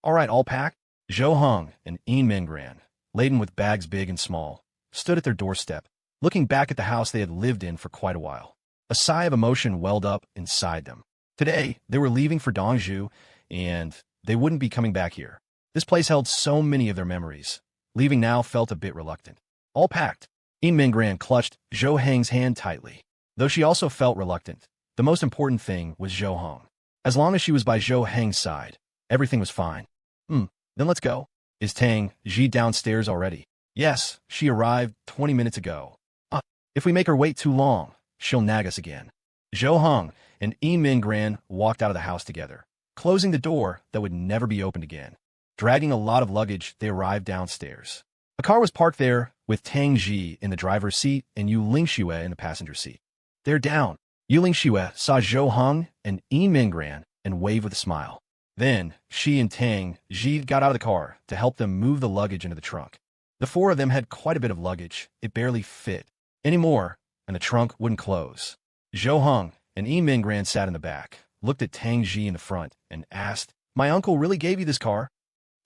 All right, all packed? Zhou Heng and Yin Mingran, laden with bags big and small, stood at their doorstep, looking back at the house they had lived in for quite a while. A sigh of emotion welled up inside them. Today, they were leaving for Dongzhou, and they wouldn't be coming back here. This place held so many of their memories. Leaving now felt a bit reluctant. All packed. Yin Mingran clutched Zhou Heng's hand tightly. Though she also felt reluctant, the most important thing was Zhou Heng. As long as she was by Zhou Heng's side, everything was fine. Then let's go. Is Tang Ji downstairs already? Yes, she arrived 20 minutes ago. If we make her wait too long, she'll nag us again. Zhou Heng and Yin Mingran walked out of the house together, closing the door that would never be opened again. Dragging a lot of luggage, they arrived downstairs. A car was parked there, with Tang Ji in the driver's seat and Yu Lingxue in the passenger seat. They're down. Yu Lingxue saw Zhou Heng and Yin Mingran and waved with a smile. Then, she and Tang Ji got out of the car to help them move the luggage into the trunk. The four of them had quite a bit of luggage. It barely fit anymore, and the trunk wouldn't close. Zhou Heng and Yin Mingran sat in the back, looked at Tang Ji in the front, and asked, "My uncle really gave you this car?"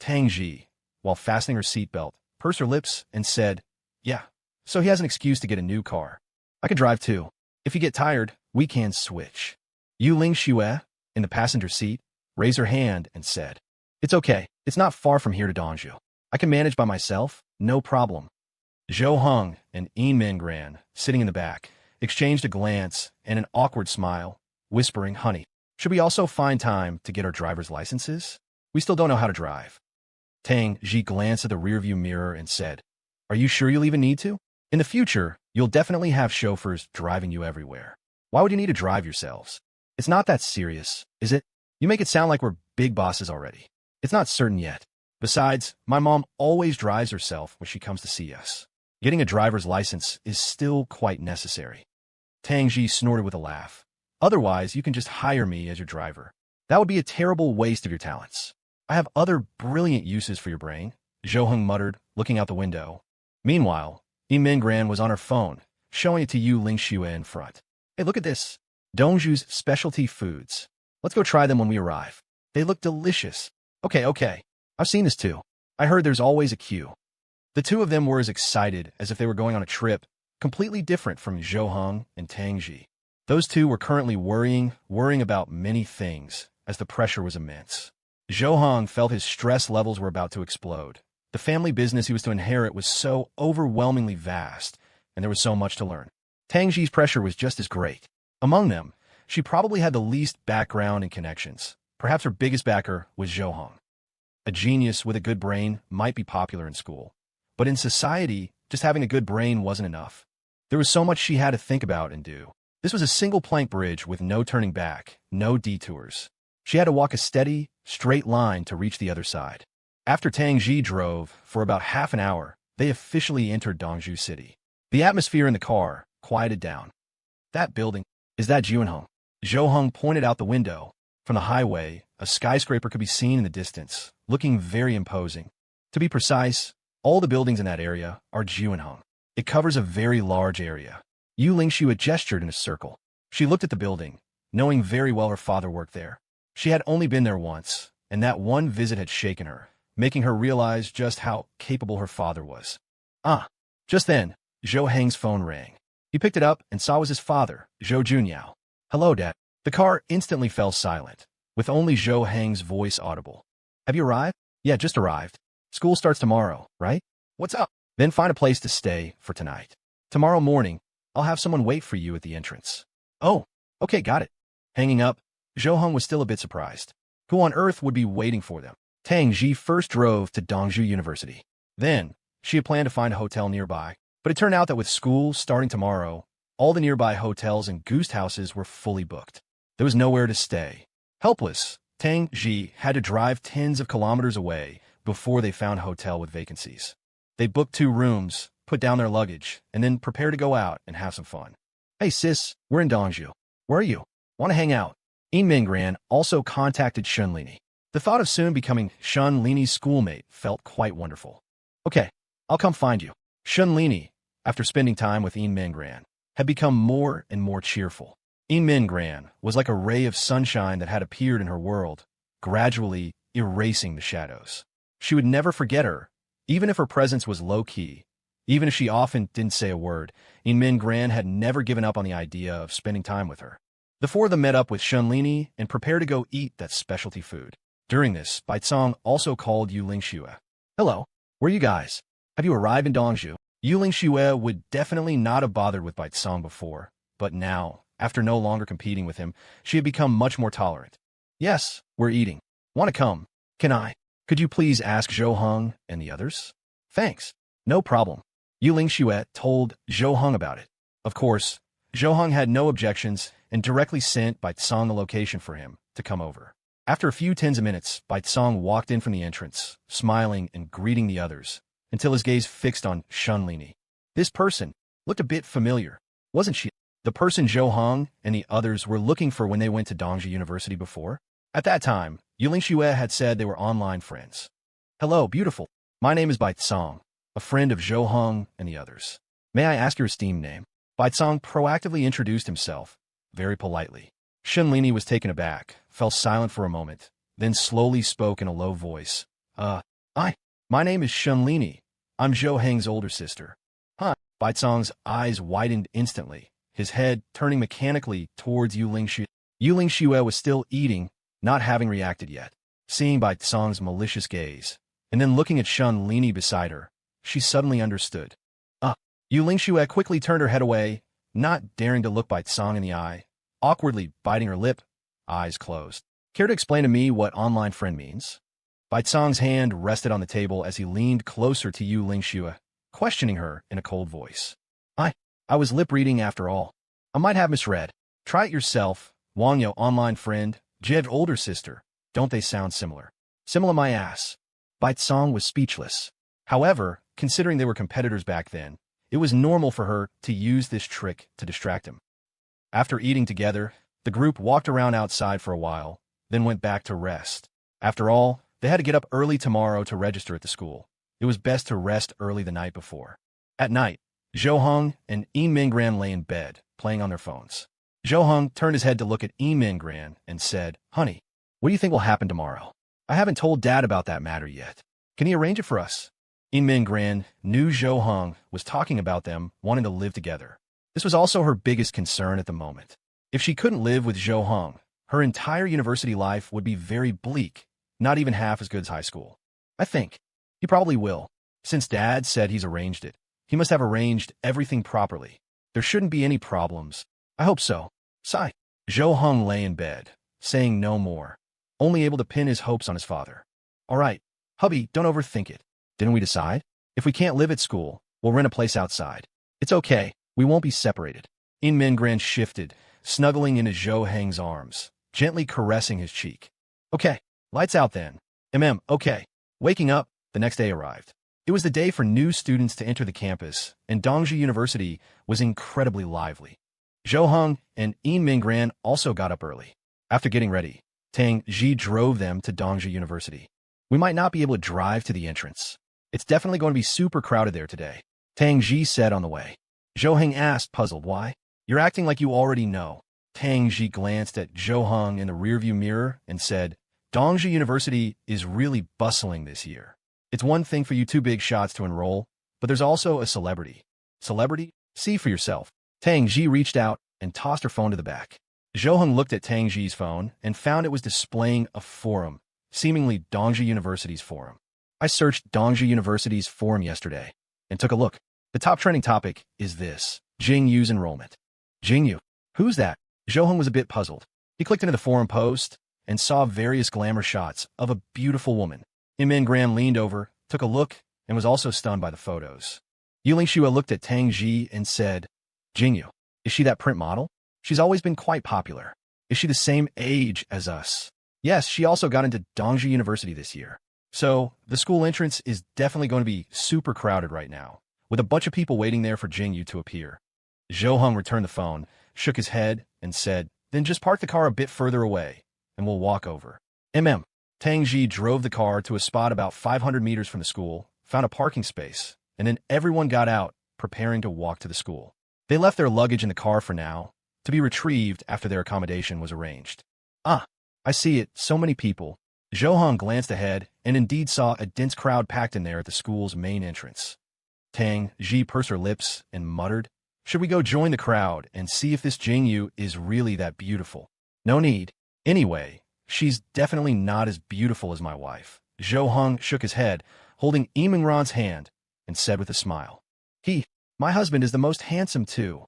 Tang Ji, while fastening her seatbelt, pursed her lips and said, "Yeah, so he has an excuse to get a new car. I can drive too. If you get tired, we can switch." Yu Lingxue, in the passenger seat, raised her hand and said, "It's okay. It's not far from here to Dongzhou. I can manage by myself, no problem." Zhou Heng and Yin Mingran, sitting in the back, exchanged a glance and an awkward smile, whispering, "Honey, should we also find time to get our driver's licenses? We still don't know how to drive." Tang Ji glanced at the rearview mirror and said, "Are you sure you'll even need to? In the future, you'll definitely have chauffeurs driving you everywhere. Why would you need to drive yourselves? It's not that serious, is it? You make it sound like we're big bosses already. It's not certain yet. Besides, my mom always drives herself when she comes to see us. Getting a driver's license is still quite necessary." Tang Ji snorted with a laugh. "Otherwise, you can just hire me as your driver. That would be a terrible waste of your talents. I have other brilliant uses for your brain," Zhou Heng muttered, looking out the window. Meanwhile, Yin Mingran was on her phone, showing it to Yu Lingxue in front. "Hey, look at this. Dongzhou's specialty foods. Let's go try them when we arrive. They look delicious." Okay. I've seen this too. I heard there's always a queue." The two of them were as excited as if they were going on a trip, completely different from Zhou Heng and Tang Ji. Those two were currently worrying about many things, as the pressure was immense. Zhou Heng felt his stress levels were about to explode. The family business he was to inherit was so overwhelmingly vast, and there was so much to learn. Tang Ji's pressure was just as great. Among them, she probably had the least background and connections. Perhaps her biggest backer was Zhou Heng. A genius with a good brain might be popular in school, but in society, just having a good brain wasn't enough. There was so much she had to think about and do. This was a single plank bridge with no turning back, no detours. She had to walk a steady, straight line to reach the other side. After Tang Ji drove for about half an hour, they officially entered Dongzhou City. The atmosphere in the car quieted down. "That building, is that Juanheng?" Zhou Heng pointed out the window. From the highway, a skyscraper could be seen in the distance, looking very imposing. To be precise, all the buildings in that area are Juanheng. It covers a very large area. Yu Lingxue gestured in a circle. She looked at the building, knowing very well her father worked there. She had only been there once, and that one visit had shaken her, making her realize just how capable her father was. Just then, Zhou Heng's phone rang. He picked it up and saw it was his father, Zhou Junyao. "Hello, Dad." The car instantly fell silent, with only Zhou Heng's voice audible. "Have you arrived?" "Yeah, just arrived. School starts tomorrow, right?" "What's up?" "Then find a place to stay for tonight. Tomorrow morning, I'll have someone wait for you at the entrance." "Oh, okay, got it." Hanging up, Zhou Heng was still a bit surprised. Who on earth would be waiting for them? Tang Ji first drove to Dongzhou University. Then, she had planned to find a hotel nearby, but it turned out that with school starting tomorrow, all the nearby hotels and guest houses were fully booked. There was nowhere to stay. Helpless, Tang Ji had to drive tens of kilometers away before they found a hotel with vacancies. They booked 2 rooms, put down their luggage, and then prepared to go out and have some fun. "Hey sis, we're in Dongzhou. Where are you? Want to hang out?" Yin Mingran also contacted Shun Lini. The thought of soon becoming Shun Lini's schoolmate felt quite wonderful. "Okay, I'll come find you." Shun Lini, after spending time with Yin Mingran, had become more and more cheerful. Yin Mingran was like a ray of sunshine that had appeared in her world, gradually erasing the shadows. She would never forget her, even if her presence was low-key. Even if she often didn't say a word, Min Gran had never given up on the idea of spending time with her. The four of them met up with Shunlini and prepared to go eat that specialty food. During this, Baicong also called Yu Lingxue. Hello, where are you guys? Have you arrived in Dongzhu? Yu Lingxue would definitely not have bothered with Baicong before, but now, after no longer competing with him, she had become much more tolerant. Yes, we're eating. Want to come? Can I? Could you please ask Zhou Heng and the others? Thanks. No problem. Yu Lingxue told Zhou Heng about it. Of course, Zhou Heng had no objections and directly sent Baicong the location for him to come over. After a few tens of minutes, Baicong walked in from the entrance, smiling and greeting the others, until his gaze fixed on Shunlini. This person looked a bit familiar, wasn't she? The person Zhou Heng and the others were looking for when they went to Dongzhi University before? At that time, Yu Lingxue had said they were online friends. Hello, beautiful. My name is Baicong, a friend of Zhou Heng and the others. May I ask your esteemed name? Baicong proactively introduced himself, very politely. Shunlini was taken aback, fell silent for a moment, then slowly spoke in a low voice. My name is Shunlini. I'm Zhou Heng's older sister. Huh. Baicong's eyes widened instantly, his head turning mechanically towards Yu Lingxue. Yu Lingxue was still eating, not having reacted yet. Seeing Baicong's malicious gaze, and then looking at Shunlini beside her, she suddenly understood. Yu Lingxue quickly turned her head away, not daring to look Baicong in the eye, awkwardly biting her lip, eyes closed. Care to explain to me what online friend means? Baicong's hand rested on the table as he leaned closer to Yu Lingxue, questioning her in a cold voice. I was lip-reading after all. I might have misread. Try it yourself. Wangyo online friend, Jed's older sister. Don't they sound similar? Similar my ass. Baicong was speechless. However, considering they were competitors back then, it was normal for her to use this trick to distract him. After eating together, the group walked around outside for a while, then went back to rest. After all, they had to get up early tomorrow to register at the school. It was best to rest early the night before. At night, Zhou Heng and Min Gran lay in bed, playing on their phones. Zhou Heng turned his head to look at Min Gran and said, Honey, what do you think will happen tomorrow? I haven't told Dad about that matter yet. Can he arrange it for us? Min Gran knew Zhou Heng was talking about them wanting to live together. This was also her biggest concern at the moment. If she couldn't live with Zhou Heng, her entire university life would be very bleak, not even half as good as high school. I think he probably will. Since Dad said he's arranged it, he must have arranged everything properly. There shouldn't be any problems. I hope so. Sigh. Zhou Heng lay in bed, saying no more, only able to pin his hopes on his father. All right, hubby, don't overthink it. Didn't we decide? If we can't live at school, we'll rent a place outside. It's okay. We won't be separated. Min Gran shifted, snuggling into Zhou Heng's arms, gently caressing his cheek. Okay, lights out then. Okay. Waking up, the next day arrived. It was the day for new students to enter the campus, and Dongzhi University was incredibly lively. Zhou Heng and Min Gran also got up early. After getting ready, Tang Ji drove them to Dongzhi University. We might not be able to drive to the entrance. It's definitely going to be super crowded there today, Tang Ji said on the way. Zhou Heng asked, puzzled, why? You're acting like you already know. Tang Ji glanced at Zhou Heng in the rearview mirror and said, Dongzhi University is really bustling this year. It's one thing for you two big shots to enroll, but there's also a celebrity. Celebrity? See for yourself. Tang Ji reached out and tossed her phone to the back. Zhou Heng looked at Tang Ji's phone and found it was displaying a forum, seemingly Dongzhi University's forum. I searched Dongzhi University's forum yesterday and took a look. The top trending topic is this: Jingyu's enrollment. Jingyu? Who's that? Zhou Heng was a bit puzzled. He clicked into the forum post and saw various glamour shots of a beautiful woman. Min Gran leaned over, took a look, and was also stunned by the photos. Yu Lingxue looked at Tang Ji and said, Jingyu, is she that print model? She's always been quite popular. Is she the same age as us? Yes, she also got into Dongzhi University this year. So, the school entrance is definitely going to be super crowded right now, with a bunch of people waiting there for Jingyu to appear. Zhou Heng returned the phone, shook his head, and said, then just park the car a bit further away, and we'll walk over. Tang Ji drove the car to a spot about 500 meters from the school, found a parking space, and then everyone got out, preparing to walk to the school. They left their luggage in the car for now, to be retrieved after their accommodation was arranged. I see it, so many people. Zhou Hong glanced ahead and indeed saw a dense crowd packed in there at the school's main entrance. Tang Ji pursed her lips and muttered, "Should we go join the crowd and see if this Jingyu is really that beautiful?" "No need. Anyway, she's definitely not as beautiful as my wife." Zhou Hong shook his head, holding Yimingran's hand, and said with a smile, My husband is the most handsome too."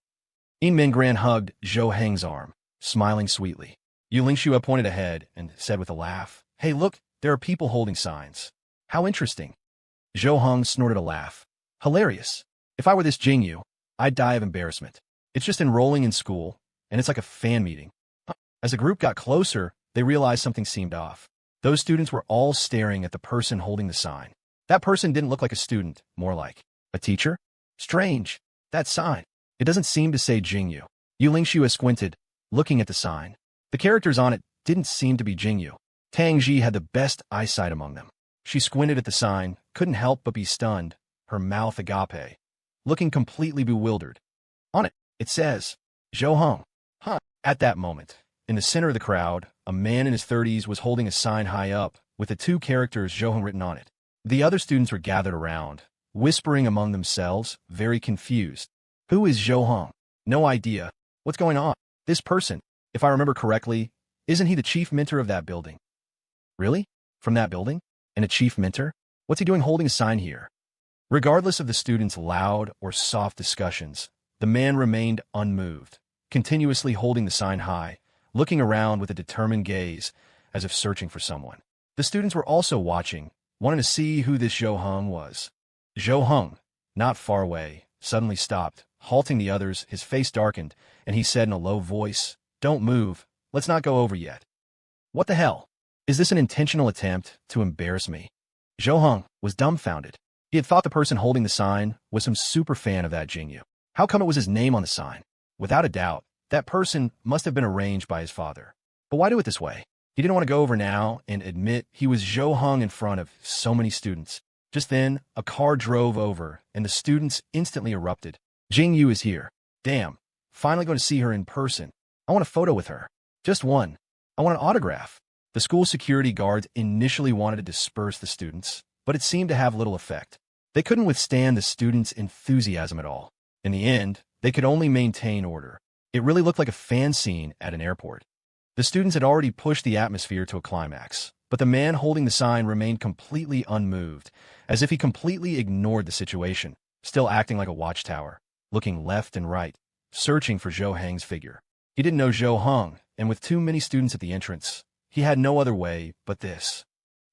Yimingran hugged Zhou Heng's arm, smiling sweetly. Yu Lingxue pointed ahead and said with a laugh, "Hey, look, there are people holding signs. How interesting." Zhou Hong snorted a laugh. "Hilarious. If I were this Jingyu, I'd die of embarrassment. It's just enrolling in school, and it's like a fan meeting." As the group got closer, they realized something seemed off. Those students were all staring at the person holding the sign. That person didn't look like a student, more like a teacher. Strange. That sign. It doesn't seem to say Jingyu. Yu Lingxue squinted, looking at the sign. The characters on it didn't seem to be Jingyu. Tang Ji had the best eyesight among them. She squinted at the sign, couldn't help but be stunned, her mouth agape, looking completely bewildered. On it, it says, Zhou Hong. At that moment, in the center of the crowd, a man in his 30s was holding a sign high up, with the two characters Zhou Hong written on it. The other students were gathered around, whispering among themselves, very confused. Who is Zhou Hong? No idea. What's going on? This person, if I remember correctly, isn't he the chief mentor of that building? Really? From that building? And a chief mentor? What's he doing holding a sign here? Regardless of the students' loud or soft discussions, the man remained unmoved, continuously holding the sign high, looking around with a determined gaze, as if searching for someone. The students were also watching, wanting to see who this Zhou Hong was. Zhou Hong, not far away, suddenly stopped, halting the others. His face darkened, and he said in a low voice, "Don't move. Let's not go over yet." "What the hell? Is this an intentional attempt to embarrass me?" Zhou Hong was dumbfounded. He had thought the person holding the sign was some super fan of that Jingyu. How come it was his name on the sign? Without a doubt, that person must have been arranged by his father. But why do it this way? He didn't want to go over now and admit he was Zhou Hong in front of so many students. Just then, a car drove over, and the students instantly erupted. "Jingyu is here. Damn. Finally going to see her in person. I want a photo with her. Just one. I want an autograph." The school security guards initially wanted to disperse the students, but it seemed to have little effect. They couldn't withstand the students' enthusiasm at all. In the end, they could only maintain order. It really looked like a fan scene at an airport. The students had already pushed the atmosphere to a climax, but the man holding the sign remained completely unmoved, as if he completely ignored the situation, still acting like a watchtower, looking left and right, searching for Zhou Heng's figure. He didn't know Zhou Hong, and with too many students at the entrance, he had no other way but this.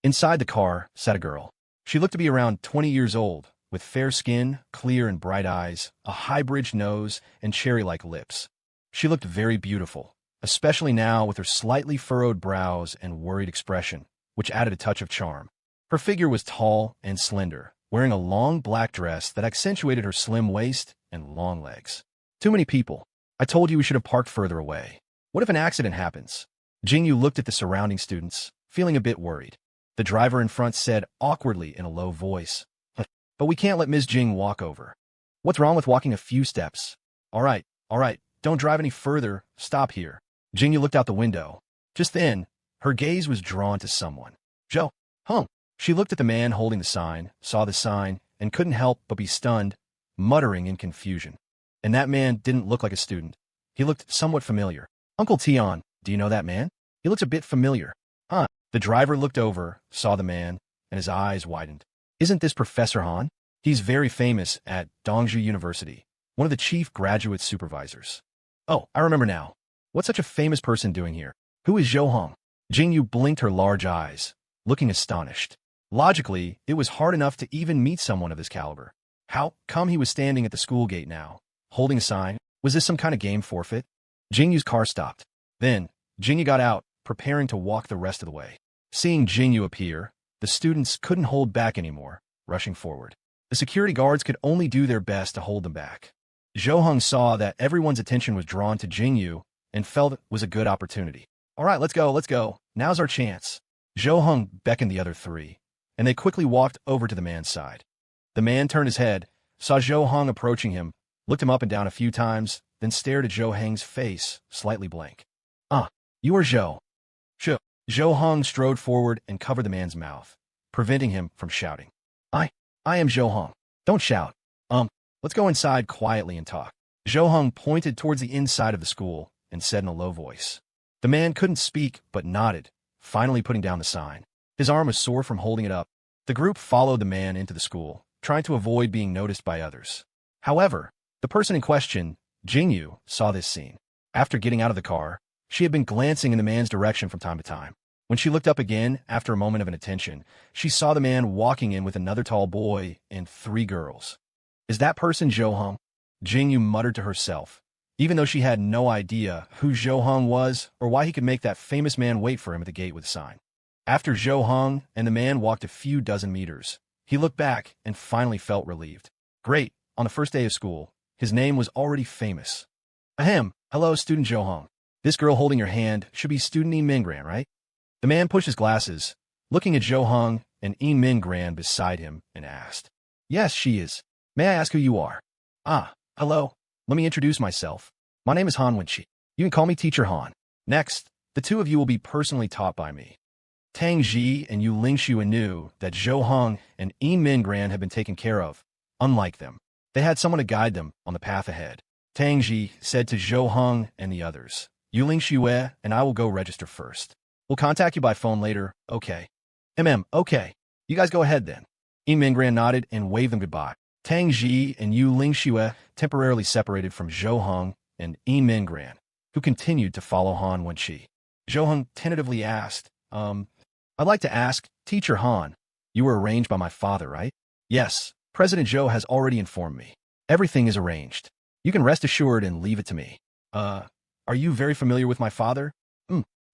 Inside the car sat a girl. She looked to be around 20 years old, with fair skin, clear and bright eyes, a high-bridged nose, and cherry-like lips. She looked very beautiful, especially now with her slightly furrowed brows and worried expression, which added a touch of charm. Her figure was tall and slender, wearing a long black dress that accentuated her slim waist and long legs. "Too many people. I told you we should have parked further away. What if an accident happens?" Jingyu looked at the surrounding students, feeling a bit worried. The driver in front said awkwardly in a low voice, "But we can't let Ms. Jing walk over." "What's wrong with walking a few steps?" All right, don't drive any further, stop here." Jingyu looked out the window. Just then, her gaze was drawn to someone. Zhou Hong. She looked at the man holding the sign, saw the sign, and couldn't help but be stunned, muttering in confusion. And that man didn't look like a student. He looked somewhat familiar. "Uncle Tian, do you know that man? He looks a bit familiar." The driver looked over, saw the man, and his eyes widened. "Isn't this Professor Han? He's very famous at Dongzhi University, one of the chief graduate supervisors." "Oh, I remember now. What's such a famous person doing here? Who is Zhou Hong?" Jingyu blinked her large eyes, looking astonished. Logically, it was hard enough to even meet someone of this caliber. How come he was standing at the school gate now, holding a sign? Was this some kind of game forfeit? Jingyu's car stopped. Then, Jingyu got out, preparing to walk the rest of the way. Seeing Jingyu appear, the students couldn't hold back anymore, rushing forward. The security guards could only do their best to hold them back. Zhou Hong saw that everyone's attention was drawn to Jingyu and felt it was a good opportunity. "All right, let's go. Now's our chance." Zhou Hong beckoned the other three, and they quickly walked over to the man's side. The man turned his head, saw Zhou Hong approaching him, looked him up and down a few times, then stared at Zhou Heng's face, slightly blank. You are Zhou. Zhou Hong strode forward and covered the man's mouth, preventing him from shouting. I, I am Zhou Hong. Don't shout. Let's go inside quietly and talk. Zhou Hong pointed towards the inside of the school and said in a low voice. The man couldn't speak but nodded, finally putting down the sign. His arm was sore from holding it up. The group followed the man into the school, trying to avoid being noticed by others. However, the person in question, Jingyu, saw this scene. After getting out of the car, she had been glancing in the man's direction from time to time. When she looked up again, after a moment of inattention, she saw the man walking in with another tall boy and 3 girls. Is that person Zhou Hong? Jingyu muttered to herself, even though she had no idea who Zhou Hong was or why he could make that famous man wait for him at the gate with a sign. After Zhou Hong and the man walked a few dozen meters, he looked back and finally felt relieved. Great, on the first day of school, his name was already famous. Ahem, hello student Zhou Hong. This girl holding your hand should be student Yi Minggran, right? The man pushed his glasses, looking at Zhou Hong and Yi Minggran beside him, and asked. Yes, she is. May I ask who you are? Ah, hello. Let me introduce myself. My name is Han Wenqi. You can call me Teacher Han. Next, the 2 of you will be personally taught by me. Tang Ji and Yu Lingshu knew that Zhou Hong and Yi Minggran had been taken care of. Unlike them, they had someone to guide them on the path ahead. Tang Ji said to Zhou Hong and the others, Yu Lingshu and I will go register first. We'll contact you by phone later, okay? Okay. You guys go ahead then. Yi Minggran nodded and waved them goodbye. Tang Ji and Yu Lingshu temporarily separated from Zhou Hong and Yi Minggran, who continued to follow Han Wenqi. Zhou Hong tentatively asked, I'd like to ask, Teacher Han, you were arranged by my father, right? Yes, President Zhou has already informed me. Everything is arranged. You can rest assured and leave it to me. Are you very familiar with my father?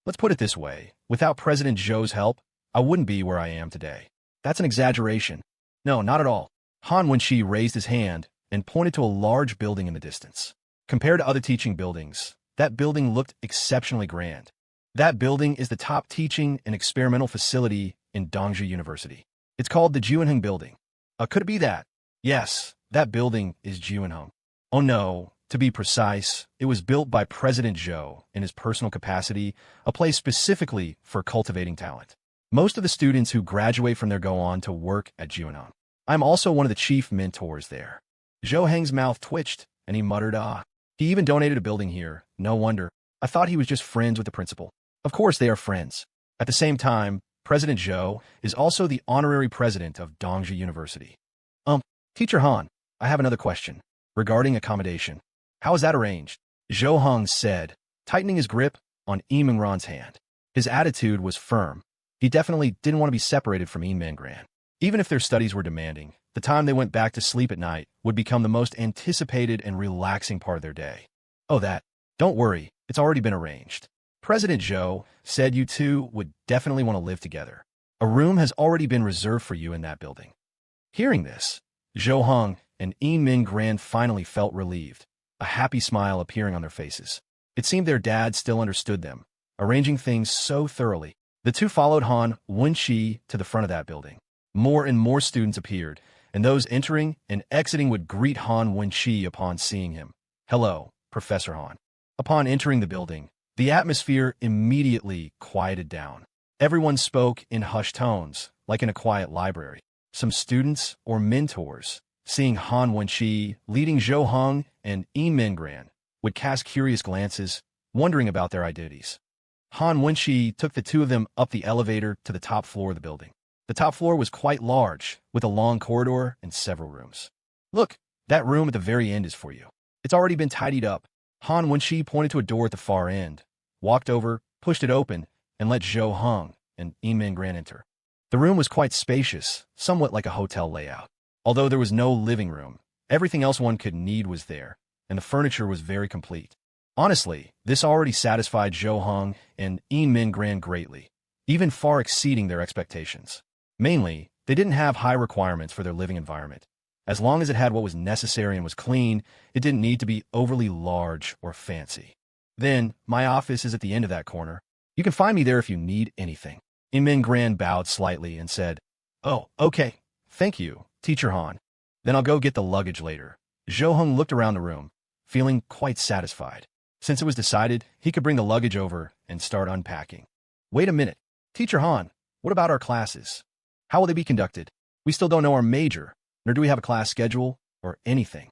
Let's put it this way. Without President Zhou's help, I wouldn't be where I am today. That's an exaggeration. No, not at all. Han Wenqi raised his hand and pointed to a large building in the distance. Compared to other teaching buildings, that building looked exceptionally grand. That building is the top teaching and experimental facility in Dongju University. It's called the Juanheng Building. Could it be that? Yes, that building is Juanheng. Oh no, to be precise, it was built by President Zhou in his personal capacity, a place specifically for cultivating talent. Most of the students who graduate from there go on to work at Juanheng. I'm also one of the chief mentors there. Zhou Heng's mouth twitched, and he muttered, He even donated a building here. No wonder. I thought he was just friends with the principal. Of course they are friends. At the same time, President Zhou is also the honorary president of Dongju University. Teacher Han, I have another question. Regarding accommodation. How is that arranged? Zhou Hong said, tightening his grip on Yi Minggran's hand. His attitude was firm. He definitely didn't want to be separated from Yi Minggran. Even if their studies were demanding, the time they went back to sleep at night would become the most anticipated and relaxing part of their day. Don't worry, it's already been arranged. President Zhou said you two would definitely want to live together. A room has already been reserved for you in that building. Hearing this, Zhou Hong and Yi Minggran finally felt relieved, a happy smile appearing on their faces. It seemed their dad still understood them, arranging things so thoroughly. The two followed Han Wenqi to the front of that building. More and more students appeared, and those entering and exiting would greet Han Wenqi upon seeing him. Hello, Professor Han. Upon entering the building, the atmosphere immediately quieted down. Everyone spoke in hushed tones, like in a quiet library. Some students or mentors, seeing Han Wenqi leading Zhou Hong and Yi Minggran, would cast curious glances, wondering about their identities. Han Wenqi took the 2 of them up the elevator to the top floor of the building. The top floor was quite large, with a long corridor and several rooms. Look, that room at the very end is for you. It's already been tidied up. Han Wenqi pointed to a door at the far end, walked over, pushed it open, and let Zhou Hong and Yi Minggran enter. The room was quite spacious, somewhat like a hotel layout. Although there was no living room, everything else one could need was there, and the furniture was very complete. Honestly, this already satisfied Zhou Hong and Yi Minggran greatly, even far exceeding their expectations. Mainly, they didn't have high requirements for their living environment. As long as it had what was necessary and was clean, it didn't need to be overly large or fancy. Then, my office is at the end of that corner. You can find me there if you need anything. Yi Minggran bowed slightly and said, Oh, okay. Thank you, Teacher Han. Then I'll go get the luggage later. Zhou Hong looked around the room, feeling quite satisfied. Since it was decided, he could bring the luggage over and start unpacking. Wait a minute. Teacher Han, what about our classes? How will they be conducted? We still don't know our major, nor do we have a class schedule or anything.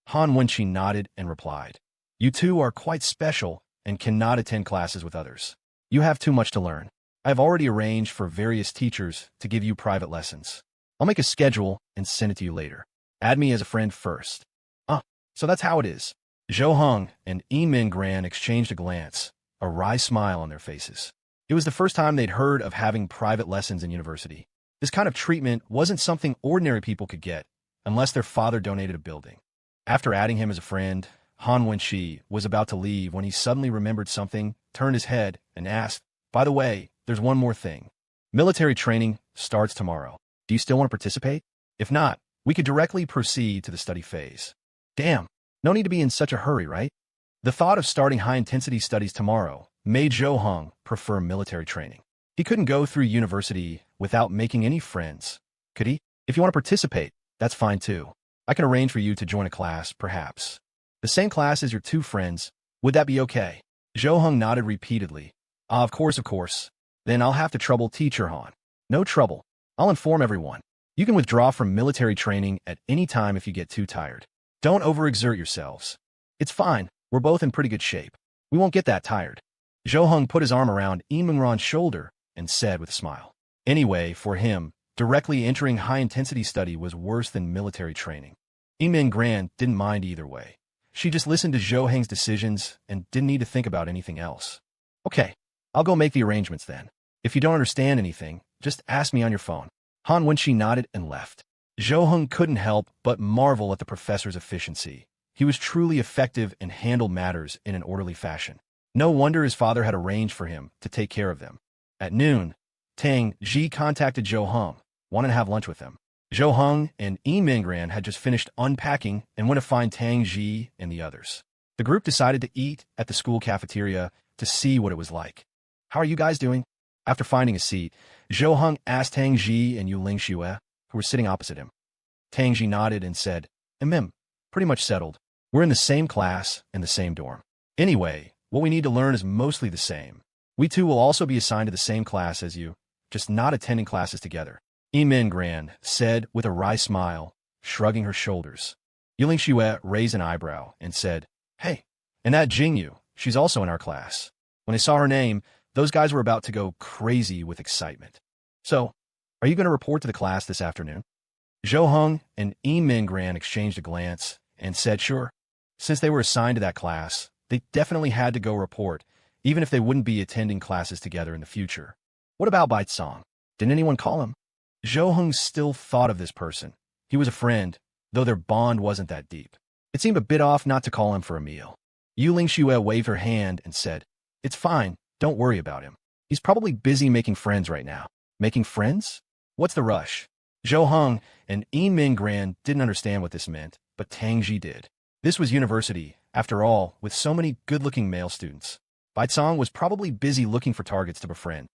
Han Wenqi nodded and replied, You two are quite special and cannot attend classes with others. You have too much to learn. I have already arranged for various teachers to give you private lessons. I'll make a schedule and send it to you later. Add me as a friend first. So that's how it is. Zhou Heng and Yi Mingran exchanged a glance, a wry smile on their faces. It was the first time they'd heard of having private lessons in university. This kind of treatment wasn't something ordinary people could get, unless their father donated a building. After adding him as a friend, Han Wenqi was about to leave when he suddenly remembered something, turned his head, and asked, By the way, there's one more thing. Military training starts tomorrow. Do you still want to participate? If not, we could directly proceed to the study phase. Damn, no need to be in such a hurry, right? The thought of starting high-intensity studies tomorrow made Zhou Heng prefer military training. He couldn't go through university without making any friends, could he? If you want to participate, that's fine too. I can arrange for you to join a class, perhaps. The same class as your two friends. Would that be okay? Zhou Heng nodded repeatedly. Of course. Then I'll have to trouble Teacher Han. No trouble. I'll inform everyone. You can withdraw from military training at any time if you get too tired. Don't overexert yourselves. It's fine. We're both in pretty good shape. We won't get that tired. Zhou Heng put his arm around Yi Mingran's shoulder and said with a smile. Anyway, for him, directly entering high-intensity study was worse than military training. Yi Mingran didn't mind either way. She just listened to Zhou Heng's decisions and didn't need to think about anything else. Okay, I'll go make the arrangements then. If you don't understand anything, just ask me on your phone. Han Wenqi nodded and left. Zhou Heng couldn't help but marvel at the professor's efficiency. He was truly effective and handled matters in an orderly fashion. No wonder his father had arranged for him to take care of them. At noon, Tang Ji contacted Zhou Heng, wanted to have lunch with him. Zhou Heng and Yi Mingran had just finished unpacking and went to find Tang Ji and the others. The group decided to eat at the school cafeteria to see what it was like. How are you guys doing? After finding a seat, Zhou Heng asked Tang Ji and Yu Lingxue, who were sitting opposite him. Tang Ji nodded and said, pretty much settled. We're in the same class and the same dorm. Anyway, what we need to learn is mostly the same. We two will also be assigned to the same class as you, just not attending classes together. Yi Mingran said with a wry smile, shrugging her shoulders. Yu Lingxue raised an eyebrow and said, Hey, and that Jingyu, she's also in our class. When they saw her name, those guys were about to go crazy with excitement. So, are you going to report to the class this afternoon? Zhou Heng and Yi Mingran exchanged a glance and said sure. Since they were assigned to that class, they definitely had to go report, even if they wouldn't be attending classes together in the future. What about Baitsong? Didn't anyone call him? Zhou Heng still thought of this person. He was a friend, though their bond wasn't that deep. It seemed a bit off not to call him for a meal. Yu Lingxue waved her hand and said, It's fine, don't worry about him. He's probably busy making friends right now. Making friends? What's the rush? Zhou Heng and Yi Mingran didn't understand what this meant, but Tang Ji did. This was university, after all, with so many good-looking male students. Baitsong was probably busy looking for targets to befriend.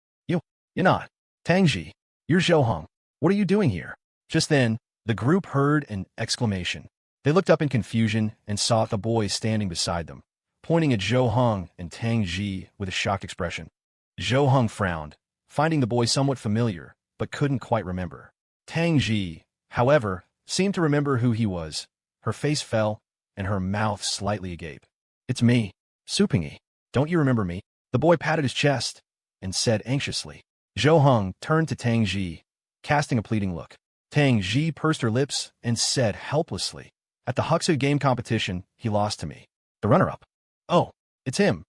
You're not. Tang Ji, you're Zhou Heng. What are you doing here? Just then, the group heard an exclamation. They looked up in confusion and saw the boy standing beside them, pointing at Zhou Heng and Tang Ji with a shocked expression. Zhou Heng frowned, finding the boy somewhat familiar, but couldn't quite remember. Tang Ji, however, seemed to remember who he was. Her face fell, and her mouth slightly agape. It's me, Su Pingyi. Don't you remember me? The boy patted his chest and said anxiously. Zhou Heng turned to Tang Ji, casting a pleading look. Tang Ji pursed her lips and said helplessly, At the Huxu game competition, he lost to me. The runner-up. Oh, it's him.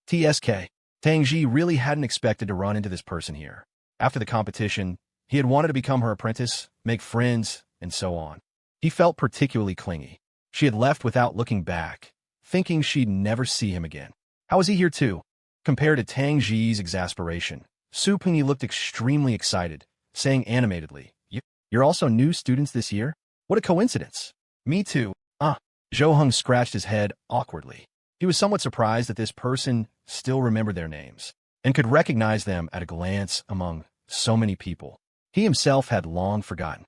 TSK. Tang Ji really hadn't expected to run into this person here. After the competition, he had wanted to become her apprentice, make friends, and so on. He felt particularly clingy. She had left without looking back, thinking she'd never see him again. How was he here too? Compared to Tang Ji's exasperation, Su Pingyi looked extremely excited, saying animatedly, You're also new students this year? What a coincidence. Me too. Zhou Heng scratched his head awkwardly. He was somewhat surprised that this person still remembered their names, and could recognize them at a glance among so many people. He himself had long forgotten.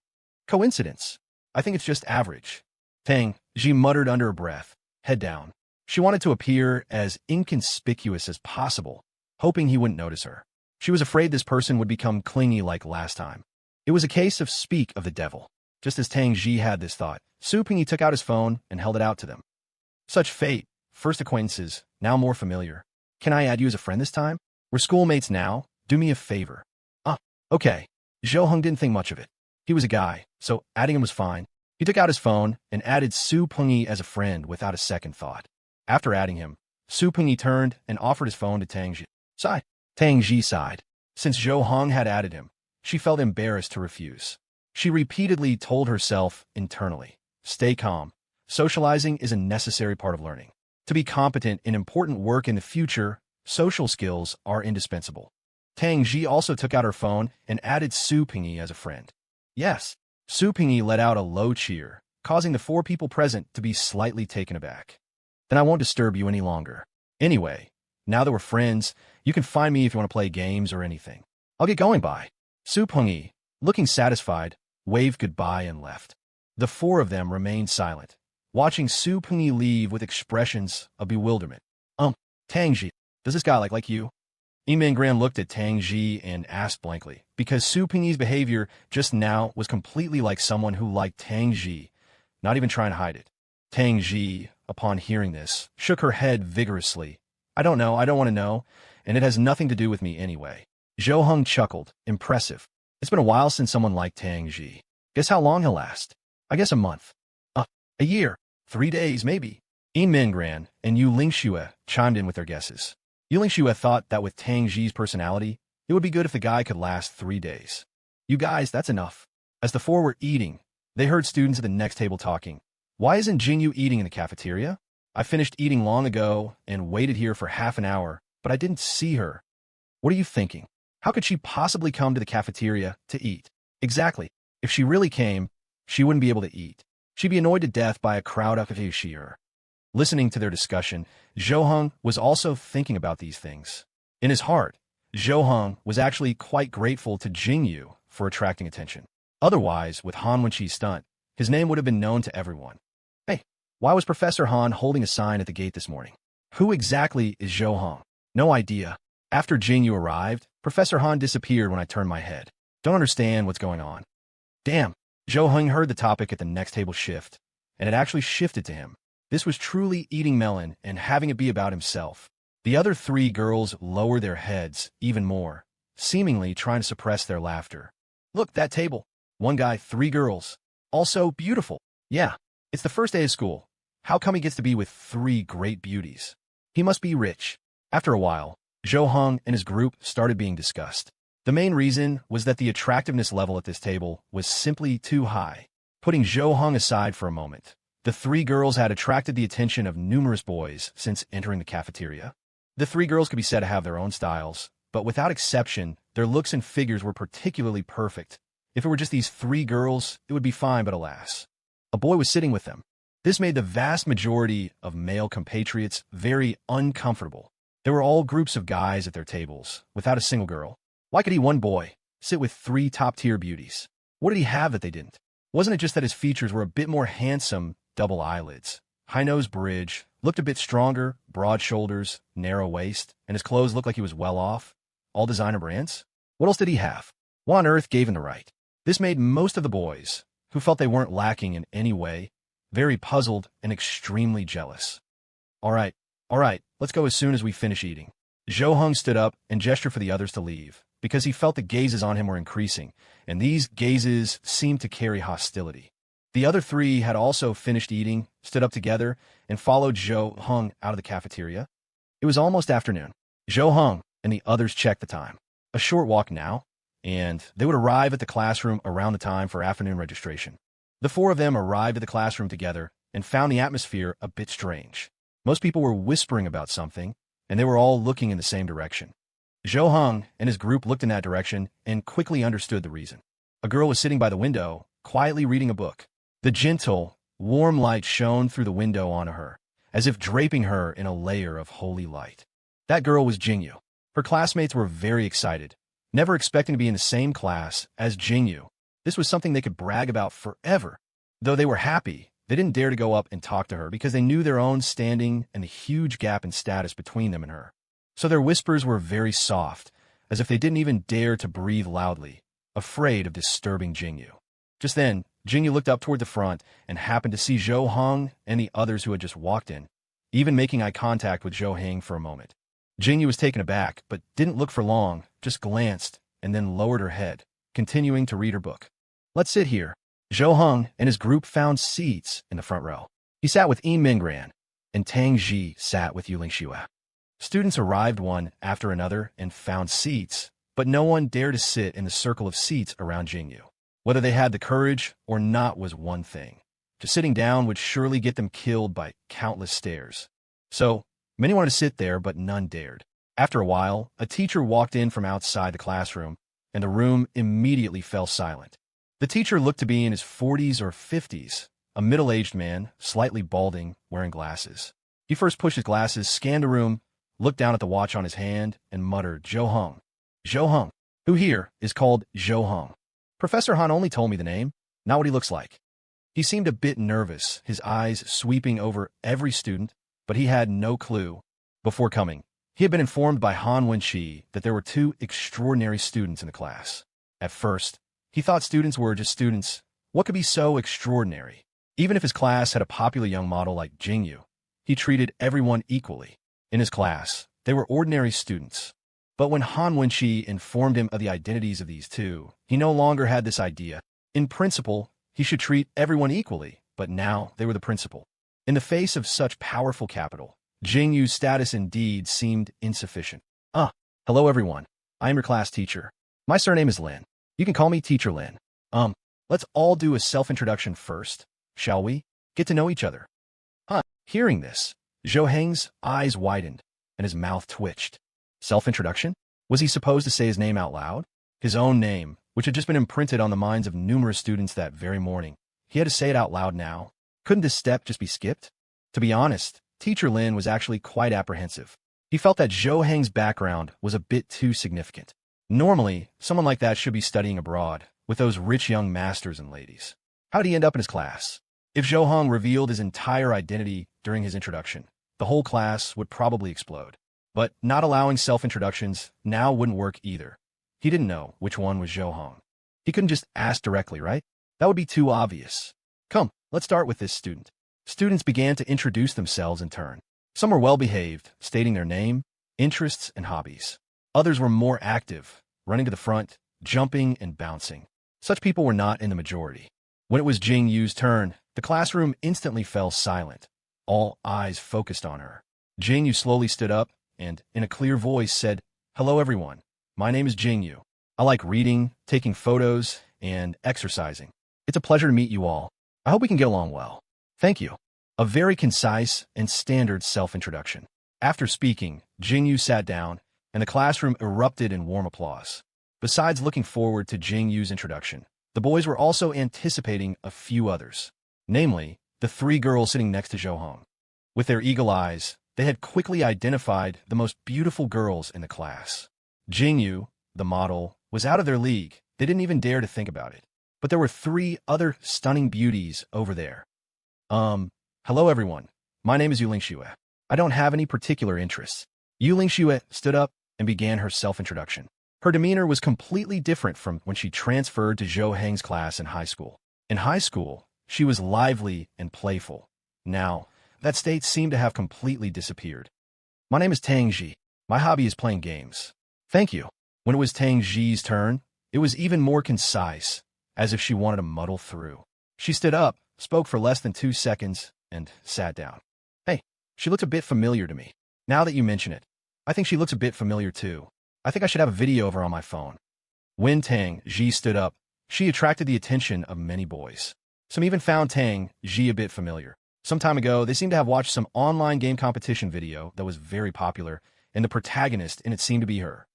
Coincidence? I think it's just average. Tang Ji muttered under her breath, head down. She wanted to appear as inconspicuous as possible, hoping he wouldn't notice her. She was afraid this person would become clingy like last time. It was a case of speak of the devil. Just as Tang Ji had this thought, Su Pingyi took out his phone and held it out to them. Such fate, first acquaintances, now more familiar. Can I add you as a friend this time? We're schoolmates now, do me a favor. Okay. Zhou Heng didn't think much of it. He was a guy, so adding him was fine. He took out his phone and added Su Pingyi as a friend without a second thought. After adding him, Su Pingyi turned and offered his phone to Tang Ji. Tang Ji sighed. Since Zhou Heng had added him, she felt embarrassed to refuse. She repeatedly told herself internally, stay calm. Socializing is a necessary part of learning. To be competent in important work in the future, social skills are indispensable. Tang Ji also took out her phone and added Su Pingyi as a friend. Yes, Su Pingyi let out a low cheer, causing the 4 people present to be slightly taken aback. Then I won't disturb you any longer. Anyway, now that we're friends, you can find me if you want to play games or anything. I'll get going, bye. Su Pingyi, looking satisfied, waved goodbye and left. The 4 of them remained silent, watching Su Pingyi leave with expressions of bewilderment. Tang Ji, does this guy like you? Min Gran looked at Tang Ji and asked blankly, because Su Pingyi's behavior just now was completely like someone who liked Tang Ji, not even trying to hide it. Tang Ji, upon hearing this, shook her head vigorously. I don't know, I don't want to know, and it has nothing to do with me anyway. Zhou Heng chuckled, impressive. It's been a while since someone liked Tang Ji. Guess how long he'll last? I guess a month. A year. 3 days, maybe. Min Gran and Yu Lingxue chimed in with their guesses. Yu Lingxue thought that with Tang Ji's personality, it would be good if the guy could last 3 days. You guys, that's enough. As the 4 were eating, they heard students at the next table talking. Why isn't Jingyu eating in the cafeteria? I finished eating long ago and waited here for half an hour, but I didn't see her. What are you thinking? How could she possibly come to the cafeteria to eat? Exactly. If she really came, she wouldn't be able to eat. She'd be annoyed to death by a crowd of her. Listening to their discussion, Zhou Heng was also thinking about these things. In his heart, Zhou Heng was actually quite grateful to Jingyu for attracting attention. Otherwise, with Han Wenqi's stunt, his name would have been known to everyone. Hey, why was Professor Han holding a sign at the gate this morning? Who exactly is Zhou Heng? No idea. After Jingyu arrived, Professor Han disappeared when I turned my head. Don't understand what's going on. Damn, Zhou Heng heard the topic at the next table shift, and it actually shifted to him. This was truly eating melon and having it be about himself. The other 3 girls lowered their heads even more, seemingly trying to suppress their laughter. Look, that table. 1 guy, 3 girls. Also beautiful. Yeah, it's the first day of school. How come he gets to be with 3 great beauties? He must be rich. After a while, Zhou Heng and his group started being discussed. The main reason was that the attractiveness level at this table was simply too high. Putting Zhou Heng aside for a moment, the 3 girls had attracted the attention of numerous boys since entering the cafeteria. The 3 girls could be said to have their own styles, but without exception, their looks and figures were particularly perfect. If it were just these 3 girls, it would be fine, but alas, a boy was sitting with them. This made the vast majority of male compatriots very uncomfortable. There were all groups of guys at their tables, without a single girl. Why could one boy sit with 3 top-tier beauties? What did he have that they didn't? Wasn't it just that his features were a bit more handsome? Double eyelids, high nose bridge, looked a bit stronger, broad shoulders, narrow waist, and his clothes looked like he was well off. All designer brands? What else did he have? What on earth gave him the right? This made most of the boys, who felt they weren't lacking in any way, very puzzled and extremely jealous. All right, let's go as soon as we finish eating. Zhou Heng stood up and gestured for the others to leave, because he felt the gazes on him were increasing, and these gazes seemed to carry hostility. The other 3 had also finished eating, stood up together, and followed Zhou Heng out of the cafeteria. It was almost afternoon. Zhou Heng and the others checked the time. A short walk now, and they would arrive at the classroom around the time for afternoon registration. The 4 of them arrived at the classroom together and found the atmosphere a bit strange. Most people were whispering about something, and they were all looking in the same direction. Zhou Heng and his group looked in that direction and quickly understood the reason. A girl was sitting by the window, quietly reading a book. The gentle, warm light shone through the window onto her, as if draping her in a layer of holy light. That girl was Jingyu. Her classmates were very excited, never expecting to be in the same class as Jingyu. This was something they could brag about forever. Though they were happy, they didn't dare to go up and talk to her because they knew their own standing and the huge gap in status between them and her. So their whispers were very soft, as if they didn't even dare to breathe loudly, afraid of disturbing Jingyu. Just then, Jingyu looked up toward the front and happened to see Zhou Hong and the others who had just walked in, even making eye contact with Zhou Heng for a moment. Jingyu was taken aback, but didn't look for long, just glanced, and then lowered her head, continuing to read her book. "Let's sit here." Zhou Heng and his group found seats in the front row. He sat with Yi Minggran, and Tang Ji sat with Yu Lingxue. Students arrived one after another and found seats, but no one dared to sit in the circle of seats around Jingyu. Whether they had the courage or not was one thing. Just sitting down would surely get them killed by countless stares. So, many wanted to sit there, but none dared. After a while, a teacher walked in from outside the classroom, and the room immediately fell silent. The teacher looked to be in his 40s or 50s, a middle-aged man, slightly balding, wearing glasses. He first pushed his glasses, scanned the room, looked down at the watch on his hand, and muttered, "Zhou Heng. Zhou Heng. Who here is called Zhou Heng?" Professor Han only told me the name, not what he looks like. He seemed a bit nervous, his eyes sweeping over every student, but he had no clue. Before coming, he had been informed by Han Wenqi that there were two extraordinary students in the class. At first, he thought students were just students. What could be so extraordinary? Even if his class had a popular young model like Jingyu, he treated everyone equally. In his class, they were ordinary students. But when Han Wenqi informed him of the identities of these two, he no longer had this idea. In principle, he should treat everyone equally, but now they were the principal. In the face of such powerful capital, Jingyu's status indeed seemed insufficient. Hello everyone. I am your class teacher. My surname is Lin. You can call me Teacher Lin. Let's all do a self-introduction first, shall we? Get to know each other. Hearing this, Zhou Heng's eyes widened, and his mouth twitched. Self-introduction? Was he supposed to say his name out loud? His own name, which had just been imprinted on the minds of numerous students that very morning. He had to say it out loud now. Couldn't this step just be skipped? To be honest, Teacher Lin was actually quite apprehensive. He felt that Zhou Heng's background was a bit too significant. Normally, someone like that should be studying abroad, with those rich young masters and ladies. How'd he end up in his class? If Zhou Heng revealed his entire identity during his introduction, the whole class would probably explode. But not allowing self-introductions now wouldn't work either. He didn't know which one was Zhou Heng. He couldn't just ask directly, right? That would be too obvious. Come, let's start with this student. Students began to introduce themselves in turn. Some were well-behaved, stating their name, interests, and hobbies. Others were more active, running to the front, jumping and bouncing. Such people were not in the majority. When it was Jingyu's turn, the classroom instantly fell silent. All eyes focused on her. Jingyu slowly stood up and, in a clear voice, said, "Hello everyone. My name is Jingyu. I like reading, taking photos, and exercising. It's a pleasure to meet you all. I hope we can get along well. Thank you." A very concise and standard self-introduction. After speaking, Jingyu sat down, and the classroom erupted in warm applause. Besides looking forward to Jingyu's introduction, the boys were also anticipating a few others, namely, the three girls sitting next to Zhou Heng. With their eagle eyes, they had quickly identified the most beautiful girls in the class. Jingyu, the model, was out of their league. They didn't even dare to think about it. But there were three other stunning beauties over there. Hello everyone. My name is Yu Lingxue. I don't have any particular interests. Yu Lingxue stood up and began her self-introduction. Her demeanor was completely different from when she transferred to Zhou Heng's class in high school. In high school, she was lively and playful. Now, that state seemed to have completely disappeared. My name is Tang Ji. My hobby is playing games. Thank you. When it was Tang Ji's turn, it was even more concise, as if she wanted to muddle through. She stood up, spoke for less than 2 seconds, and sat down. Hey, she looks a bit familiar to me. Now that you mention it, I think she looks a bit familiar too. I think I should have a video of her on my phone. When Tang Ji stood up, she attracted the attention of many boys. Some even found Tang Ji a bit familiar. Some time ago, they seemed to have watched some online game competition video that was very popular, and the protagonist in it seemed to be her.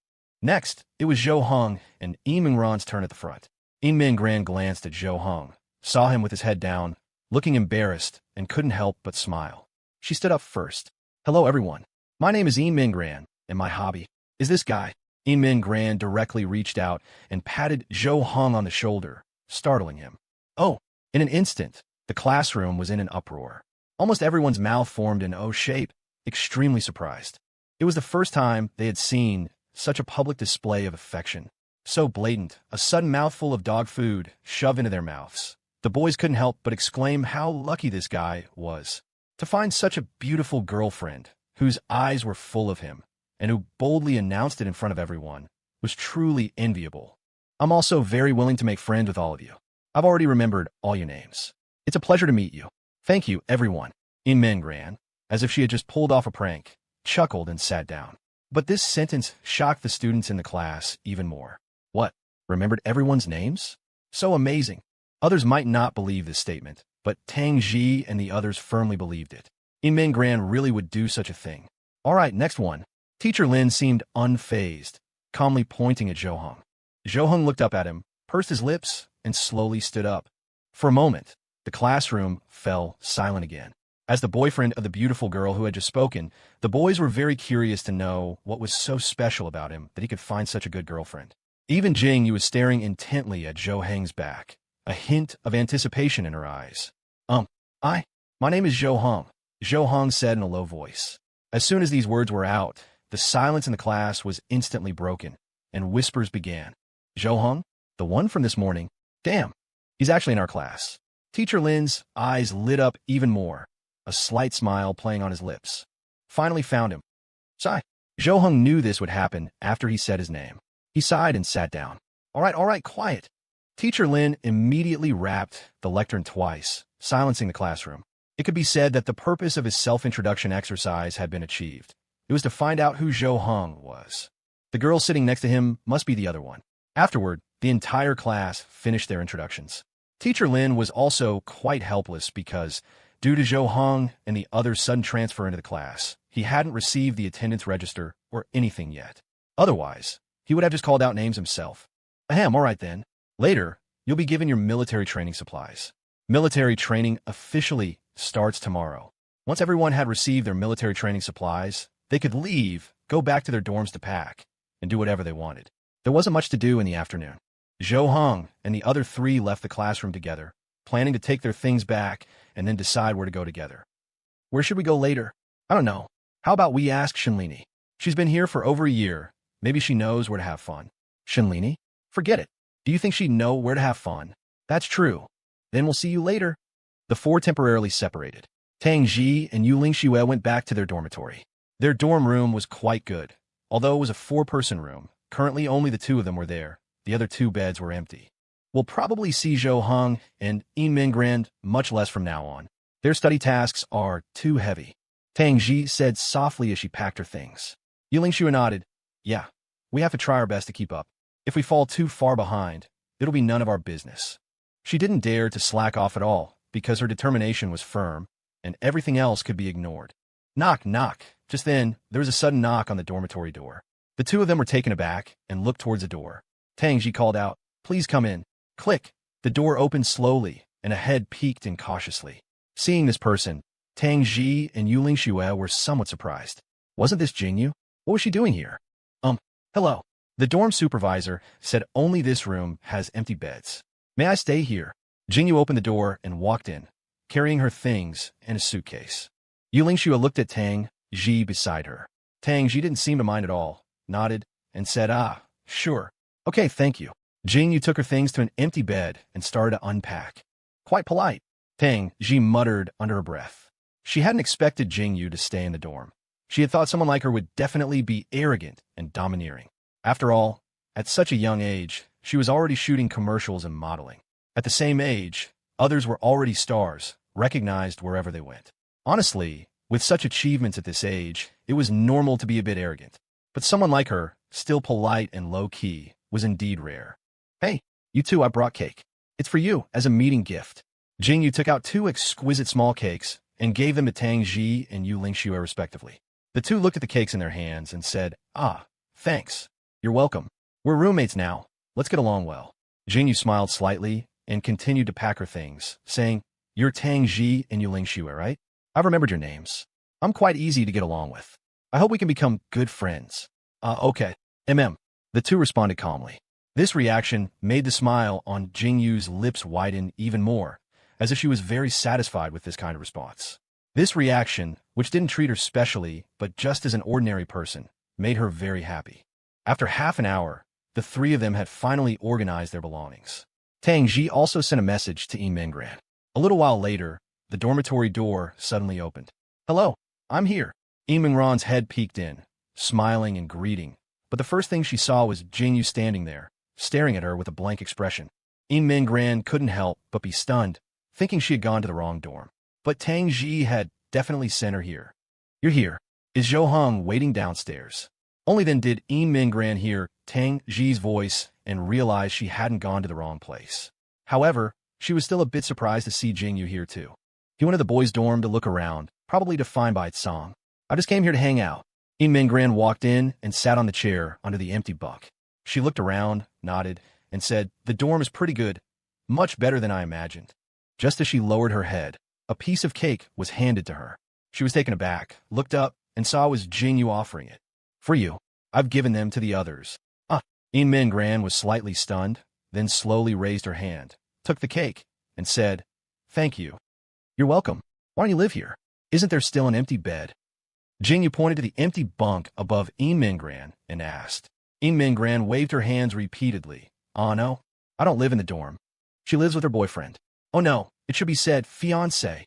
Next, it was Zhou Heng and Yi Minggran's turn at the front. Yi Minggran glanced at Zhou Heng, saw him with his head down, looking embarrassed, and couldn't help but smile. She stood up first. Hello everyone. My name is Yi Minggran, and my hobby is this guy. Yi Minggran directly reached out and patted Zhou Heng on the shoulder, startling him. Oh, in an instant, the classroom was in an uproar. Almost everyone's mouth formed an O shape, extremely surprised. It was the first time they had seen such a public display of affection. So blatant, a sudden mouthful of dog food shoved into their mouths. The boys couldn't help but exclaim how lucky this guy was to find such a beautiful girlfriend whose eyes were full of him and who boldly announced it in front of everyone was truly enviable. I'm also very willing to make friends with all of you. I've already remembered all your names. It's a pleasure to meet you. Thank you, everyone. In Gran, as if she had just pulled off a prank, chuckled and sat down. But this sentence shocked the students in the class even more. What? Remembered everyone's names? So amazing. Others might not believe this statement, but Tang Ji and the others firmly believed it. In Gran really would do such a thing. All right, next one. Teacher Lin seemed unfazed, calmly pointing at Zhou Hong. Zhou Hong looked up at him, pursed his lips, and slowly stood up. For a moment, the classroom fell silent again. As the boyfriend of the beautiful girl who had just spoken, the boys were very curious to know what was so special about him that he could find such a good girlfriend. Even Jing Yu was staring intently at Zhou Heng's back, a hint of anticipation in her eyes. My name is Zhou Hong, Zhou Hong said in a low voice. As soon as these words were out, the silence in the class was instantly broken, and whispers began. Zhou Hong? The one from this morning? Damn, he's actually in our class. Teacher Lin's eyes lit up even more, a slight smile playing on his lips. Finally found him. Sigh. Zhou Hong knew this would happen after he said his name. He sighed and sat down. All right, quiet. Teacher Lin immediately rapped the lectern twice, silencing the classroom. It could be said that the purpose of his self-introduction exercise had been achieved. It was to find out who Zhou Hong was. The girl sitting next to him must be the other one. Afterward, the entire class finished their introductions. Teacher Lin was also quite helpless because, due to Zhou Hong and the other's sudden transfer into the class, he hadn't received the attendance register or anything yet. Otherwise, he would have just called out names himself. Ahem, all right then. Later, you'll be given your military training supplies. Military training officially starts tomorrow. Once everyone had received their military training supplies, they could leave, go back to their dorms to pack, and do whatever they wanted. There wasn't much to do in the afternoon. Zhou Hong and the other three left the classroom together, planning to take their things back and then decide where to go together. Where should we go later? I don't know. How about we ask Shenlini? She's been here for over a year. Maybe she knows where to have fun. Shenlini? Forget it. Do you think she'd know where to have fun? That's true. Then we'll see you later. The four temporarily separated. Tang Ji and Yu Lingxue went back to their dormitory. Their dorm room was quite good. Although it was a four-person room, currently only the two of them were there. The other two beds were empty. We'll probably see Zhou Hong and In Gran much less from now on. Their study tasks are too heavy. Tang Ji said softly as she packed her things. Yu Lingxue nodded. Yeah, we have to try our best to keep up. If we fall too far behind, it'll be none of our business. She didn't dare to slack off at all, because her determination was firm, and everything else could be ignored. Knock, knock. Just then, there was a sudden knock on the dormitory door. The two of them were taken aback and looked towards the door. Tang Ji called out, "Please come in." Click. The door opened slowly, and a head peeked in cautiously. Seeing this person, Tang Ji and Yu Lingxue were somewhat surprised. Wasn't this Jingyu? What was she doing here? Hello. The dorm supervisor said only this room has empty beds. May I stay here? Jingyu opened the door and walked in, carrying her things and a suitcase. Yu Lingxue looked at Tang Ji beside her. Tang Ji didn't seem to mind at all, nodded, and said, sure. Okay, thank you. Jingyu took her things to an empty bed and started to unpack. Quite polite. Tang Ji muttered under her breath. She hadn't expected Jingyu to stay in the dorm. She had thought someone like her would definitely be arrogant and domineering. After all, at such a young age, she was already shooting commercials and modeling. At the same age, others were already stars, recognized wherever they went. Honestly, with such achievements at this age, it was normal to be a bit arrogant. But someone like her, still polite and low-key, was indeed rare. Hey, you two, I brought cake. It's for you, as a meeting gift. Jingyu took out two exquisite small cakes and gave them to Tang Ji and Yu Lingxue respectively. The two looked at the cakes in their hands and said, thanks. You're welcome. We're roommates now. Let's get along well. Jingyu smiled slightly and continued to pack her things, saying, You're Tang Ji and Yu Lingxue, right? I've remembered your names. I'm quite easy to get along with. I hope we can become good friends. Okay. The two responded calmly. This reaction made the smile on Jingyu's lips widen even more, as if she was very satisfied with this kind of response. This reaction, which didn't treat her specially, but just as an ordinary person, made her very happy. After half an hour, the three of them had finally organized their belongings. Tang Ji also sent a message to Mingran. A little while later, the dormitory door suddenly opened. "Hello, I'm here." Mingran's head peeked in, smiling and greeting, but the first thing she saw was Jingyu standing there, staring at her with a blank expression. Mingran couldn't help but be stunned, thinking she had gone to the wrong dorm. But Tang Ji had definitely sent her here. "You're here. Is Zhou Heng waiting downstairs?" Only then did Mingran hear Tang Ji's voice and realize she hadn't gone to the wrong place. However, she was still a bit surprised to see Jingyu here too. He went to the boys' dorm to look around, probably to find Bai Song. "I just came here to hang out." Mingran walked in and sat on the chair under the empty bunk. She looked around, nodded, and said, "The dorm is pretty good, much better than I imagined." Just as she lowered her head, a piece of cake was handed to her. She was taken aback, looked up, and saw it was Jingyu offering it. "For you. I've given them to the others." Mingran was slightly stunned, then slowly raised her hand, took the cake, and said, "Thank you." "You're welcome. Why don't you live here? Isn't there still an empty bed?" Jingyu pointed to the empty bunk above Mingran and asked. Mingran waved her hands repeatedly. "Oh no, I don't live in the dorm. She lives with her boyfriend." "Oh no, it should be said fiancé."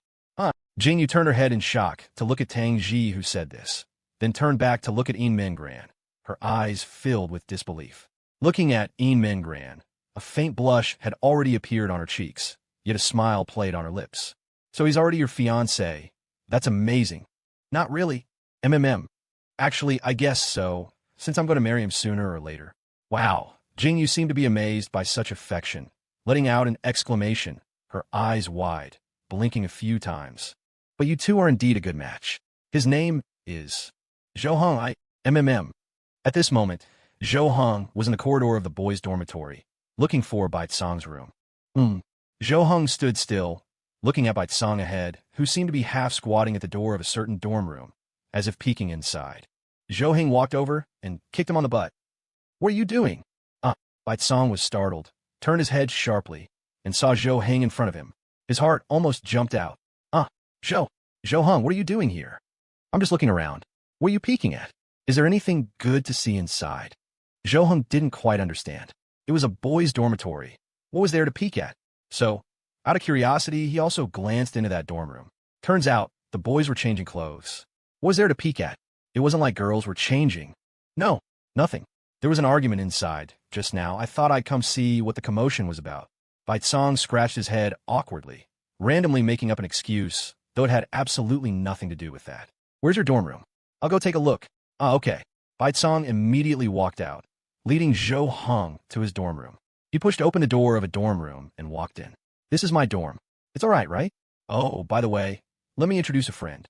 Jingyu turned her head in shock to look at Tang Ji, who said this, then turned back to look at Mingran, her eyes filled with disbelief. Looking at Mingran, a faint blush had already appeared on her cheeks, yet a smile played on her lips. "So he's already your fiancé. That's amazing." "Not really. Actually, I guess so, since I'm going to marry him sooner or later." "Wow." Jingyu seemed to be amazed by such affection, letting out an exclamation, her eyes wide, blinking a few times. "But you two are indeed a good match. His name is Zhou Heng. At this moment, Zhou Heng was in the corridor of the boys' dormitory, looking for Bai Song's room. Zhou Heng stood still, looking at Bai Song ahead, who seemed to be half squatting at the door of a certain dorm room, as if peeking inside. Zhou Heng walked over and kicked him on the butt. "What are you doing?" Bai Song was startled, turned his head sharply, and saw Zhou Heng in front of him. His heart almost jumped out. Zhou Heng, what are you doing here?" "I'm just looking around." "What are you peeking at? Is there anything good to see inside?" Zhou Heng didn't quite understand. It was a boys' dormitory. What was there to peek at? So, out of curiosity, he also glanced into that dorm room. Turns out, the boys were changing clothes. What was there to peek at? It wasn't like girls were changing. "No, nothing. There was an argument inside, just now. I thought I'd come see what the commotion was about." Bai Song scratched his head awkwardly, randomly making up an excuse, though it had absolutely nothing to do with that. "Where's your dorm room?" "I'll go take a look." Okay." Bai Song immediately walked out, leading Zhou Heng to his dorm room. He pushed open the door of a dorm room and walked in. "This is my dorm. It's all right, right? Oh, by the way, let me introduce a friend.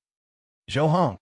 Zhou Heng."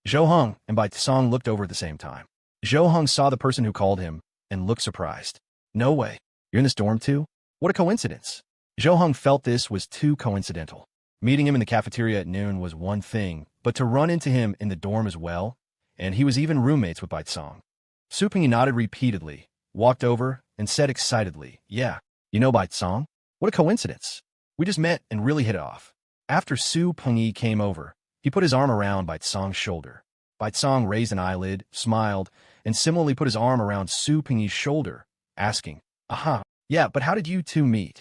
Zhou Heng and Bai Song looked over at the same time. Zhou Heng saw the person who called him and looked surprised. "No way. You're in this dorm too? What a coincidence." Zhou Heng felt this was too coincidental. Meeting him in the cafeteria at noon was one thing, but to run into him in the dorm as well, and he was even roommates with Bai Song. Su Pingyi nodded repeatedly, walked over, and said excitedly, "Yeah, you know Bai Song? What a coincidence. We just met and really hit it off." After Su Pingyi came over, he put his arm around Bai Song's shoulder. Bai Song raised an eyelid, smiled, and similarly put his arm around Su Pingyi's shoulder, asking, "Yeah, but how did you two meet?"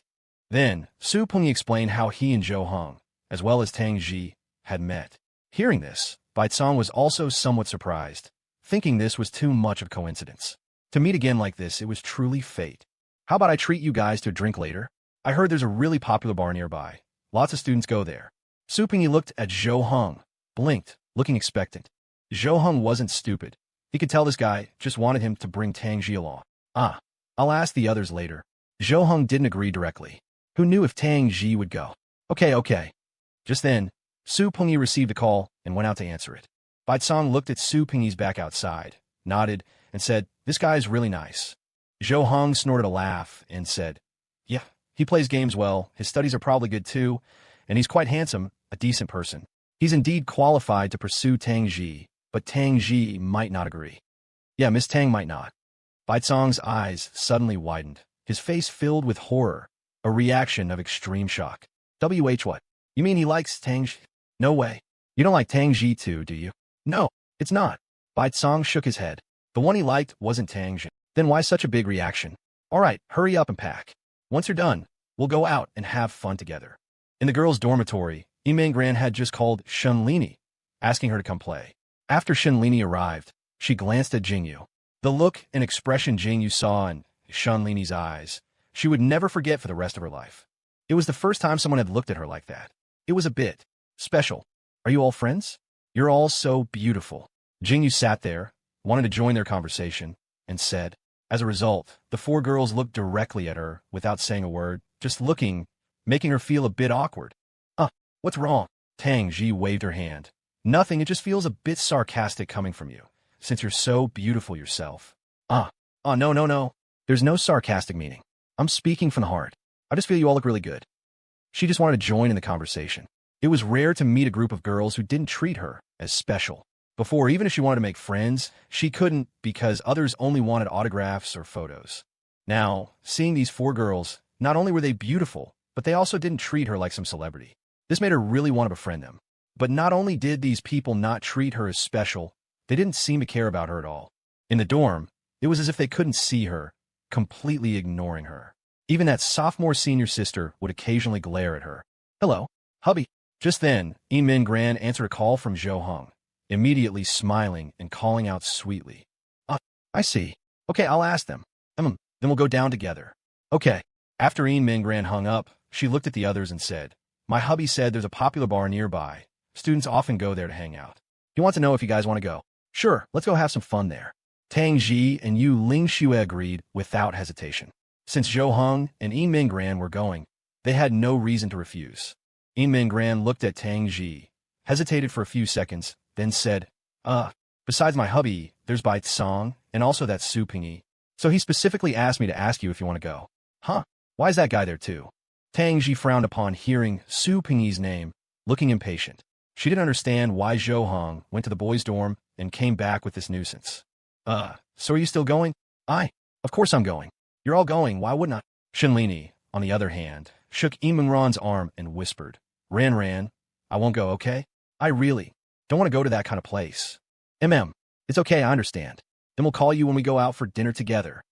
Then, Su Pingyi explained how he and Zhou Heng, as well as Tang Ji, had met. Hearing this, Bai Song was also somewhat surprised, thinking this was too much of a coincidence. To meet again like this, it was truly fate. "How about I treat you guys to a drink later? I heard there's a really popular bar nearby. Lots of students go there." Su Pingyi looked at Zhou Heng, blinked, looking expectant. Zhou Heng wasn't stupid. He could tell this guy just wanted him to bring Tang Ji along. I'll ask the others later." Zhou Heng didn't agree directly. Who knew if Tang Ji would go? Okay. Just then, Su Pingyi received a call and went out to answer it. Bai Song looked at Su Pingyi's back outside, nodded, and said, "This guy is really nice." Zhou Heng snorted a laugh and said, "Yeah, he plays games well, his studies are probably good too, and he's quite handsome, a decent person. He's indeed qualified to pursue Tang Ji, but Tang Ji might not agree." "Yeah, Miss Tang might not." Bai Song's eyes suddenly widened, his face filled with horror, a reaction of extreme shock. What? You mean he likes Tang Ji? No way. You don't like Tang Ji too, do you?" "No, it's not." Bai Song shook his head. The one he liked wasn't Tang Jin. Then why such a big reaction? All right, hurry up and pack. Once you're done, we'll go out and have fun together. In the girls' dormitory, Imangran had just called Shunlini, asking her to come play. After Shunlini arrived, she glanced at Jingyu. The look and expression Jingyu saw in Shunlini's eyes, she would never forget for the rest of her life. It was the first time someone had looked at her like that. It was a bit special. Are you all friends? You're all so beautiful. Jingyu sat there, wanted to join their conversation, and said. As a result, the four girls looked directly at her without saying a word, just looking, making her feel a bit awkward. What's wrong? Tang Ji waved her hand. Nothing, it just feels a bit sarcastic coming from you, since you're so beautiful yourself. No. There's no sarcastic meaning. I'm speaking from the heart. I just feel you all look really good. She just wanted to join in the conversation. It was rare to meet a group of girls who didn't treat her as special. Before, even if she wanted to make friends, she couldn't because others only wanted autographs or photos. Now, seeing these four girls, not only were they beautiful, but they also didn't treat her like some celebrity. This made her really want to befriend them. But not only did these people not treat her as special, they didn't seem to care about her at all. In the dorm, it was as if they couldn't see her, completely ignoring her. Even that sophomore-senior sister would occasionally glare at her. Hello, hubby. Just then, Min Gran answered a call from Zhou Heng, immediately smiling and calling out sweetly. I see. Okay, I'll ask them. Then we'll go down together. Okay. After Min Gran hung up, she looked at the others and said, My hubby said there's a popular bar nearby. Students often go there to hang out. He wants to know if you guys want to go. Sure, let's go have some fun there. Tang Ji and Yu Lingxue agreed without hesitation. Since Zhou Heng and Min Gran were going, they had no reason to refuse. Min Gran looked at Tang Ji, hesitated for a few seconds, then said, besides my hubby, there's Bai Tsang and also that Su Pingyi. So he specifically asked me to ask you if you want to go. Huh? Why is that guy there too? Tang Ji frowned upon hearing Su Pingyi's name, looking impatient. She didn't understand why Zhou Heng went to the boys' dorm and came back with this nuisance. So are you still going? Of course I'm going. You're all going, why wouldn't I? Shinlini, on the other hand, shook Imungran's arm and whispered, Ran, I won't go, okay? I really don't want to go to that kind of place. It's okay, I understand. Then we'll call you when we go out for dinner together.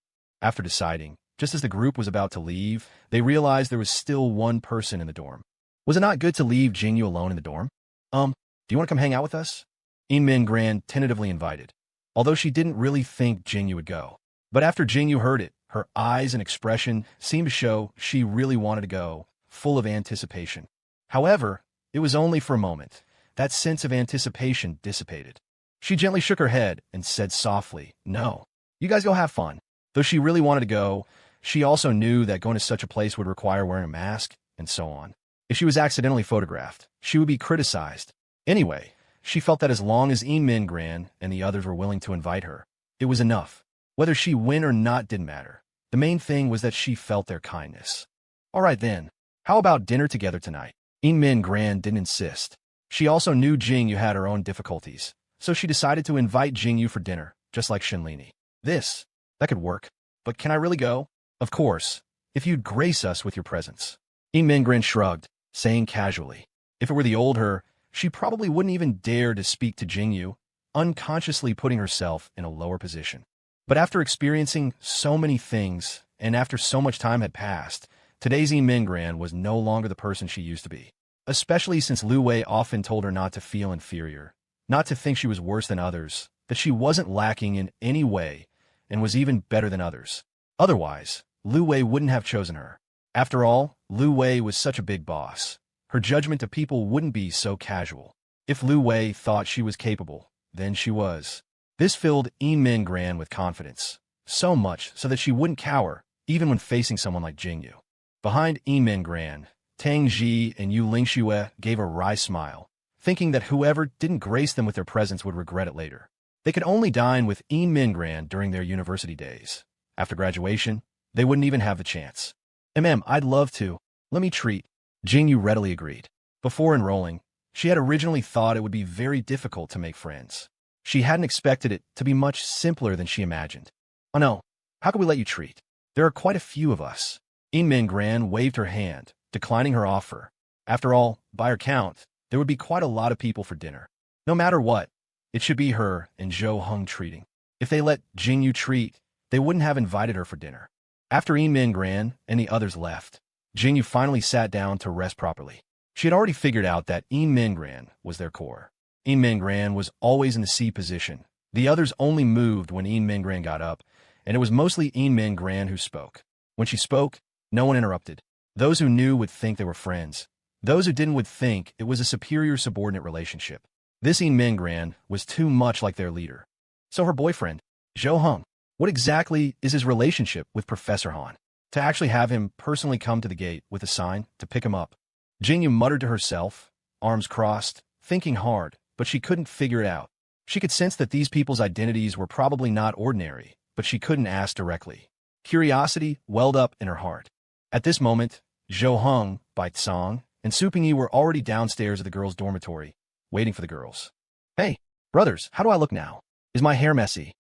After deciding, just as the group was about to leave, they realized there was still one person in the dorm. Was it not good to leave Jingyu alone in the dorm? Do you want to come hang out with us? Min Gran tentatively invited, although she didn't really think Jingyu would go. But after Jingyu heard it, her eyes and expression seemed to show she really wanted to go, full of anticipation. However, it was only for a moment. That sense of anticipation dissipated. She gently shook her head and said softly, No, you guys go have fun. Though she really wanted to go, she also knew that going to such a place would require wearing a mask, and so on. If she was accidentally photographed, she would be criticized. Anyway, she felt that as long as Min Gran and the others were willing to invite her, it was enough. Whether she win or not didn't matter. The main thing was that she felt their kindness. All right then, how about dinner together tonight? Min Gran didn't insist. She also knew Jingyu had her own difficulties, so she decided to invite Jingyu for dinner, just like Shinlini. That could work. But can I really go? Of course, if you'd grace us with your presence. Min Gran shrugged, saying casually. If it were the old her, she probably wouldn't even dare to speak to Jingyu, unconsciously putting herself in a lower position. But after experiencing so many things, and after so much time had passed, today's Min Gran was no longer the person she used to be. Especially since Lu Wei often told her not to feel inferior, not to think she was worse than others, that she wasn't lacking in any way, and was even better than others. Otherwise, Lu Wei wouldn't have chosen her. After all, Lu Wei was such a big boss. Her judgment of people wouldn't be so casual. If Lu Wei thought she was capable, then she was. This filled Min Gran with confidence, so much so that she wouldn't cower, even when facing someone like Jingyu. Behind Min Gran, Tang Ji and Yu Lingxue gave a wry smile, thinking that whoever didn't grace them with their presence would regret it later. They could only dine with Min Gran during their university days. After graduation, they wouldn't even have the chance. I'd love to. Let me treat. Jingyu readily agreed. Before enrolling, she had originally thought it would be very difficult to make friends. She hadn't expected it to be much simpler than she imagined. Oh no, how could we let you treat? There are quite a few of us. Min Gran waved her hand, declining her offer. After all, by her count, there would be quite a lot of people for dinner. No matter what, it should be her and Zhou Heng treating. If they let Jingyu treat, they wouldn't have invited her for dinner. After Min-gran and the others left, Jingyu finally sat down to rest properly. She had already figured out that Min-gran was their core. Min-gran was always in the C position. The others only moved when Min-gran got up, and it was mostly Min-gran who spoke. When she spoke, no one interrupted. Those who knew would think they were friends. Those who didn't would think it was a superior-subordinate relationship. This Min-gran was too much like their leader. So her boyfriend, Zhou Heng, what exactly is his relationship with Professor Han? To actually have him personally come to the gate with a sign to pick him up. Jingyu muttered to herself, arms crossed, thinking hard, but she couldn't figure it out. She could sense that these people's identities were probably not ordinary, but she couldn't ask directly. Curiosity welled up in her heart. At this moment, Zhou Heng, Bai Tsang, and Su Pingyi were already downstairs at the girls' dormitory, waiting for the girls. Hey, brothers, how do I look now? Is my hair messy?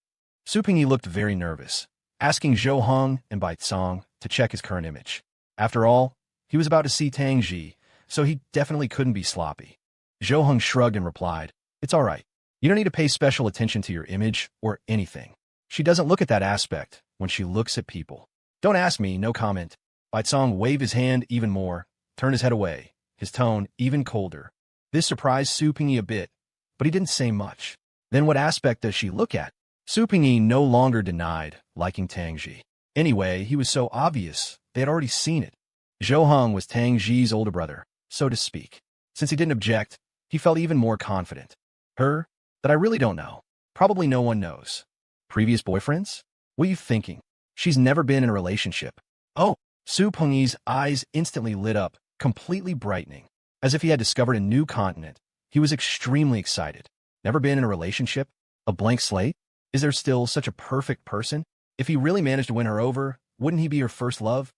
Su Pingyi looked very nervous, asking Zhou Heng and Bai Tsang to check his current image. After all, he was about to see Tang Ji, so he definitely couldn't be sloppy. Zhou Heng shrugged and replied, "It's all right. You don't need to pay special attention to your image or anything. She doesn't look at that aspect when she looks at people. Don't ask me, no comment." Bai Tsang waved his hand even more, turned his head away, his tone even colder. This surprised Su Pingyi a bit, but he didn't say much. Then what aspect does she look at? Su Pingyi no longer denied liking Tang Ji. Anyway, he was so obvious, they had already seen it. Zhou Heng was Tang Ji's older brother, so to speak. Since he didn't object, he felt even more confident. Her? That I really don't know. Probably no one knows. Previous boyfriends? What are you thinking? She's never been in a relationship. Oh, Su Pengyi's eyes instantly lit up, completely brightening. As if he had discovered a new continent, he was extremely excited. Never been in a relationship? A blank slate? Is there still such a perfect person? If he really managed to win her over, wouldn't he be her first love?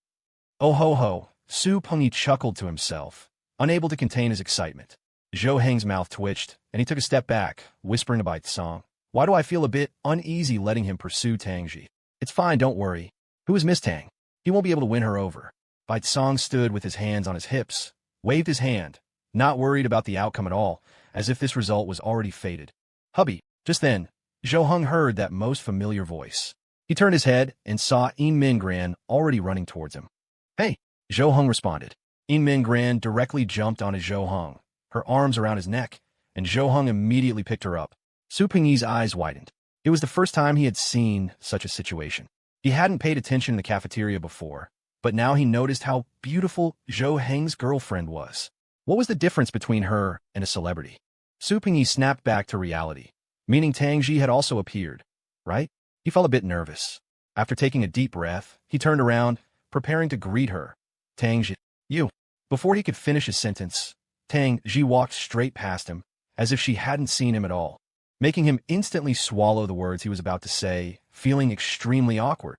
Oh ho ho, Su Pengyi chuckled to himself, unable to contain his excitement. Zhou Heng's mouth twitched, and he took a step back, whispering to Bai Tsang, "Why do I feel a bit uneasy letting him pursue Tang Ji? It's fine, don't worry. Who is Miss Tang? He won't be able to win her over." Bai Tsang stood with his hands on his hips, waved his hand, not worried about the outcome at all, as if this result was already fated. "Hubby." Just then, Zhou Heng heard that most familiar voice. He turned his head and saw Min-gran already running towards him. "Hey," Zhou Heng responded. Min-gran directly jumped onto Zhou Heng, her arms around his neck, and Zhou Heng immediately picked her up. Su Pingyi's eyes widened. It was the first time he had seen such a situation. He hadn't paid attention in the cafeteria before, but now he noticed how beautiful Zhou Heng's girlfriend was. What was the difference between her and a celebrity? Su Pingyi snapped back to reality, meaning Tang Ji had also appeared, right? He felt a bit nervous. After taking a deep breath, he turned around, preparing to greet her. "Tang Ji, you." Before he could finish his sentence, Tang Ji walked straight past him, as if she hadn't seen him at all, making him instantly swallow the words he was about to say, feeling extremely awkward.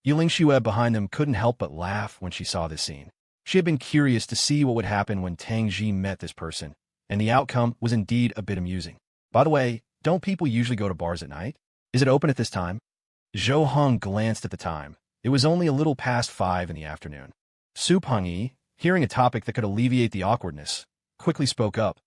Yuling Xue behind them couldn't help but laugh when she saw this scene. She had been curious to see what would happen when Tang Ji met this person, and the outcome was indeed a bit amusing. By the way, don't people usually go to bars at night? Is it open at this time? Zhou Heng glanced at the time. It was only a little past 5 in the afternoon. Su Pengyi, hearing a topic that could alleviate the awkwardness, quickly spoke up.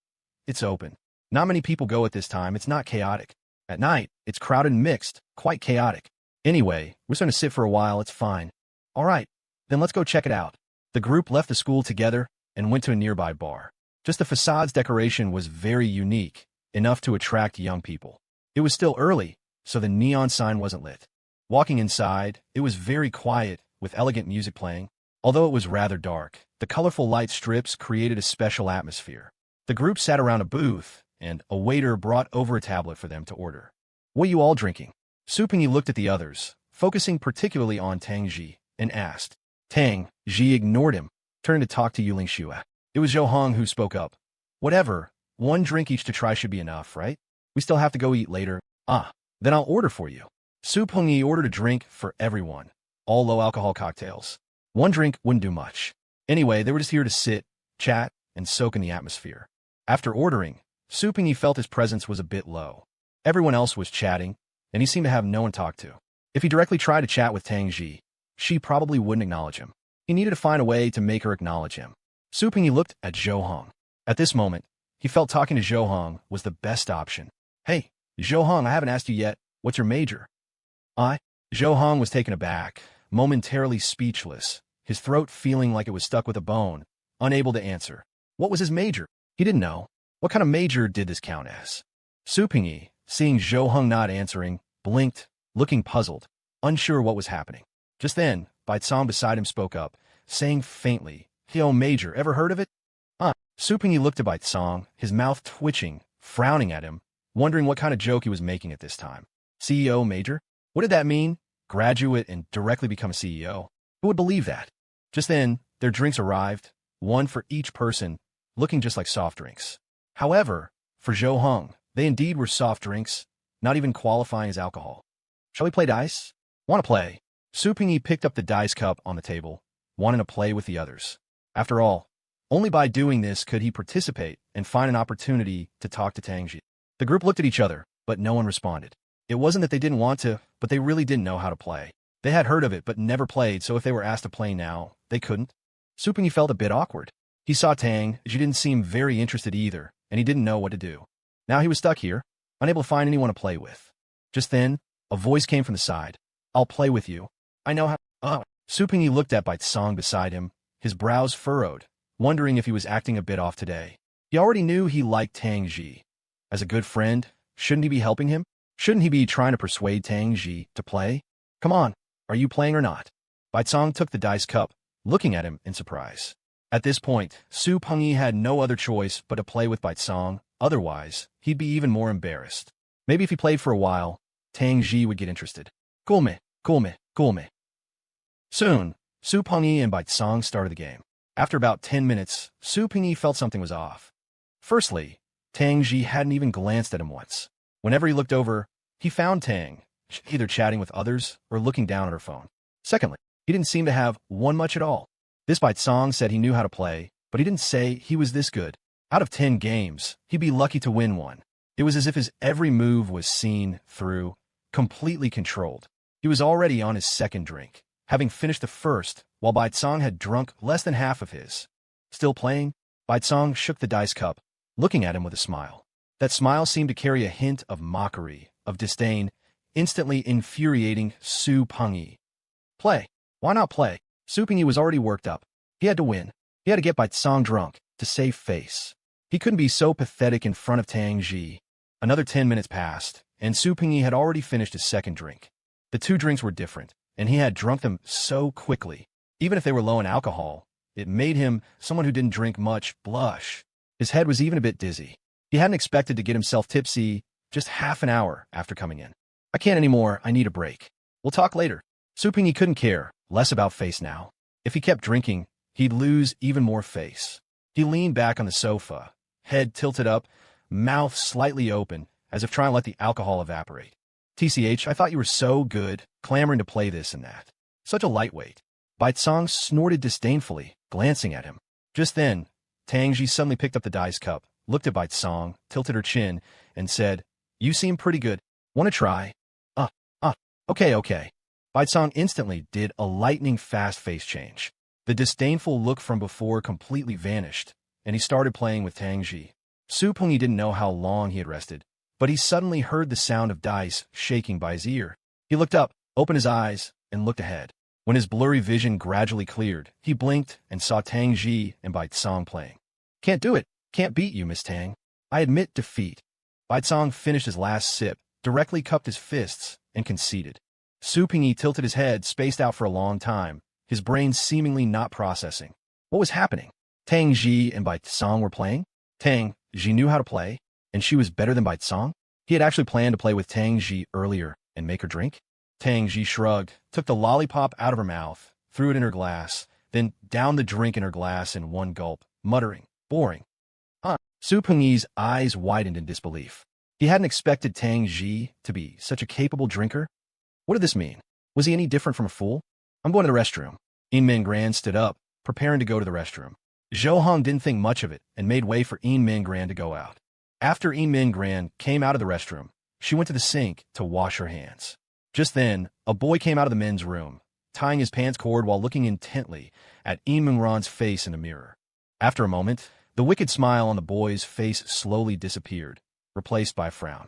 "It's open. Not many people go at this time. It's not chaotic. At night, it's crowded and mixed, quite chaotic. Anyway, we're just going to sit for a while. It's fine." "All right, then let's go check it out." The group left the school together and went to a nearby bar. Just the facade's decoration was very unique, enough to attract young people. It was still early, so the neon sign wasn't lit. Walking inside, it was very quiet, with elegant music playing. Although it was rather dark, the colorful light strips created a special atmosphere. The group sat around a booth, and a waiter brought over a tablet for them to order. "What are you all drinking?" Su Pingyi looked at the others, focusing particularly on Tang Ji, and asked. Tang Ji ignored him, turning to talk to Yuling Xue. It was Zhou Heng who spoke up. "Whatever, one drink each to try should be enough, right? We still have to go eat later." "Ah, then I'll order for you." Su Pengyi ordered a drink for everyone, all low-alcohol cocktails. One drink wouldn't do much. Anyway, they were just here to sit, chat, and soak in the atmosphere. After ordering, Su Pengyi felt his presence was a bit low. Everyone else was chatting, and he seemed to have no one to talk to. If he directly tried to chat with Tang Ji, she probably wouldn't acknowledge him. He needed to find a way to make her acknowledge him. Su Pengyi looked at Zhou Heng. At this moment, he felt talking to Zhou Heng was the best option. "Hey, Zhou Heng, I haven't asked you yet, What's your major? I? Zhou Hong was taken aback, momentarily speechless, his throat feeling like it was stuck with a bone, unable to answer. What was his major? He didn't know. What kind of major did this count as? Su Pingyi, seeing Zhou Hong not answering, blinked, looking puzzled, unsure what was happening. Just then, Baicong beside him spoke up, saying faintly, "Yo, major, ever heard of it?" Su Pingyi looked at Baicong, his mouth twitching, frowning at him, wondering what kind of joke he was making at this time. CEO major? What did that mean? Graduate and directly become a CEO? Who would believe that? Just then, their drinks arrived, one for each person, looking just like soft drinks. However, for Zhou Hong, they indeed were soft drinks, not even qualifying as alcohol. Shall we play dice? Want to play? Su Pingyi picked up the dice cup on the table, wanting to play with the others. After all, only by doing this could he participate and find an opportunity to talk to Tang Ji. The group looked at each other, but no one responded. It wasn't that they didn't want to, but they really didn't know how to play. They had heard of it but never played, so if they were asked to play now, they couldn't. Su Pingyi felt a bit awkward. He saw Tang Ji didn't seem very interested either, and he didn't know what to do. Now he was stuck here, unable to find anyone to play with. Just then, a voice came from the side. "I'll play with you. I know how." Su Pingyi looked at Baicong beside him, his brows furrowed, wondering if he was acting a bit off today. He already knew he liked Tang Ji. As a good friend, shouldn't he be helping him? Shouldn't he be trying to persuade Tang Ji to play? Come on, are you playing or not? Baicong took the dice cup, looking at him in surprise. At this point, Su Pingyi had no other choice but to play with Baicong, otherwise, he'd be even more embarrassed. Maybe if he played for a while, Tang Ji would get interested. Cool me. Soon, Su Pingyi and Baicong started the game. After about 10 minutes, Su Pingyi felt something was off. Firstly, Tang Ji hadn't even glanced at him once. Whenever he looked over, he found Tang, either chatting with others or looking down at her phone. Secondly, he didn't seem to have won much at all. This Baicong said he knew how to play, but he didn't say he was this good. Out of 10 games, he'd be lucky to win one. It was as if his every move was seen through, completely controlled. He was already on his second drink, having finished the first, while Baicong had drunk less than half of his. Still playing, Baicong shook the dice cup, looking at him with a smile. That smile seemed to carry a hint of mockery, of disdain, instantly infuriating Su Pingyi. Play. Why not play? Su Pingyi was already worked up. He had to win. He had to get Baicong drunk, to save face. He couldn't be so pathetic in front of Tang Ji. Another 10 minutes passed, and Su Pingyi had already finished his second drink. The two drinks were different, and he had drunk them so quickly. Even if they were low in alcohol, it made him, someone who didn't drink much, blush. His head was even a bit dizzy. He hadn't expected to get himself tipsy just half an hour after coming in. I can't anymore, I need a break. We'll talk later. Su Pingyi couldn't care, less about face now. If he kept drinking, he'd lose even more face. He leaned back on the sofa, head tilted up, mouth slightly open, as if trying to let the alcohol evaporate. TCH, I thought you were so good, clamoring to play this and that. Such a lightweight. Baicong snorted disdainfully, glancing at him. Just then, Tang Ji suddenly picked up the dice cup, looked at Baicong, tilted her chin, and said, "You seem pretty good. Want to try?" Okay. Baicong instantly did a lightning-fast face change. The disdainful look from before completely vanished, and he started playing with Tang Ji. Su Pingyi didn't know how long he had rested, but he suddenly heard the sound of dice shaking by his ear. He looked up, opened his eyes, and looked ahead. When his blurry vision gradually cleared, he blinked and saw Tang Ji and Baicong playing. Can't do it. Can't beat you, Miss Tang. I admit defeat. Baicong finished his last sip, directly cupped his fists, and conceded. Su Pingyi tilted his head, spaced out for a long time, his brain seemingly not processing. What was happening? Tang Ji and Baicong were playing? Tang Ji knew how to play, and she was better than Baicong? He had actually planned to play with Tang Ji earlier and make her drink? Tang Ji shrugged, took the lollipop out of her mouth, threw it in her glass, then downed the drink in her glass in one gulp, muttering, "Boring." Su Pingyi's eyes widened in disbelief. He hadn't expected Tang Ji to be such a capable drinker. What did this mean? Was he any different from a fool? I'm going to the restroom. Min Gran stood up, preparing to go to the restroom. Zhou Hong didn't think much of it and made way for Min Gran to go out. After Min Gran came out of the restroom, she went to the sink to wash her hands. Just then, a boy came out of the men's room, tying his pants cord while looking intently at Min Gran's face in the mirror. After a moment, the wicked smile on the boy's face slowly disappeared, replaced by a frown.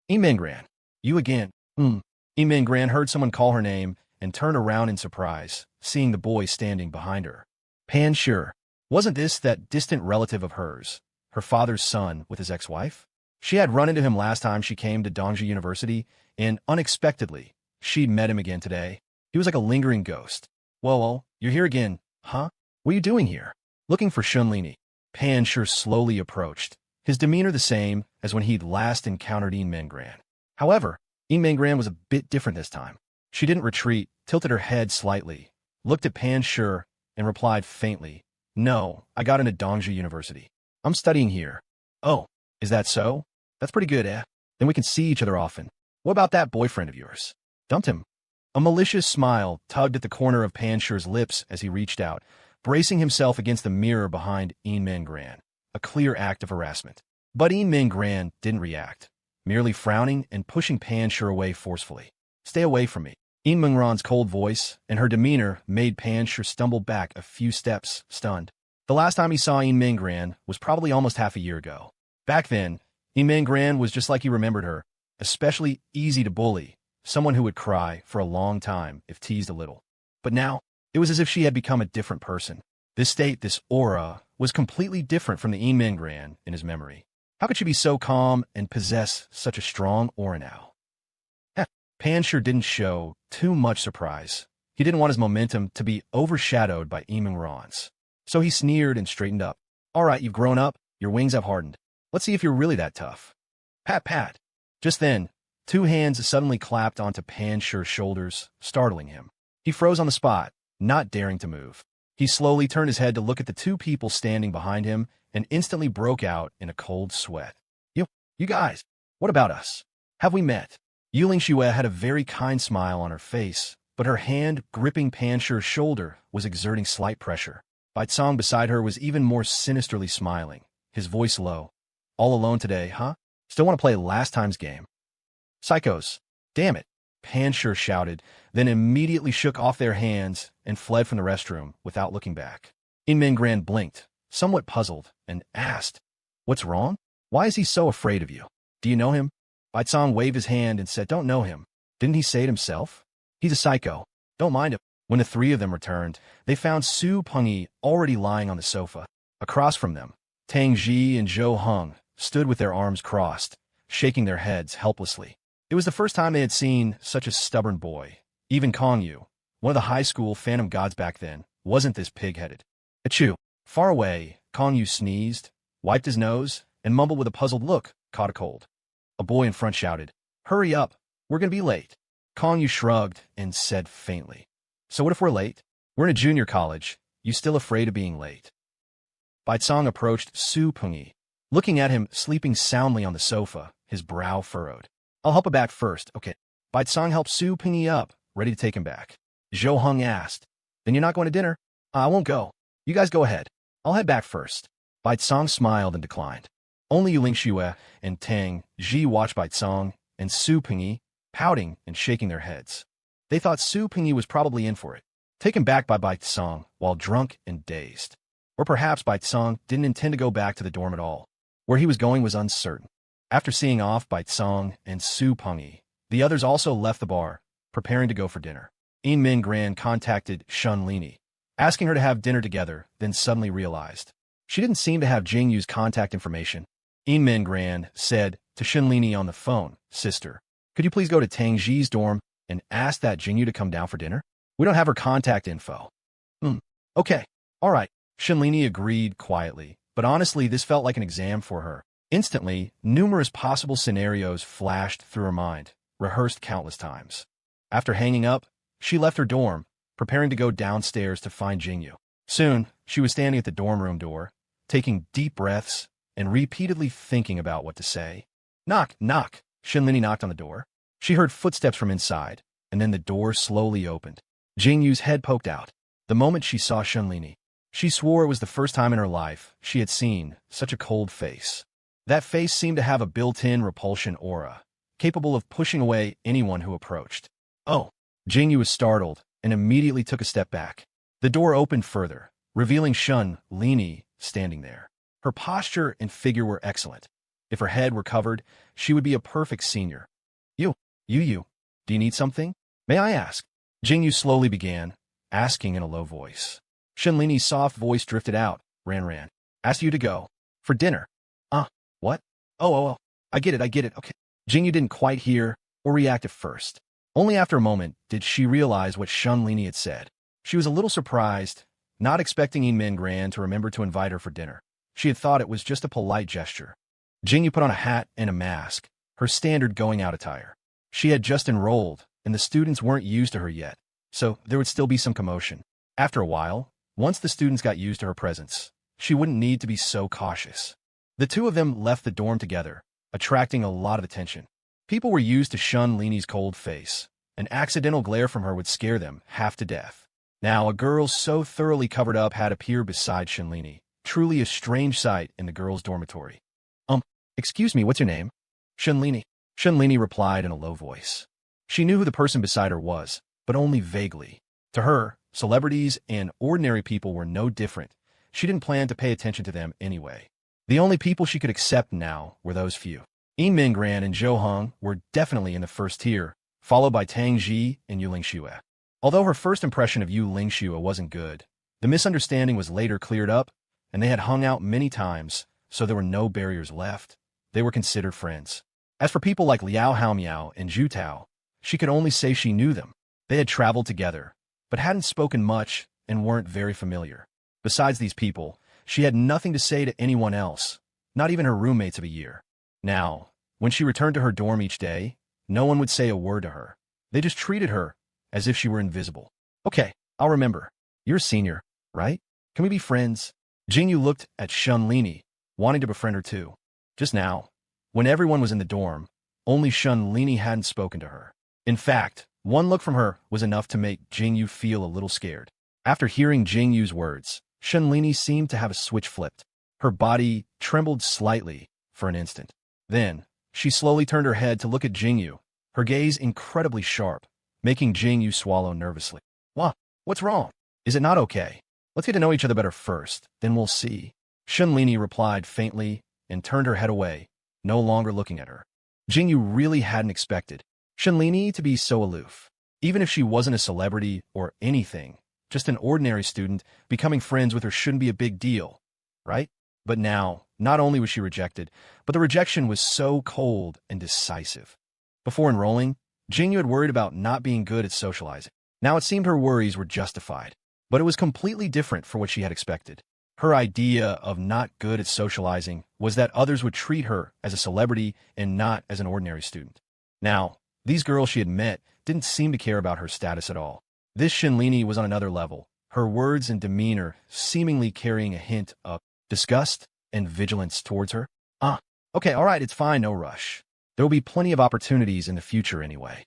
Min Gran, you again. Hmm. Emin Gran heard someone call her name and turned around in surprise, seeing the boy standing behind her. Pan Sure. Wasn't this that distant relative of hers, her father's son with his ex-wife? She had run into him last time she came to Dongji University, and unexpectedly, she'd met him again today. He was like a lingering ghost. Whoa, you're here again, huh? What are you doing here? Looking for Shunlini. Pan Sure slowly approached, his demeanor the same as when he'd last encountered Emin Gran. However, Emin Gran was a bit different this time. She didn't retreat, tilted her head slightly, looked at Pan Sure, and replied faintly, "No, I got into Dongji University. I'm studying here." "Oh, is that so? That's pretty good, eh? Then we can see each other often. What about that boyfriend of yours? Dumped him?" A malicious smile tugged at the corner of Pan Sure's lips as he reached out, bracing himself against the mirror behind Emin Gran, a clear act of harassment. But Emin Gran didn't react, merely frowning and pushing Pan Sure away forcefully. "Stay away from me." Emin Gran's cold voice and her demeanor made Pan Sure stumble back a few steps, stunned. The last time he saw Emin Gran was probably almost half a year ago. Back then, Emin Gran was just like he remembered her, especially easy to bully, someone who would cry for a long time if teased a little. But now, it was as if she had become a different person. This state, this aura, was completely different from the Emin Gran in his memory. How could she be so calm and possess such a strong aura now? Pan Sure didn't show too much surprise. He didn't want his momentum to be overshadowed by Emin Gran's. So he sneered and straightened up. "All right, you've grown up, your wings have hardened. Let's see if you're really that tough." Pat, pat. Just then, two hands suddenly clapped onto Pan Sure's shoulders, startling him. He froze on the spot, not daring to move. He slowly turned his head to look at the two people standing behind him and instantly broke out in a cold sweat. You guys, what about us? Have we met?" Yuling Xue had a very kind smile on her face, but her hand gripping Pan Sure's shoulder was exerting slight pressure. Baicong beside her was even more sinisterly smiling, his voice low. "All alone today, huh? Still want to play last time's game?" "Psychos. Damn it," Pan Sure shouted, then immediately shook off their hands and fled from the restroom without looking back. Emin Gran blinked, somewhat puzzled, and asked, "What's wrong? Why is he so afraid of you? Do you know him?" Baicong waved his hand and said, "Don't know him. Didn't he say it himself? He's a psycho. Don't mind him." When the three of them returned, they found Su Pengyi already lying on the sofa. Across from them, Tang Ji and Zhou Heng stood with their arms crossed, shaking their heads helplessly. It was the first time they had seen such a stubborn boy. Even Kong Yu, one of the high school phantom gods back then, wasn't this pig-headed. Achoo! Far away, Kong Yu sneezed, wiped his nose, and mumbled with a puzzled look, "Caught a cold." A boy in front shouted, "Hurry up, we're gonna be late." Kong Yu shrugged and said faintly, "So what if we're late? We're in a junior college. You still afraid of being late?" Baicong approached Su Pengyi, looking at him sleeping soundly on the sofa, his brow furrowed. "I'll help him back first, okay?" Baicong helped Su Pengyi up, ready to take him back. Zhou Heng asked, "Then you're not going to dinner?" "I won't go. You guys go ahead. I'll head back first." Baicong smiled and declined. Only Yuling Xue and Tang Ji watched Baicong and Su Pengyi, pouting and shaking their heads. They thought Su Pengyi was probably in for it, taken back by Baicong while drunk and dazed. Or perhaps Baicong didn't intend to go back to the dorm at all. Where he was going was uncertain. After seeing off Baicong and Su Pengyi, the others also left the bar, preparing to go for dinner. Emin Gran contacted Shunlini, asking her to have dinner together, then suddenly realized she didn't seem to have Jingyu's contact information. Emin Gran said to Shunlini on the phone, "Sister, could you please go to Tang Ji's dorm and ask that Jingyu to come down for dinner? We don't have her contact info." Okay, all right. Shunlini agreed quietly, but honestly this felt like an exam for her. Instantly, numerous possible scenarios flashed through her mind, rehearsed countless times. After hanging up, she left her dorm, preparing to go downstairs to find Jingyu. Soon, she was standing at the dorm room door, taking deep breaths and repeatedly thinking about what to say. "Knock, knock." Shunlini knocked on the door. She heard footsteps from inside, and then the door slowly opened. Jingyu's head poked out. The moment she saw Shunlini, she swore it was the first time in her life she had seen such a cold face. That face seemed to have a built-in repulsion aura, capable of pushing away anyone who approached. "Oh!" Jingyu was startled and immediately took a step back. The door opened further, revealing Shunlini standing there. Her posture and figure were excellent. If her head were covered, she would be a perfect senior. You. Do you need something? May I ask? Jingyu slowly began, asking in a low voice. Shenlini's soft voice drifted out. Ran. Asked you to go. For dinner. What? Oh, I get it, okay. Jingyu didn't quite hear or react at first. Only after a moment did she realize what Shenlini had said. She was a little surprised, not expecting Min Gran to remember to invite her for dinner. She had thought it was just a polite gesture. Jingyu put on a hat and a mask, her standard going-out attire. She had just enrolled, and the students weren't used to her yet, so there would still be some commotion. After a while, once the students got used to her presence, she wouldn't need to be so cautious. The two of them left the dorm together, attracting a lot of attention. People were used to Shenlini's cold face. An accidental glare from her would scare them half to death. Now, a girl so thoroughly covered up had appeared beside Shenlini, truly a strange sight in the girls' dormitory. Excuse me, what's your name? Shenlini. Shenlini replied in a low voice. She knew who the person beside her was, but only vaguely. To her, celebrities and ordinary people were no different. She didn't plan to pay attention to them anyway. The only people she could accept now were those few. Min Gran and Zhou Heng were definitely in the first tier, followed by Tang Ji and Yu Lingxue. Although her first impression of Yu Lingxue wasn't good, the misunderstanding was later cleared up, and they had hung out many times, so there were no barriers left. They were considered friends. As for people like Liao Haomiao and Zhu Tao, she could only say she knew them. They had traveled together, but hadn't spoken much and weren't very familiar. Besides these people, she had nothing to say to anyone else, not even her roommates of a year. Now, when she returned to her dorm each day, no one would say a word to her. They just treated her as if she were invisible. Okay, I'll remember. You're a senior, right? Can we be friends? Jingyu looked at Shenlini, wanting to befriend her too. Just now, when everyone was in the dorm, only Shenlini hadn't spoken to her. In fact, one look from her was enough to make Jingyu feel a little scared. After hearing Jingyu's words, Shenlini seemed to have a switch flipped. Her body trembled slightly for an instant. Then, she slowly turned her head to look at Jingyu, her gaze incredibly sharp, making Jingyu swallow nervously. What's wrong? Is it not okay? Let's get to know each other better first, then we'll see. Shenlini replied faintly and turned her head away, no longer looking at her. Jingyu really hadn't expected Shenlini to be so aloof. Even if she wasn't a celebrity or anything, just an ordinary student, becoming friends with her shouldn't be a big deal, right? But now, not only was she rejected, but the rejection was so cold and decisive. Before enrolling, Jingyu had worried about not being good at socializing. Now it seemed her worries were justified, but it was completely different for what she had expected. Her idea of not good at socializing was that others would treat her as a celebrity and not as an ordinary student. Now, these girls she had met didn't seem to care about her status at all. This Shenlini was on another level, her words and demeanor seemingly carrying a hint of disgust and vigilance towards her. Okay, all right, it's fine, no rush. There will be plenty of opportunities in the future anyway.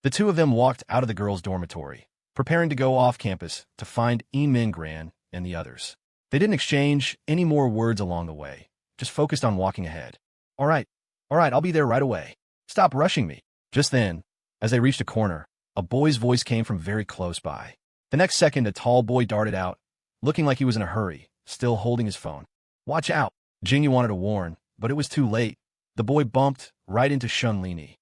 The two of them walked out of the girls' dormitory, preparing to go off campus to find Min Gran and the others. They didn't exchange any more words along the way, just focused on walking ahead. All right, I'll be there right away. Stop rushing me. Just then, as they reached a corner, a boy's voice came from very close by. The next second, a tall boy darted out, looking like he was in a hurry, still holding his phone. Watch out! Jingyu wanted to warn, but it was too late. The boy bumped right into Shenlini.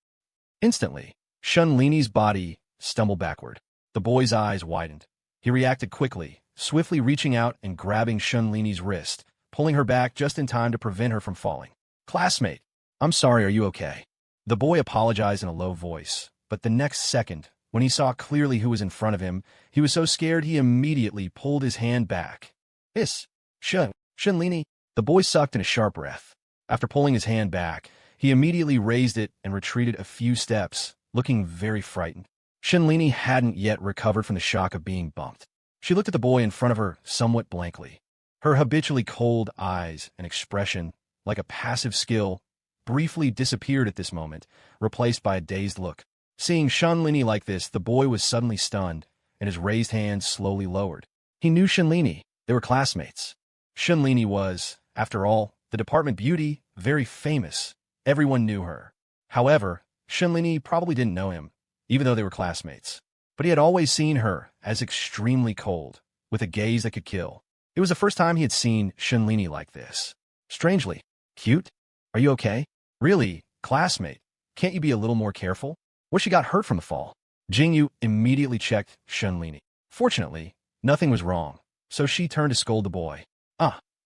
Instantly, Shenlini's body stumbled backward. The boy's eyes widened. He reacted quickly, swiftly reaching out and grabbing Shenlini's wrist, pulling her back just in time to prevent her from falling. Classmate, I'm sorry, are you okay? The boy apologized in a low voice, but the next second, when he saw clearly who was in front of him, he was so scared he immediately pulled his hand back. Shenlini. The boy sucked in a sharp breath. After pulling his hand back, he immediately raised it and retreated a few steps, looking very frightened. Shenlini hadn't yet recovered from the shock of being bumped. She looked at the boy in front of her somewhat blankly. Her habitually cold eyes and expression, like a passive skill, briefly disappeared at this moment, replaced by a dazed look. Seeing Shenlini like this, the boy was suddenly stunned, and his raised hand slowly lowered. He knew Shenlini. They were classmates. Shenlini was, after all, the department beauty, very famous. Everyone knew her. However, Shenlini probably didn't know him, even though they were classmates. But he had always seen her as extremely cold, with a gaze that could kill. It was the first time he had seen Shenlini like this. Strangely cute? Are you okay? Really, classmate, can't you be a little more careful? What if she got hurt from the fall? Jingyu immediately checked Shunlini. Fortunately, nothing was wrong, so she turned to scold the boy.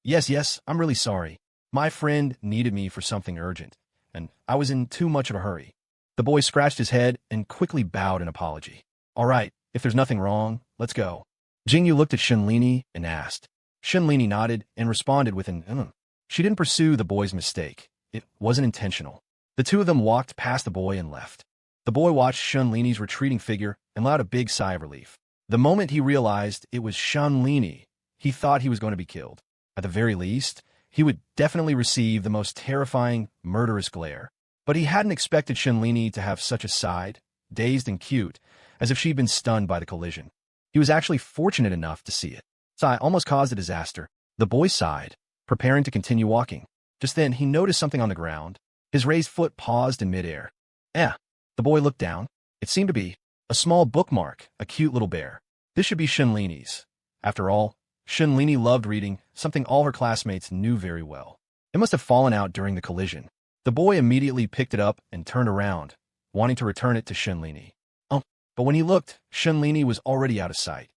Yes, I'm really sorry. My friend needed me for something urgent, and I was in too much of a hurry. The boy scratched his head and quickly bowed in apology. All right, if there's nothing wrong, let's go. Jingyu looked at Shunlini and asked. Shunlini nodded and responded with an She didn't pursue the boy's mistake. It wasn't intentional. The two of them walked past the boy and left. The boy watched Shunlini's retreating figure and let out a big sigh of relief. The moment he realized it was Shunlini, he thought he was going to be killed. At the very least, he would definitely receive the most terrifying, murderous glare. But he hadn't expected Shunlini to have such a side, dazed and cute, as if she'd been stunned by the collision. He was actually fortunate enough to see it. Sigh almost caused a disaster. The boy sighed, preparing to continue walking. Just then, he noticed something on the ground. His raised foot paused in midair. The boy looked down. It seemed to be a small bookmark, a cute little bear. This should be Shunlini's. After all, Shunlini loved reading, something all her classmates knew very well. It must have fallen out during the collision. The boy immediately picked it up and turned around, wanting to return it to Shunlini. But when he looked, Shunlini was already out of sight.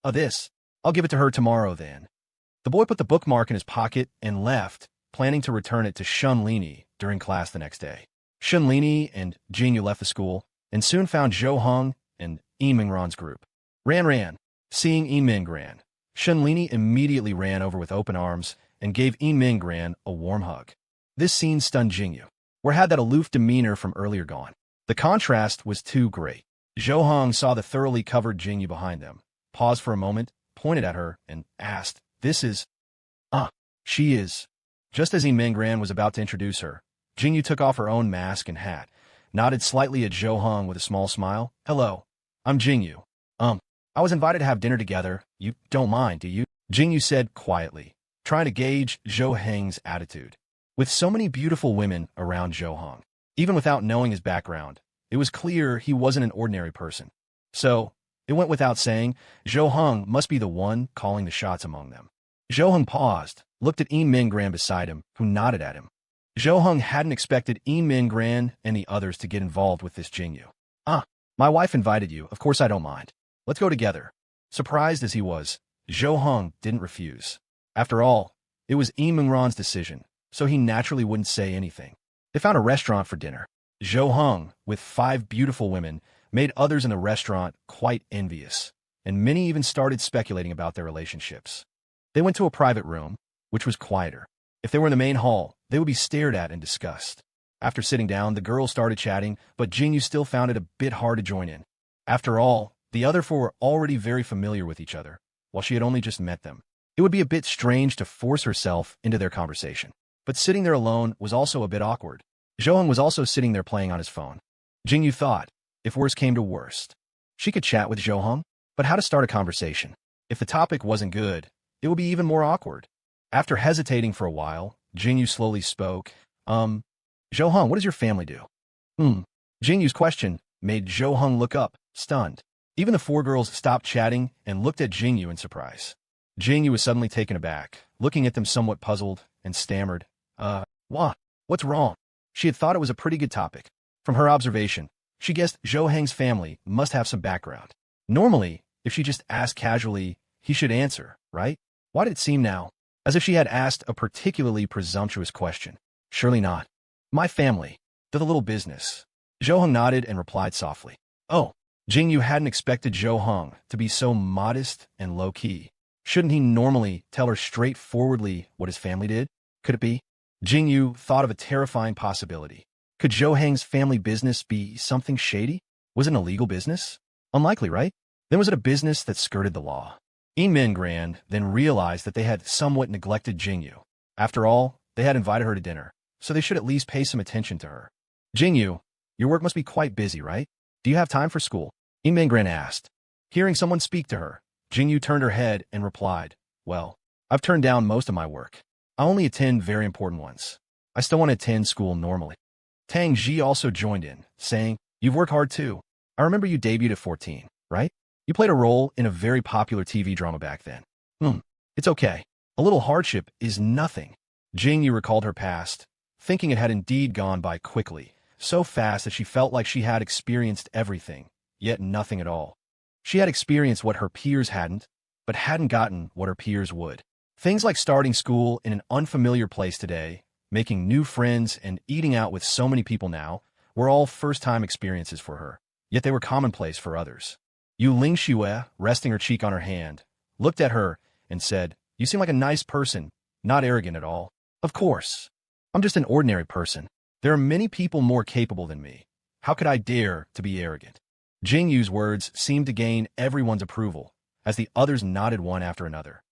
I'll give it to her tomorrow then. The boy put the bookmark in his pocket and left, planning to return it to Shunlini during class the next day. Shunlini and Jingyu left the school and soon found Zhou Hong and Yi Mingran's group. Ran. Seeing Yi Mingran, Shunlini immediately ran over with open arms and gave Yi Mingran a warm hug. This scene stunned Jingyu. Where had that aloof demeanor from earlier gone? The contrast was too great. Zhou Hong saw the thoroughly covered Jingyu behind them, paused for a moment, pointed at her, and asked, She is. Just as Yi Mingran was about to introduce her, Jingyu took off her own mask and hat, nodded slightly at Zhou Hong with a small smile. Hello, I'm Jingyu. I was invited to have dinner together. You don't mind, do you? Jingyu said quietly, trying to gauge Zhou Hong's attitude. With so many beautiful women around Zhou Hong, even without knowing his background, it was clear he wasn't an ordinary person. So, it went without saying, Zhou Hong must be the one calling the shots among them. Zhou Hong paused, looked at Yi Mingran beside him, who nodded at him. Zhou Hong hadn't expected Yi Mingran and the others to get involved with this Jingyu. My wife invited you, of course I don't mind. Let's go together. Surprised as he was, Zhou Hong didn't refuse. After all, it was Yi Mingran's decision, so he naturally wouldn't say anything. They found a restaurant for dinner. Zhou Hong, with 5 beautiful women, made others in the restaurant quite envious, and many even started speculating about their relationships. They went to a private room, which was quieter. If they were in the main hall, they would be stared at and discussed. After sitting down, the girls started chatting, but Jingyu still found it a bit hard to join in. After all, the other 4 were already very familiar with each other, while she had only just met them. It would be a bit strange to force herself into their conversation. But sitting there alone was also a bit awkward. Zhou Hong was also sitting there playing on his phone. Jingyu thought, if worst came to worst, she could chat with Zhou Hong, but how to start a conversation? If the topic wasn't good, it would be even more awkward. After hesitating for a while, Jingyu slowly spoke. Zhou Hong, what does your family do? Jingyu's question made Zhou Hong look up, stunned. Even the 4 girls stopped chatting and looked at Jingyu in surprise. Jingyu was suddenly taken aback, looking at them somewhat puzzled, and stammered, what's wrong? She had thought it was a pretty good topic. From her observation, she guessed Zhou Hong's family must have some background. Normally, if she just asked casually, he should answer, right? Why did it seem now as if she had asked a particularly presumptuous question? Surely not. My family. They're the little business. Zhou Hong nodded and replied softly. Jingyu hadn't expected Zhou Hong to be so modest and low-key. Shouldn't he normally tell her straightforwardly what his family did? Could it be? Jingyu thought of a terrifying possibility. Could Zhou Hong's family business be something shady? Was it an illegal business? Unlikely, right? Then was it a business that skirted the law? Yi Mingran then realized that they had somewhat neglected Jingyu. After all, they had invited her to dinner, so they should at least pay some attention to her. Jingyu, your work must be quite busy, right? Do you have time for school? Yi Mingran asked. Hearing someone speak to her, Jingyu turned her head and replied, Well, I've turned down most of my work. I only attend very important ones. I still want to attend school normally. Tang Ji also joined in, saying, You've worked hard too. I remember you debuted at 14, right? You played a role in a very popular TV drama back then. It's okay. A little hardship is nothing. Jingyu recalled her past, thinking it had indeed gone by quickly, so fast that she felt like she had experienced everything, yet nothing at all. She had experienced what her peers hadn't, but hadn't gotten what her peers would. Things like starting school in an unfamiliar place today, making new friends, and eating out with so many people now were all first-time experiences for her, yet they were commonplace for others. Yu Lingxue, resting her cheek on her hand, looked at her and said, "You seem like a nice person, not arrogant at all." "Of course. I'm just an ordinary person. There are many people more capable than me. How could I dare to be arrogant?" Jing Yu's words seemed to gain everyone's approval, as the others nodded one after another.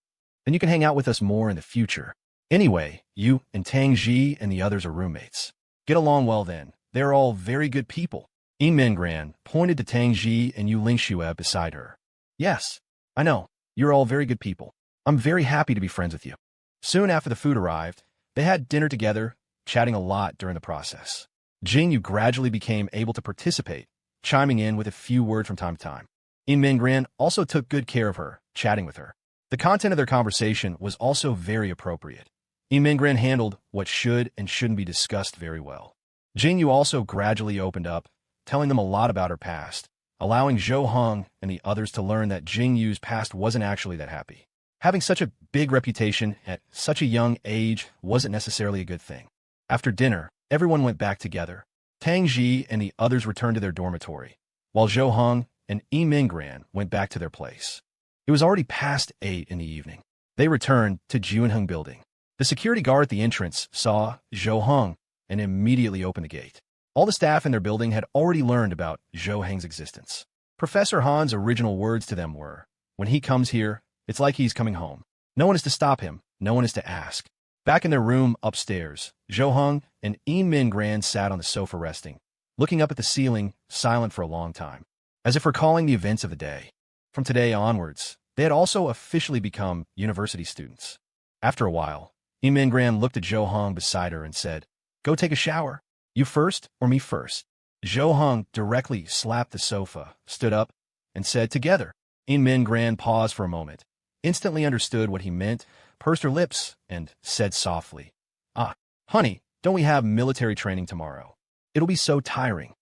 "Then you can hang out with us more in the future. Anyway, you and Tang Ji and the others are roommates. Get along well then. They're all very good people." Yin Mingran pointed to Tang Ji and Yu Lingxue beside her. "Yes, I know. You're all very good people. I'm very happy to be friends with you." Soon after the food arrived, they had dinner together, chatting a lot during the process. Jing Yu gradually became able to participate, chiming in with a few words from time to time. Yin Mingran also took good care of her, chatting with her. The content of their conversation was also very appropriate. Yin Mingran handled what should and shouldn't be discussed very well. Jing Yu also gradually opened up, telling them a lot about her past, allowing Zhou Heng and the others to learn that Jing Yu's past wasn't actually that happy. Having such a big reputation at such a young age wasn't necessarily a good thing. After dinner, everyone went back together. Tang Ji and the others returned to their dormitory, while Zhou Heng and Yi Mingran went back to their place. It was already past 8 in the evening. They returned to Jianheng Building. The security guard at the entrance saw Zhou Heng and immediately opened the gate. All the staff in their building had already learned about Zhou Heng's existence. Professor Han's original words to them were, "When he comes here, it's like he's coming home. No one is to stop him. No one is to ask." Back in their room upstairs, Zhou Heng and Yi Mingran sat on the sofa resting, looking up at the ceiling, silent for a long time, as if recalling the events of the day. From today onwards, they had also officially become university students. After a while, Yi Mingran looked at Zhou Heng beside her and said, "Go take a shower. You first or me first?" Zhou Heng directly slapped the sofa, stood up, and said, "Together." Yi Mingran paused for a moment, instantly understood what he meant, pursed her lips, and said softly, "Ah, honey, don't we have military training tomorrow? It'll be so tiring."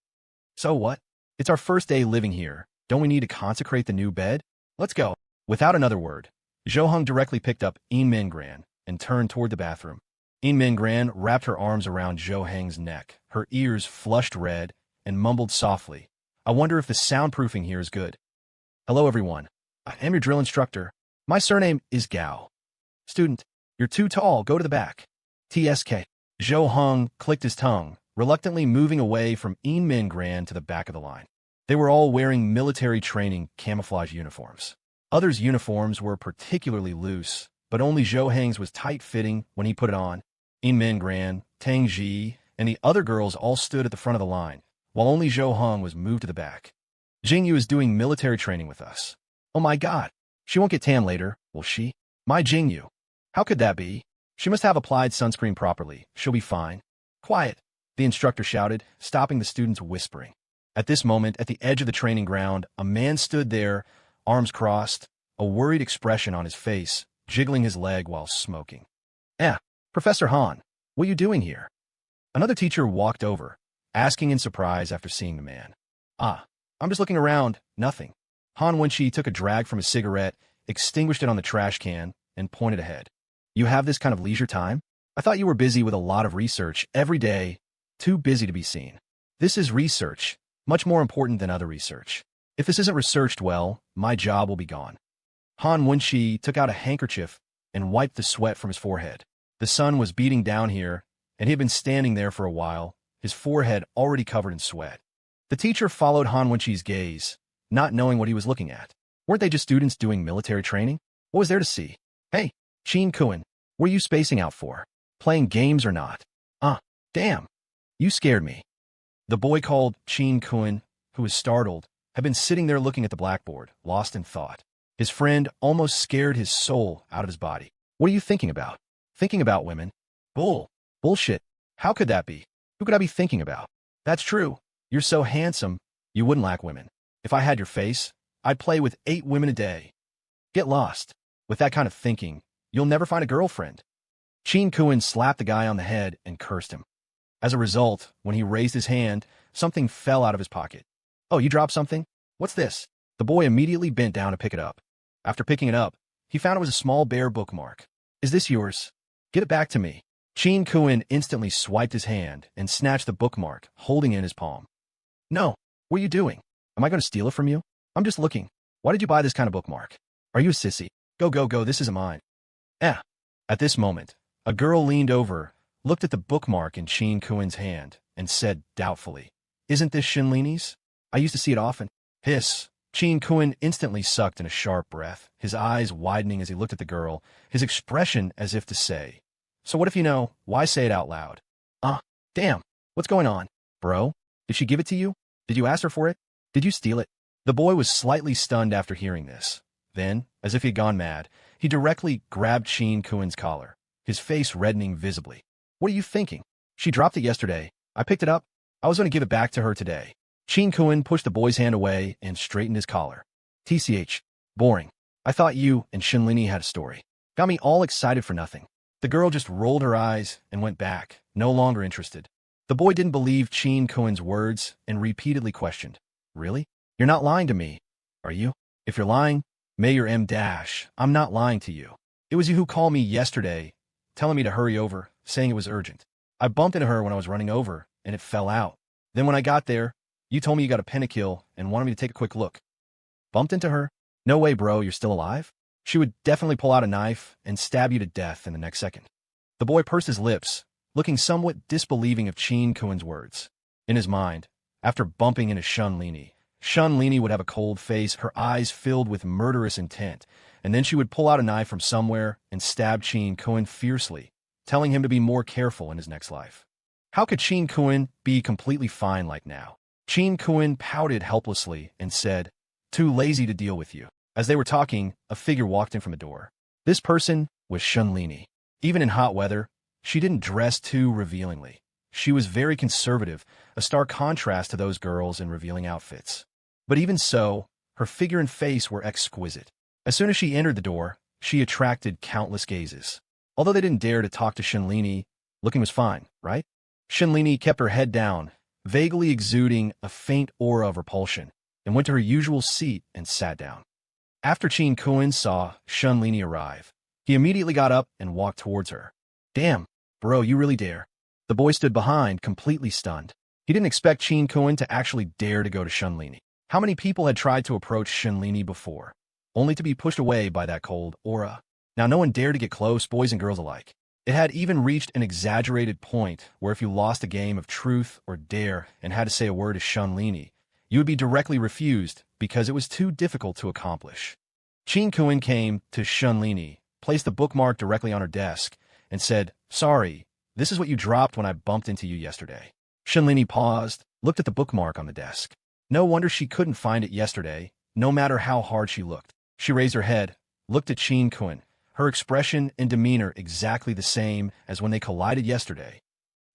"So what? It's our first day living here. Don't we need to consecrate the new bed? Let's go." Without another word, Zhou Heng directly picked up Yi Mingran and turned toward the bathroom. Yi Mingran wrapped her arms around Zhou Heng's neck, her ears flushed red, and mumbled softly, "I wonder if the soundproofing here is good. Hello, everyone. I am your drill instructor. My surname is Gao. Student, you're too tall. Go to the back. TSK." Zhou Heng clicked his tongue, reluctantly moving away from Yi Mingran to the back of the line. They were all wearing military training camouflage uniforms. Others' uniforms were particularly loose, but only Zhou Heng's was tight-fitting when he put it on. Yi Mingran, Tang Ji, and the other girls all stood at the front of the line, while only Zhou Heng was moved to the back. "Jing Yu is doing military training with us. Oh my god, she won't get tan later, will she? My Jing Yu. How could that be? She must have applied sunscreen properly. She'll be fine." "Quiet," the instructor shouted, stopping the students whispering. At this moment, at the edge of the training ground, a man stood there, arms crossed, a worried expression on his face, jiggling his leg while smoking. Professor Han, what are you doing here?" Another teacher walked over, asking in surprise after seeing the man. "I'm just looking around, nothing." Han Wenqi took a drag from his cigarette, extinguished it on the trash can, and pointed ahead. "You have this kind of leisure time? I thought you were busy with a lot of research every day, too busy to be seen. This is research, much more important than other research. If this isn't researched well, my job will be gone." Han Wenqi took out a handkerchief and wiped the sweat from his forehead. The sun was beating down here, and he had been standing there for a while, his forehead already covered in sweat. The teacher followed Han Wenqi's gaze, not knowing what he was looking at. Weren't they just students doing military training? What was there to see? "Hey, Qin Kuan, what are you spacing out for? Playing games or not?" Damn, you scared me." The boy called Qin Kuan, who was startled, had been sitting there looking at the blackboard, lost in thought. His friend almost scared his soul out of his body. "What are you thinking about?" "Thinking about women." Bullshit. How could that be? Who could I be thinking about?" "That's true. You're so handsome, you wouldn't lack women. If I had your face, I'd play with 8 women a day." "Get lost. With that kind of thinking, you'll never find a girlfriend." Qin Kuan slapped the guy on the head and cursed him. As a result, when he raised his hand, something fell out of his pocket. "Oh, you dropped something? What's this?" The boy immediately bent down to pick it up. After picking it up, he found it was a small bear bookmark. "Is this yours? Get it back to me." Chin Kuin instantly swiped his hand and snatched the bookmark, holding it in his palm. "No, what are you doing? Am I going to steal it from you? I'm just looking. Why did you buy this kind of bookmark? Are you a sissy? Go, go, go, this isn't mine." Eh. At this moment, a girl leaned over, looked at the bookmark in Chin Kuin's hand, and said doubtfully, "Isn't this Shinlini's? I used to see it often." Hiss. Chin Kuin instantly sucked in a sharp breath, his eyes widening as he looked at the girl, his expression as if to say, "So what if you know, why say it out loud?" Damn, what's going on? Bro, did she give it to you? Did you ask her for it? Did you steal it?" The boy was slightly stunned after hearing this. Then, as if he had gone mad, he directly grabbed Chin Kuin's collar, his face reddening visibly. "What are you thinking? She dropped it yesterday. I picked it up. I was going to give it back to her today." Chin Kuin pushed the boy's hand away and straightened his collar. "TCH. Boring. I thought you and Shinlini had a story. Got me all excited for nothing." The girl just rolled her eyes and went back, no longer interested. The boy didn't believe Chin Kuin's words and repeatedly questioned, "Really? You're not lying to me, are you? If you're lying, may your I'm not lying to you. It was you who called me yesterday, telling me to hurry over, saying it was urgent. I bumped into her when I was running over, and it fell out. Then when I got there, you told me you got a pentakill and wanted me to take a quick look." "Bumped into her? No way, bro, you're still alive? She would definitely pull out a knife and stab you to death in the next second." The boy pursed his lips, looking somewhat disbelieving of Chin Kuin's words. In his mind, after bumping into Shunlini would have a cold face, her eyes filled with murderous intent, and then she would pull out a knife from somewhere and stab Chin Kuin fiercely, telling him to be more careful in his next life. How could Chin Kuin be completely fine like now? Chin Kuin pouted helplessly and said, "Too lazy to deal with you." As they were talking, a figure walked in from the door. This person was Shunlini. Even in hot weather, she didn't dress too revealingly. She was very conservative, a stark contrast to those girls in revealing outfits. But even so, her figure and face were exquisite. As soon as she entered the door, she attracted countless gazes. Although they didn't dare to talk to Shinlini, looking was fine, right? Shinlini kept her head down, vaguely exuding a faint aura of repulsion, and went to her usual seat and sat down. After Chin Kuin saw Shunlini arrive, he immediately got up and walked towards her. "Damn, bro, you really dare." The boy stood behind, completely stunned. He didn't expect Chin Kuin to actually dare to go to Shunlini. How many people had tried to approach Shinlini before, only to be pushed away by that cold aura? Now no one dared to get close, boys and girls alike. It had even reached an exaggerated point where if you lost a game of truth or dare and had to say a word to Shunlini, you would be directly refused because it was too difficult to accomplish. Chin Kuin came to Shunlini, placed the bookmark directly on her desk, and said, "Sorry, this is what you dropped when I bumped into you yesterday." Shunlini paused, looked at the bookmark on the desk. No wonder she couldn't find it yesterday, no matter how hard she looked. She raised her head, looked at Chin Kuin, her expression and demeanor exactly the same as when they collided yesterday.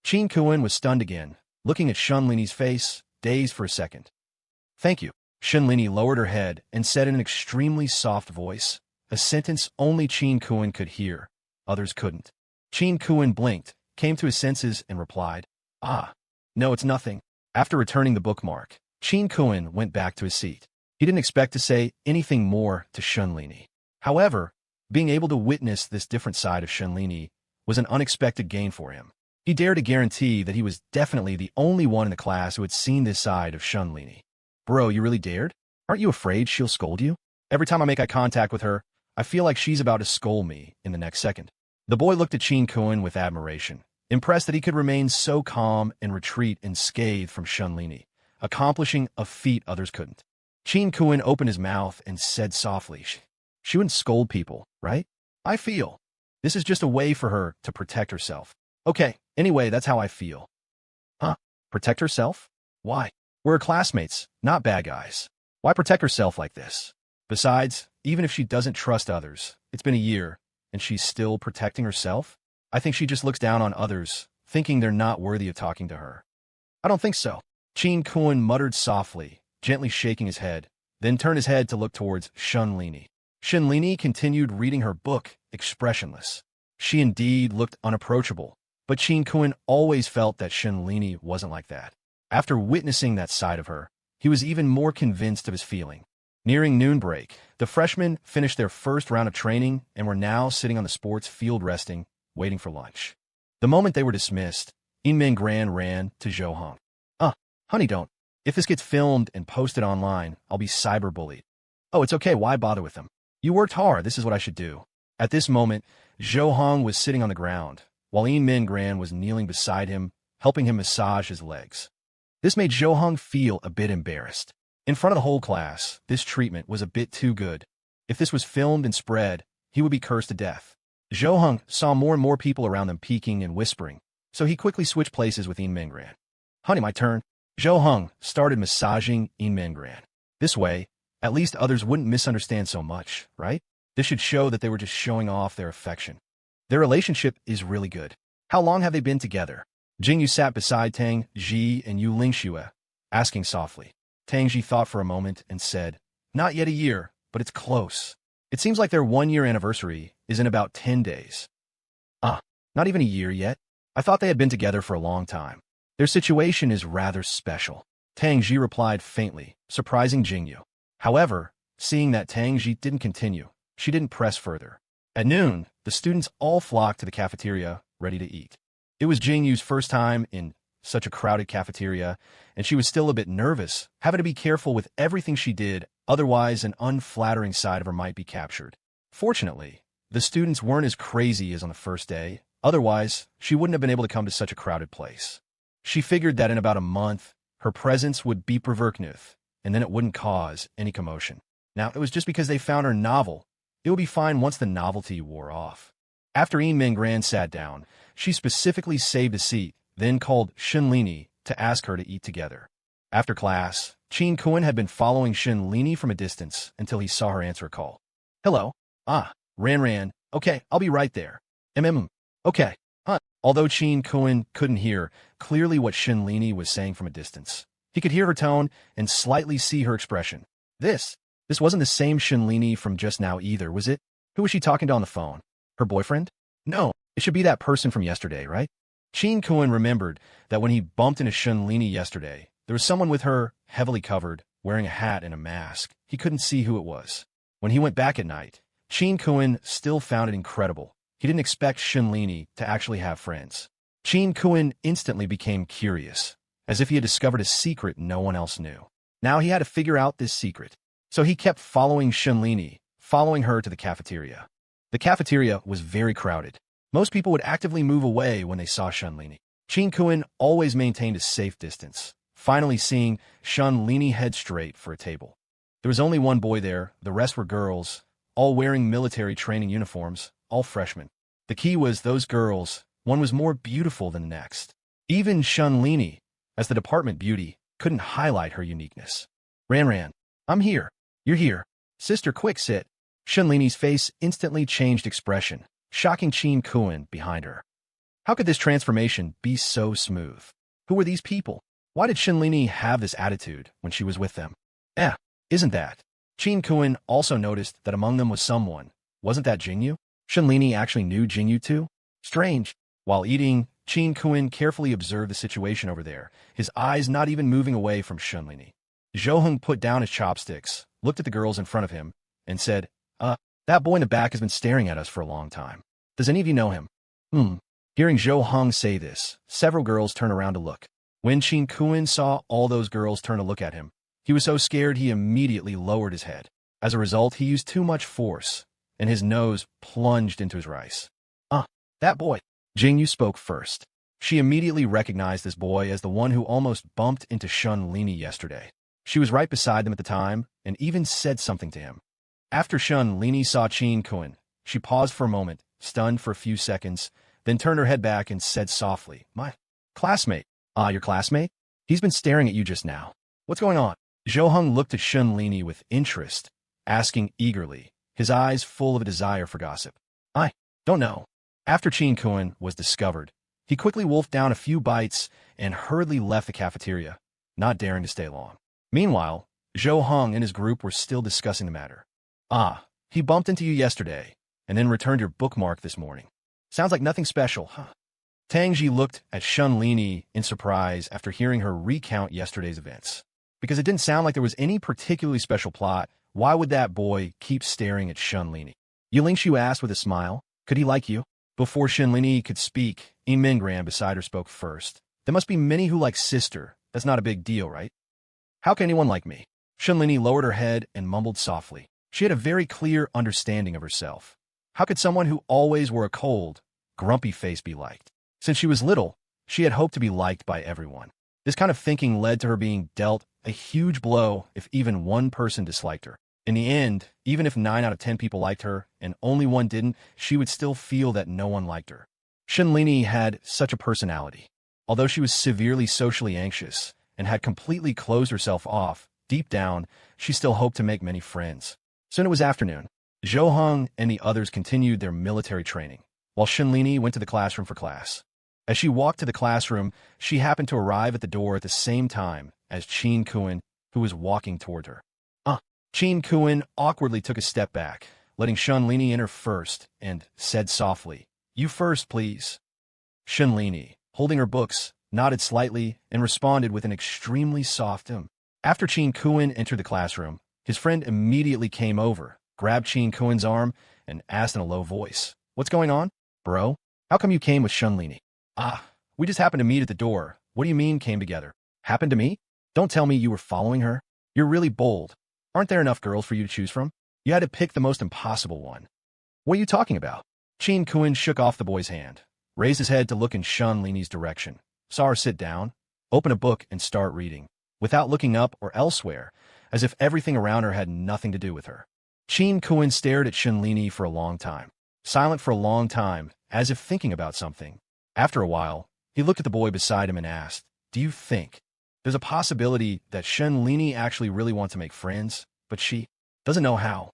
Chin Kuin was stunned again, looking at Shunlini's face, dazed for a second. "Thank you." Shunlini lowered her head and said in an extremely soft voice, a sentence only Chin Kuin could hear, others couldn't. Chin Kuin blinked, came to his senses, and replied, "No, it's nothing." After returning the bookmark, Chin Kuin went back to his seat. He didn't expect to say anything more to Shunlini. However, being able to witness this different side of Shunlini was an unexpected gain for him. He dared to guarantee that he was definitely the only one in the class who had seen this side of Shunlini. "Bro, you really dared? Aren't you afraid she'll scold you? Every time I make eye contact with her, I feel like she's about to scold me in the next second." The boy looked at Chin Kuin with admiration, impressed that he could remain so calm and retreat unscathed from Shunlini, accomplishing a feat others couldn't. Chin Kuin opened his mouth and said softly, "She wouldn't scold people, right? I feel this is just a way for her to protect herself." "Okay, anyway, that's how I feel." "Huh? Protect herself? Why? We're her classmates, not bad guys. Why protect herself like this? Besides, even if she doesn't trust others, it's been a year, and she's still protecting herself? I think she just looks down on others, thinking they're not worthy of talking to her." "I don't think so." Chin Kuin muttered softly, gently shaking his head, then turned his head to look towards Shunlini. Shunlini continued reading her book, expressionless. She indeed looked unapproachable, But Chin Kun always felt that Shenlini wasn't like that. After witnessing that side of her, he was even more convinced of his feeling. Nearing noon break, the freshmen finished their first round of training and were now sitting on the sports field resting, waiting for lunch. The moment they were dismissed, In-min Gran ran to Jo Hung. Honey, don't. If this gets filmed and posted online, I'll be cyberbullied. Oh, it's okay, why bother with them? You worked hard, this is what I should do. At this moment, Jo Hung was sitting on the ground, while In-min Gran was kneeling beside him, helping him massage his legs. This made Jo Hung feel a bit embarrassed. In front of the whole class, this treatment was a bit too good. If this was filmed and spread, he would be cursed to death. Jo Hung saw more and more people around them peeking and whispering, so he quickly switched places with In-min Gran. Honey, my turn. Jo Hung started massaging In-min Gran. This way, at least others wouldn't misunderstand so much, right? This should show that they were just showing off their affection. Their relationship is really good. How long have they been together? Jingyu sat beside Tang Ji and Yu Lingxue, asking softly. Tang Ji thought for a moment and said, Not yet a year, but it's close. It seems like their 1-year anniversary is in about 10 days. Not even a year yet? I thought they had been together for a long time. Their situation is rather special. Tang Ji replied faintly, surprising Jingyu. However, seeing that Tang Ji didn't continue, she didn't press further. At noon, the students all flocked to the cafeteria, ready to eat. It was Jingyu's first time in such a crowded cafeteria, and she was still a bit nervous, having to be careful with everything she did, otherwise an unflattering side of her might be captured. Fortunately, the students weren't as crazy as on the first day, otherwise she wouldn't have been able to come to such a crowded place. She figured that in about a month, her presence would be Verknuth, and then it wouldn't cause any commotion. Now, it was just because they found her novel. It would be fine once the novelty wore off. After In-min Gran sat down, she specifically saved a seat, then called Shenlini to ask her to eat together. After class, Chin Kun had been following Shenlini from a distance until he saw her answer a call. Hello. Ran. Okay, I'll be right there. Okay. Although Chin Kun couldn't hear clearly what Shenlini was saying from a distance, he could hear her tone and slightly see her expression. This wasn't the same Shenlini from just now either, was it? Who was she talking to on the phone? Her boyfriend? No, it should be that person from yesterday, right? Chin Kun remembered that when he bumped into Shenlini yesterday, there was someone with her, heavily covered, wearing a hat and a mask. He couldn't see who it was. When he went back at night, Chin Kun still found it incredible. He didn't expect Shenlini to actually have friends. Chin Kun instantly became curious, as if he had discovered a secret no one else knew. Now he had to figure out this secret. So he kept following Shenlini, following her to the cafeteria. The cafeteria was very crowded. Most people would actively move away when they saw Shenlini. Chin Kun always maintained a safe distance, finally seeing Shenlini head straight for a table. There was only one boy there, the rest were girls, all wearing military training uniforms, all freshmen. The key was those girls, one was more beautiful than the next. Even Shenlini, as the department beauty, couldn't highlight her uniqueness. Ran, I'm here. You're here. Sister, quick, sit. Shenlini's face instantly changed expression, shocking Chin Kun behind her. How could this transformation be so smooth? Who were these people? Why did Shenlini have this attitude when she was with them? Isn't that? Chin Kun also noticed that among them was someone. Wasn't that Jingyu? Shenlini actually knew Jingyu too? Strange. While eating, Chin Kun carefully observed the situation over there, his eyes not even moving away from Shenlini. Jo Hung put down his chopsticks, looked at the girls in front of him, and said, that boy in the back has been staring at us for a long time. Does any of you know him? Hearing Jo Hung say this, several girls turned around to look. When Chin Kun saw all those girls turn to look at him, he was so scared he immediately lowered his head. As a result, he used too much force, and his nose plunged into his rice. That boy. Jingyu spoke first. She immediately recognized this boy as the one who almost bumped into Shenlini yesterday. She was right beside them at the time, and even said something to him. After Shenlini saw Chin Kun, she paused for a moment, stunned for a few seconds, then turned her head back and said softly, My classmate. Your classmate? He's been staring at you just now. What's going on? Jo Hung looked at Shenlini with interest, asking eagerly, his eyes full of a desire for gossip. I don't know. After Chin Kun was discovered, he quickly wolfed down a few bites and hurriedly left the cafeteria, not daring to stay long. Meanwhile, Jo Hung and his group were still discussing the matter. He bumped into you yesterday, and then returned your bookmark this morning. Sounds like nothing special, huh? Tangji looked at Shunlini in surprise after hearing her recount yesterday's events. Because it didn't sound like there was any particularly special plot, why would that boy keep staring at Shunlini? Yulingshu asked with a smile. Could he like you? Before Shunlini could speak, Mingran beside her spoke first. There must be many who like sister. That's not a big deal, right? How can anyone like me? Shunlini lowered her head and mumbled softly. She had a very clear understanding of herself. How could someone who always wore a cold, grumpy face be liked? Since she was little, she had hoped to be liked by everyone. This kind of thinking led to her being dealt a huge blow if even one person disliked her. In the end, even if 9 out of 10 people liked her and only one didn't, she would still feel that no one liked her. Shunlini had such a personality. Although she was severely socially anxious and had completely closed herself off, deep down, she still hoped to make many friends. Soon it was afternoon. Zhou Heng and the others continued their military training, while Shunlini went to the classroom for class. As she walked to the classroom, she happened to arrive at the door at the same time as Qin Kuan, who was walking toward her. Qin Kuan awkwardly took a step back, letting Shunlini enter first, and said softly, You first, please. Shunlini, holding her books, nodded slightly and responded with an extremely soft After Qin Kuan entered the classroom, his friend immediately came over, grabbed Qin Kuan's arm, and asked in a low voice, What's going on? Bro, how come you came with Shunlini? We just happened to meet at the door. What do you mean came together? Happened to me? Don't tell me you were following her. You're really bold. Aren't there enough girls for you to choose from? You had to pick the most impossible one. What are you talking about? Qin Kuan shook off the boy's hand, raised his head to look in Shunlini's direction, saw her sit down, open a book and start reading, without looking up or elsewhere, as if everything around her had nothing to do with her. Qin Kuan stared at Shunlini for a long time, silent for a long time, as if thinking about something. After a while, he looked at the boy beside him and asked, Do you think there's a possibility that Shunlini actually really wants to make friends, but she doesn't know how?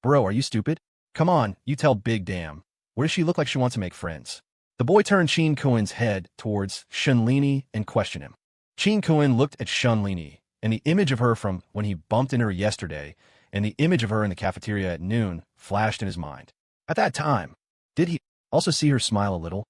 Bro, are you stupid? Come on, you tell Big Damn. What does she look like she wants to make friends? The boy turned Qin Kuan's head towards Shunlini and questioned him. Qin Kuan looked at Shunlini, and the image of her from when he bumped into her yesterday and the image of her in the cafeteria at noon flashed in his mind. At that time, did he also see her smile a little?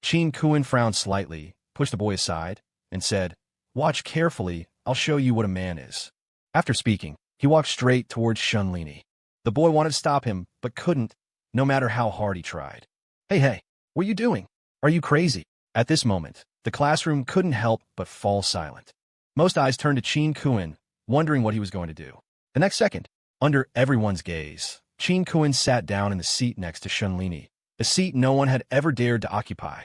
Qin Kuan frowned slightly, pushed the boy aside, and said, Watch carefully, I'll show you what a man is. After speaking, he walked straight towards Shunlini. The boy wanted to stop him, but couldn't, no matter how hard he tried. Hey, what are you doing? Are you crazy? At this moment, the classroom couldn't help but fall silent. Most eyes turned to Qin Kuan, wondering what he was going to do. The next second, under everyone's gaze, Qin Kuan sat down in the seat next to Shunlini, a seat no one had ever dared to occupy.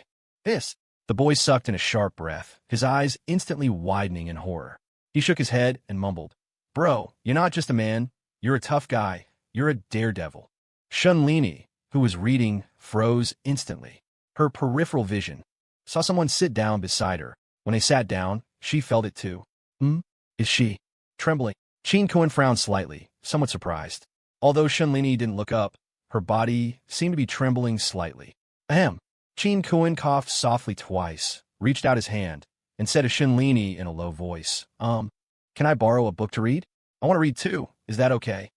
The boy sucked in a sharp breath, his eyes instantly widening in horror. He shook his head and mumbled, Bro, you're not just a man, you're a tough guy, you're a daredevil. Shunlini, who was reading, froze instantly. Her peripheral vision saw someone sit down beside her. When they sat down, she felt it too. Is she trembling? Qin Kuan frowned slightly, somewhat surprised. Although Shunlini didn't look up, her body seemed to be trembling slightly. Qin Kuan coughed softly twice, reached out his hand, and said to Shunlini in a low voice, Can I borrow a book to read? I want to read too. Is that okay?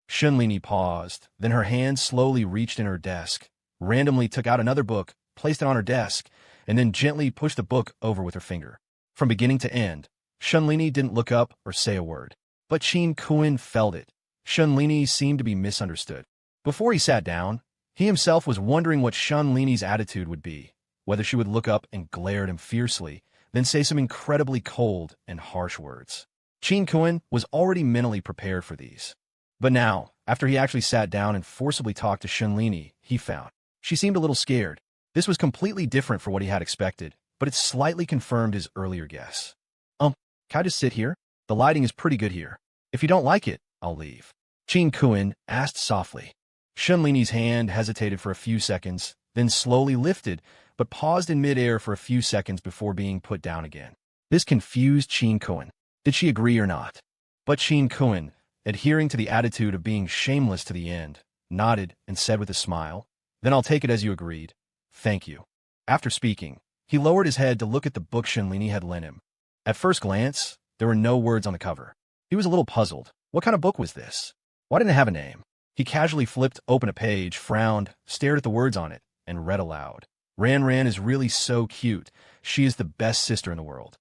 Shunlini paused, then her hand slowly reached in her desk, randomly took out another book, placed it on her desk, and then gently pushed the book over with her finger. From beginning to end, Shunlini didn't look up or say a word. But Qin Kuan felt it. Shunlini seemed to be misunderstood. Before he sat down, he himself was wondering what Shunlini's attitude would be, whether she would look up and glare at him fiercely, then say some incredibly cold and harsh words. Qin Kuan was already mentally prepared for these. But now, after he actually sat down and forcibly talked to Shunlini, he found she seemed a little scared. This was completely different from what he had expected, but it slightly confirmed his earlier guess. Can I just sit here? The lighting is pretty good here. If you don't like it, I'll leave. Qin Kuan asked softly. Shunlini's hand hesitated for a few seconds, then slowly lifted, but paused in midair for a few seconds before being put down again. This confused Qin Kuan. Did she agree or not? But Qin Kuan, adhering to the attitude of being shameless to the end, nodded and said with a smile, Then I'll take it as you agreed. Thank you. After speaking, he lowered his head to look at the book Shunlini had lent him. At first glance, there were no words on the cover. He was a little puzzled. What kind of book was this? Why didn't it have a name? He casually flipped open a page, frowned, stared at the words on it, and read aloud. Ran Ran is really so cute. She is the best sister in the world.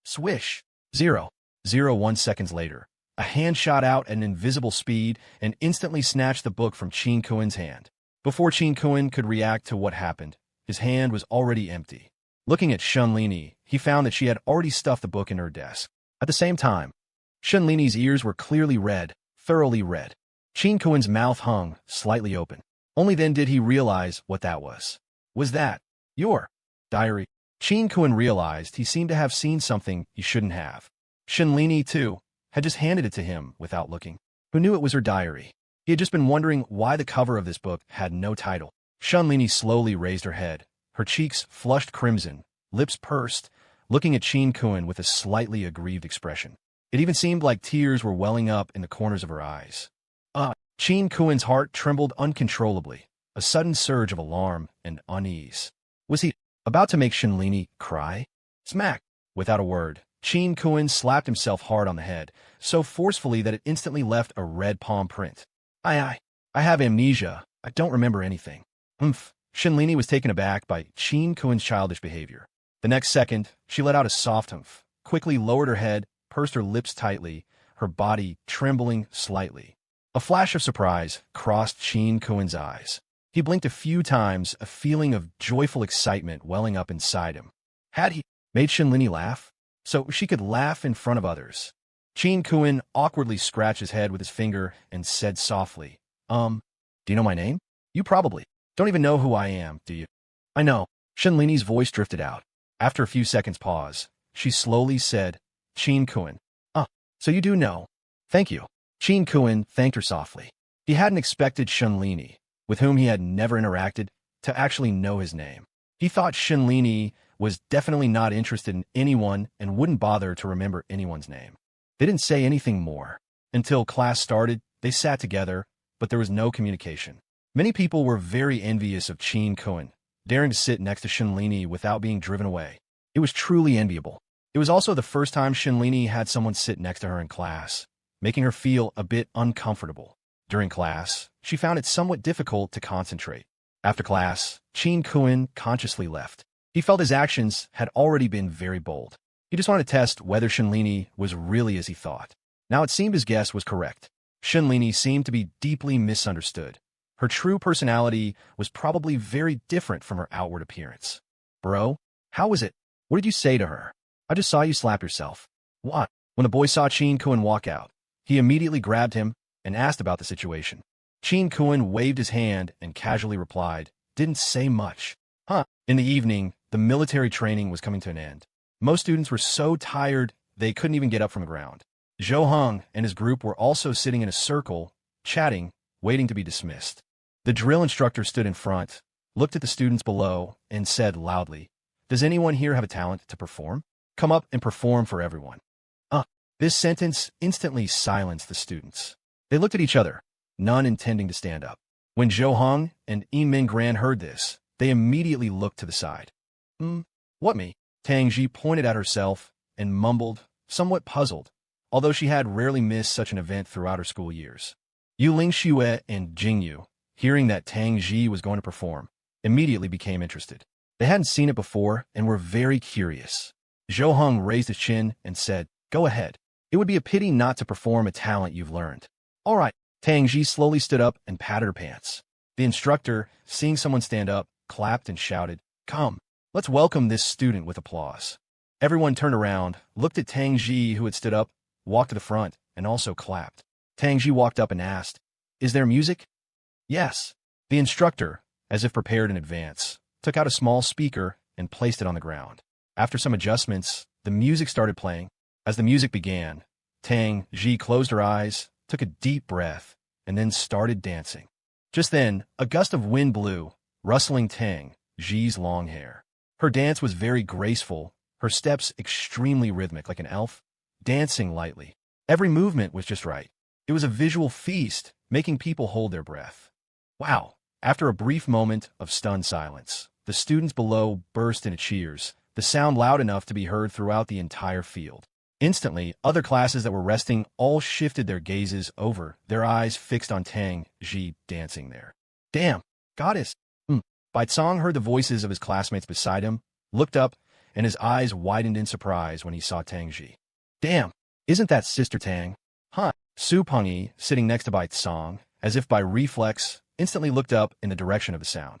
Swish. 0.01 seconds later, a hand shot out at an invisible speed and instantly snatched the book from Qin Kuen's hand. Before Qin Kuen could react to what happened, his hand was already empty. Looking at Shunlini, he found that she had already stuffed the book in her desk. At the same time, Shunlini's ears were clearly red, thoroughly red. Qin Kuen's mouth hung, slightly open. Only then did he realize what that was. Was that your diary? Qin Kuen realized he seemed to have seen something he shouldn't have. Shunlini, too, had just handed it to him without looking. Who knew it was her diary? He had just been wondering why the cover of this book had no title. Shunlini slowly raised her head, her cheeks flushed crimson, lips pursed, looking at Qin Kuen with a slightly aggrieved expression. It even seemed like tears were welling up in the corners of her eyes. Qin Kuen's heart trembled uncontrollably, a sudden surge of alarm and unease. Was he about to make Shunlini cry? Smack! Without a word, Qin Kuen slapped himself hard on the head, so forcefully that it instantly left a red palm print. I have amnesia. I don't remember anything. Humph. Shunlini was taken aback by Qin Kuen's childish behavior. The next second, she let out a soft humph, quickly lowered her head, pursed her lips tightly, her body trembling slightly. A flash of surprise crossed Qin Kuen's eyes. He blinked a few times, a feeling of joyful excitement welling up inside him. Had he made Shunlini laugh? So she could laugh in front of others. Qin Kuen awkwardly scratched his head with his finger and said softly, do you know my name? You probably don't even know who I am, do you? I know. Shunlini's voice drifted out. After a few seconds' pause, she slowly said, Qin Kuen. So you do know. Thank you. Qin Kuen thanked her softly. He hadn't expected Shunlini, with whom he had never interacted, to actually know his name. He thought Shunlini was definitely not interested in anyone and wouldn't bother to remember anyone's name. They didn't say anything more. Until class started, they sat together, but there was no communication. Many people were very envious of Qin Kuen, daring to sit next to Shunlini without being driven away. It was truly enviable. It was also the first time Shunlini had someone sit next to her in class, making her feel a bit uncomfortable. During class, she found it somewhat difficult to concentrate. After class, Qin Kuen consciously left. He felt his actions had already been very bold. He just wanted to test whether Shunlini was really as he thought. Now it seemed his guess was correct. Shunlini seemed to be deeply misunderstood. Her true personality was probably very different from her outward appearance. Bro, how was it? What did you say to her? I just saw you slap yourself. What? When the boy saw Qin Kuen walk out, he immediately grabbed him and asked about the situation. Qin Kuen waved his hand and casually replied, didn't say much. In the evening, the military training was coming to an end. Most students were so tired they couldn't even get up from the ground. Zhou Heng and his group were also sitting in a circle, chatting, waiting to be dismissed. The drill instructor stood in front, looked at the students below, and said loudly, does anyone here have a talent to perform? Come up and perform for everyone. This sentence instantly silenced the students. They looked at each other, none intending to stand up. When Zhou Heng and Yiming Gran heard this, they immediately looked to the side. What me? Tang Ji pointed at herself and mumbled, somewhat puzzled, although she had rarely missed such an event throughout her school years. Yu Lingxue and Jingyu, hearing that Tang Ji was going to perform, immediately became interested. They hadn't seen it before and were very curious. Zhou Heng raised his chin and said, go ahead. It would be a pity not to perform a talent you've learned. All right. Tang Ji slowly stood up and patted her pants. The instructor, seeing someone stand up, clapped and shouted, come, let's welcome this student with applause. Everyone turned around, looked at Tang Ji, who had stood up, walked to the front, and also clapped. Tang Ji walked up and asked, is there music? Yes. The instructor, as if prepared in advance, took out a small speaker and placed it on the ground. After some adjustments, the music started playing. As the music began, Tang Ji closed her eyes, took a deep breath, and then started dancing. Just then, a gust of wind blew, rustling Tang Ji's long hair. Her dance was very graceful, her steps extremely rhythmic like an elf, dancing lightly. Every movement was just right. It was a visual feast, making people hold their breath. Wow! After a brief moment of stunned silence, the students below burst into cheers, the sound loud enough to be heard throughout the entire field. Instantly, other classes that were resting all shifted their gazes over, their eyes fixed on Tang Ji dancing there. Damn, goddess! Bai Song heard the voices of his classmates beside him, looked up, and his eyes widened in surprise when he saw Tang Ji. Damn, isn't that Sister Tang? Huh? Su Pengyi, sitting next to Bai Song, as if by reflex, instantly looked up in the direction of the sound.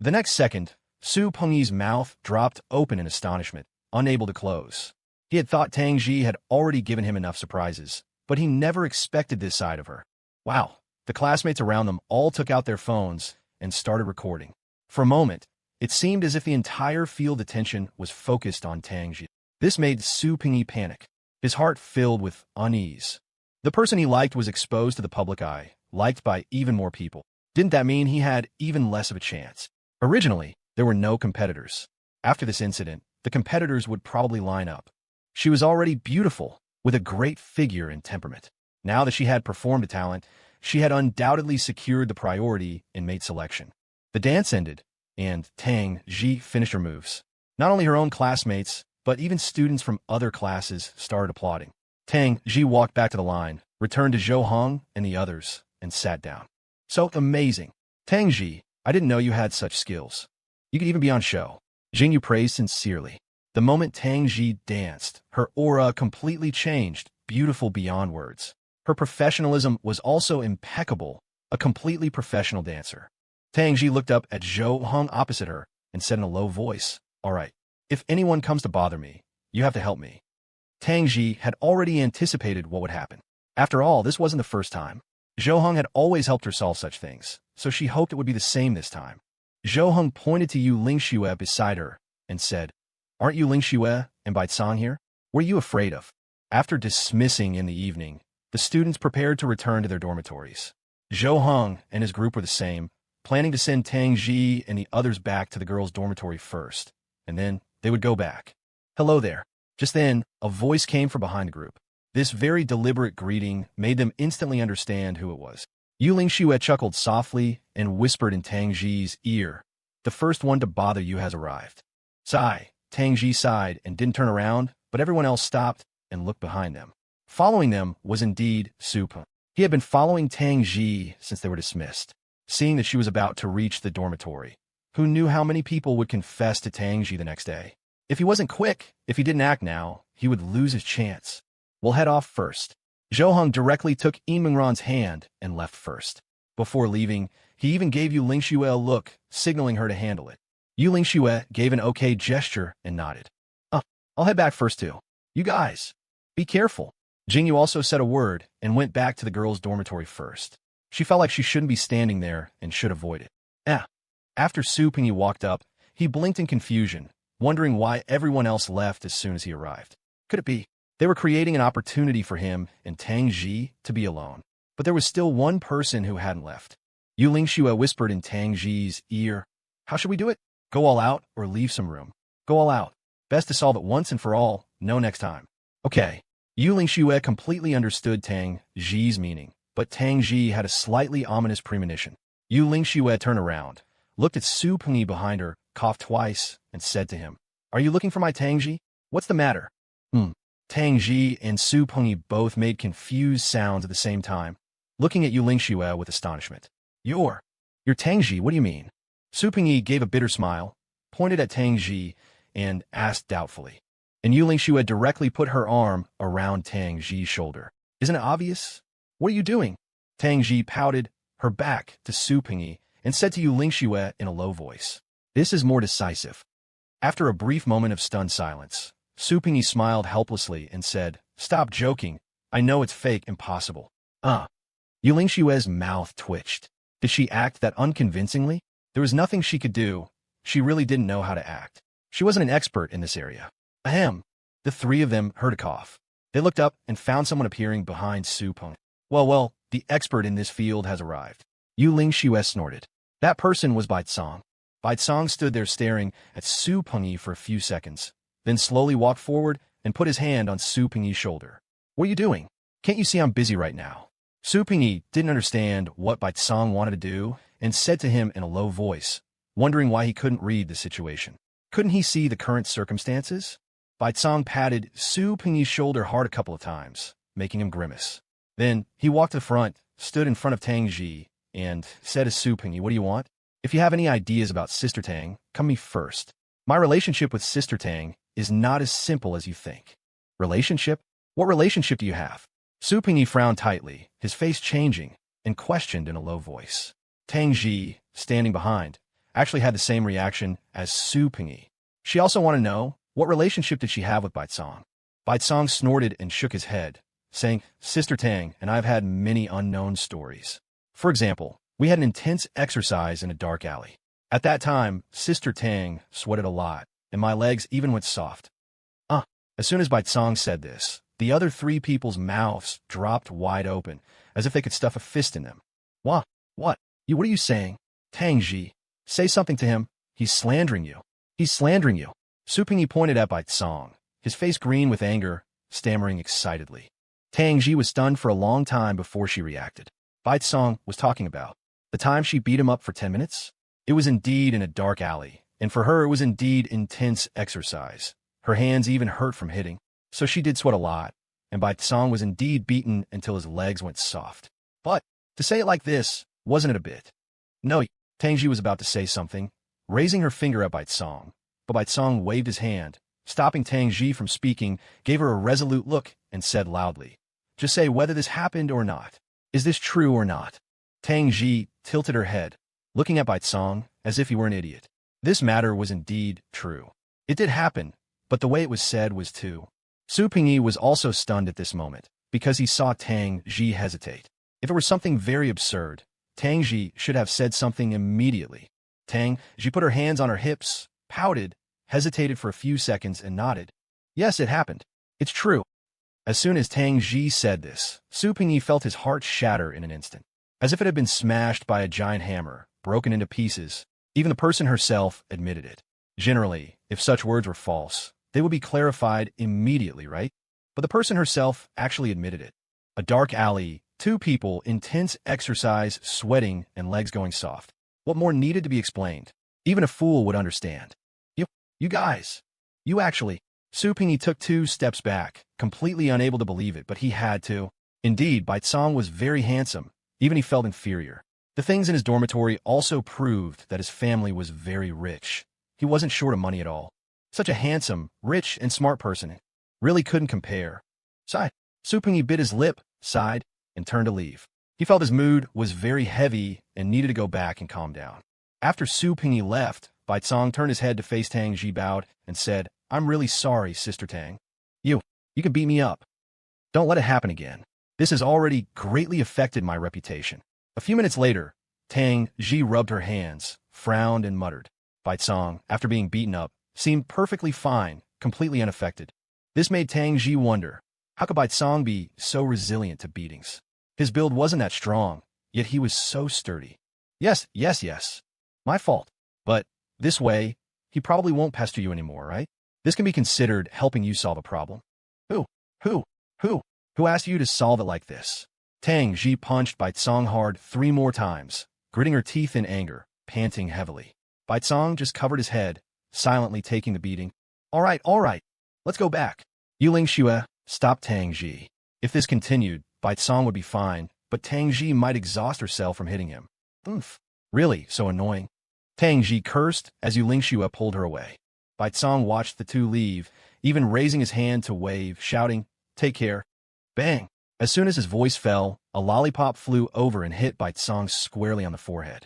The next second, Su Pengyi's mouth dropped open in astonishment, unable to close. He had thought Tang Ji had already given him enough surprises, but he never expected this side of her. Wow, the classmates around them all took out their phones and started recording. For a moment, it seemed as if the entire field attention was focused on Tang Ji. This made Su Pengyi panic. His heart filled with unease. The person he liked was exposed to the public eye, liked by even more people. Didn't that mean he had even less of a chance? Originally, there were no competitors. After this incident, the competitors would probably line up. She was already beautiful, with a great figure and temperament. Now that she had performed a talent, she had undoubtedly secured the priority in mate selection. The dance ended, and Tang Ji finished her moves. Not only her own classmates, but even students from other classes started applauding. Tang Ji walked back to the line, returned to Zhou Hong and the others, and sat down. So amazing. Tang Ji, I didn't know you had such skills. You could even be on show. Jingyu praised sincerely. The moment Tang Ji danced, her aura completely changed, beautiful beyond words. Her professionalism was also impeccable, a completely professional dancer. Tang Ji looked up at Zhou Hong opposite her and said in a low voice, "All right, if anyone comes to bother me, you have to help me." Tang Ji had already anticipated what would happen. After all, this wasn't the first time. Zhou Hong had always helped her solve such things, so she hoped it would be the same this time. Zhou Hong pointed to Yu Lingxue beside her and said, "Aren't you Lingxue and Bai Song here? What are you afraid of?" After dismissing in the evening, the students prepared to return to their dormitories. Zhou Hong and his group were the same, planning to send Tang Ji and the others back to the girls' dormitory first, and then they would go back. "Hello there." Just then, a voice came from behind the group. This very deliberate greeting made them instantly understand who it was. Yu Lingxue chuckled softly and whispered in Tang Ji's ear, "The first one to bother you has arrived." Sigh. Tang Ji sighed and didn't turn around, but everyone else stopped and looked behind them. Following them was indeed Su Pengyi. He had been following Tang Ji since they were dismissed. Seeing that she was about to reach the dormitory, who knew how many people would confess to Tang Ji the next day? If he wasn't quick, if he didn't act now, he would lose his chance. "We'll head off first." Zhou Hong directly took Yi Mingran's hand and left first. Before leaving, he even gave Yu Lingxue a look, signaling her to handle it. Yu Lingxue gave an okay gesture and nodded. I'll head back first too. You guys, be careful." Jingyu also said a word and went back to the girls' dormitory first. She felt like she shouldn't be standing there and should avoid it. After Su Pengyi walked up, he blinked in confusion, wondering why everyone else left as soon as he arrived. Could it be they were creating an opportunity for him and Tang Ji to be alone? But there was still one person who hadn't left. Yu Lingxue whispered in Tang Ji's ear, "How should we do it? Go all out or leave some room?" "Go all out. Best to solve it once and for all, no next time." "Okay." Yu Lingxue completely understood Tang Ji's meaning, but Tang Ji had a slightly ominous premonition. Yu Lingxue turned around, looked at Su Pengyi behind her, coughed twice, and said to him, "Are you looking for my Tang Ji? What's the matter?" Tang Ji and Su Pengyi both made confused sounds at the same time, looking at Yu Lingxue with astonishment. You're Tang Ji, what do you mean?" Su Pengyi gave a bitter smile, pointed at Tang Ji, and asked doubtfully. And Yu Lingxue directly put her arm around Tang Ji's shoulder. "Isn't it obvious? What are you doing?" Tang Ji pouted her back to Su Pengyi and said to Yu Lingxue in a low voice, "This is more decisive." After a brief moment of stunned silence, Su Pengyi smiled helplessly and said, "Stop joking. I know it's fake, impossible." Yu Lingxue's mouth twitched. Did she act that unconvincingly? There was nothing she could do. She really didn't know how to act. She wasn't an expert in this area. Ahem. The three of them heard a cough. They looked up and found someone appearing behind Su Pengyi. Well, the expert in this field has arrived." Yu Lingxue snorted. That person was Bai Song. Bai Song stood there staring at Su Pengyi for a few seconds, then slowly walked forward and put his hand on Su Pengyi's shoulder. "What are you doing? Can't you see I'm busy right now?" Su Pengyi didn't understand what Bai Song wanted to do and said to him in a low voice, wondering why he couldn't read the situation. Couldn't he see the current circumstances? Bai Song patted Su Pengyi's shoulder hard a couple of times, making him grimace. Then he walked to the front, stood in front of Tang Ji, and said to Su Pengyi, "What do you want?" If you have any ideas about Sister Tang, come me first. My relationship with Sister Tang is not as simple as you think. Relationship? What relationship do you have? Su Pingyi frowned tightly, his face changing, and questioned in a low voice. Tang Ji, standing behind, actually had the same reaction as Su Pingyi. She also wanted to know, what relationship did she have with Baicong? Baicong snorted and shook his head, saying, Sister Tang and I've had many unknown stories. For example, we had an intense exercise in a dark alley. At that time, Sister Tang sweated a lot, and my legs even went soft. As soon as Baicong said this, the other three people's mouths dropped wide open, as if they could stuff a fist in them. What? What are you saying? Tang Ji, say something to him. He's slandering you. He's slandering you. Su Pingyi pointed at Baicong, his face green with anger, stammering excitedly. Tang Ji was stunned for a long time before she reacted. Baicong was talking about the time she beat him up for 10 minutes? It was indeed in a dark alley, and for her it was indeed intense exercise. Her hands even hurt from hitting, so she did sweat a lot, and Baicong was indeed beaten until his legs went soft. But, to say it like this, wasn't it a bit? No, Tang Ji was about to say something, raising her finger at Baicong, but Baicong waved his hand, stopping Tang Ji from speaking, gave her a resolute look, and said loudly, just say whether this happened or not. Is this true or not? Tang Ji tilted her head, looking at Baicong as if he were an idiot. This matter was indeed true. It did happen, but the way it was said was too. Su Pingyi was also stunned at this moment, because he saw Tang Ji hesitate. If it were something very absurd, Tang Ji should have said something immediately. Tang Ji put her hands on her hips, pouted, hesitated for a few seconds, and nodded. Yes, it happened. It's true. As soon as Tang Ji said this, Su Pingyi felt his heart shatter in an instant. As if it had been smashed by a giant hammer, broken into pieces. Even the person herself admitted it. Generally, if such words were false, they would be clarified immediately, right? But the person herself actually admitted it. A dark alley, two people, intense exercise, sweating, and legs going soft. What more needed to be explained? Even a fool would understand. You guys. You actually. Su Pingyi took 2 steps back, completely unable to believe it, but he had to. Indeed, Baicong was very handsome. Even he felt inferior. The things in his dormitory also proved that his family was very rich. He wasn't short of money at all. Such a handsome, rich, and smart person. Really couldn't compare. Sighed. Su Pingyi bit his lip, sighed, and turned to leave. He felt his mood was very heavy and needed to go back and calm down. After Su Pingyi left, Baicong turned his head to face Tang Ji, bowed, and said, I'm really sorry, Sister Tang. You can beat me up. Don't let it happen again. This has already greatly affected my reputation. A few minutes later, Tang Ji rubbed her hands, frowned, and muttered. Baicong, after being beaten up, seemed perfectly fine, completely unaffected. This made Tang Ji wonder, how could Baicong be so resilient to beatings? His build wasn't that strong, yet he was so sturdy. Yes. My fault. But, this way, he probably won't pester you anymore, right? This can be considered helping you solve a problem. Who asked you to solve it like this? Tang Ji punched Baicong hard 3 more times, gritting her teeth in anger, panting heavily. Baicong just covered his head, silently taking the beating. All right. Let's go back. Yuling Xue stopped Tang Ji. If this continued, Baicong would be fine, but Tang Ji might exhaust herself from hitting him. Really, so annoying. Tang Ji cursed as Yuling Xue pulled her away. Baicong watched the two leave, even raising his hand to wave, shouting, Take care. Bang! As soon as his voice fell, a lollipop flew over and hit Baicong squarely on the forehead.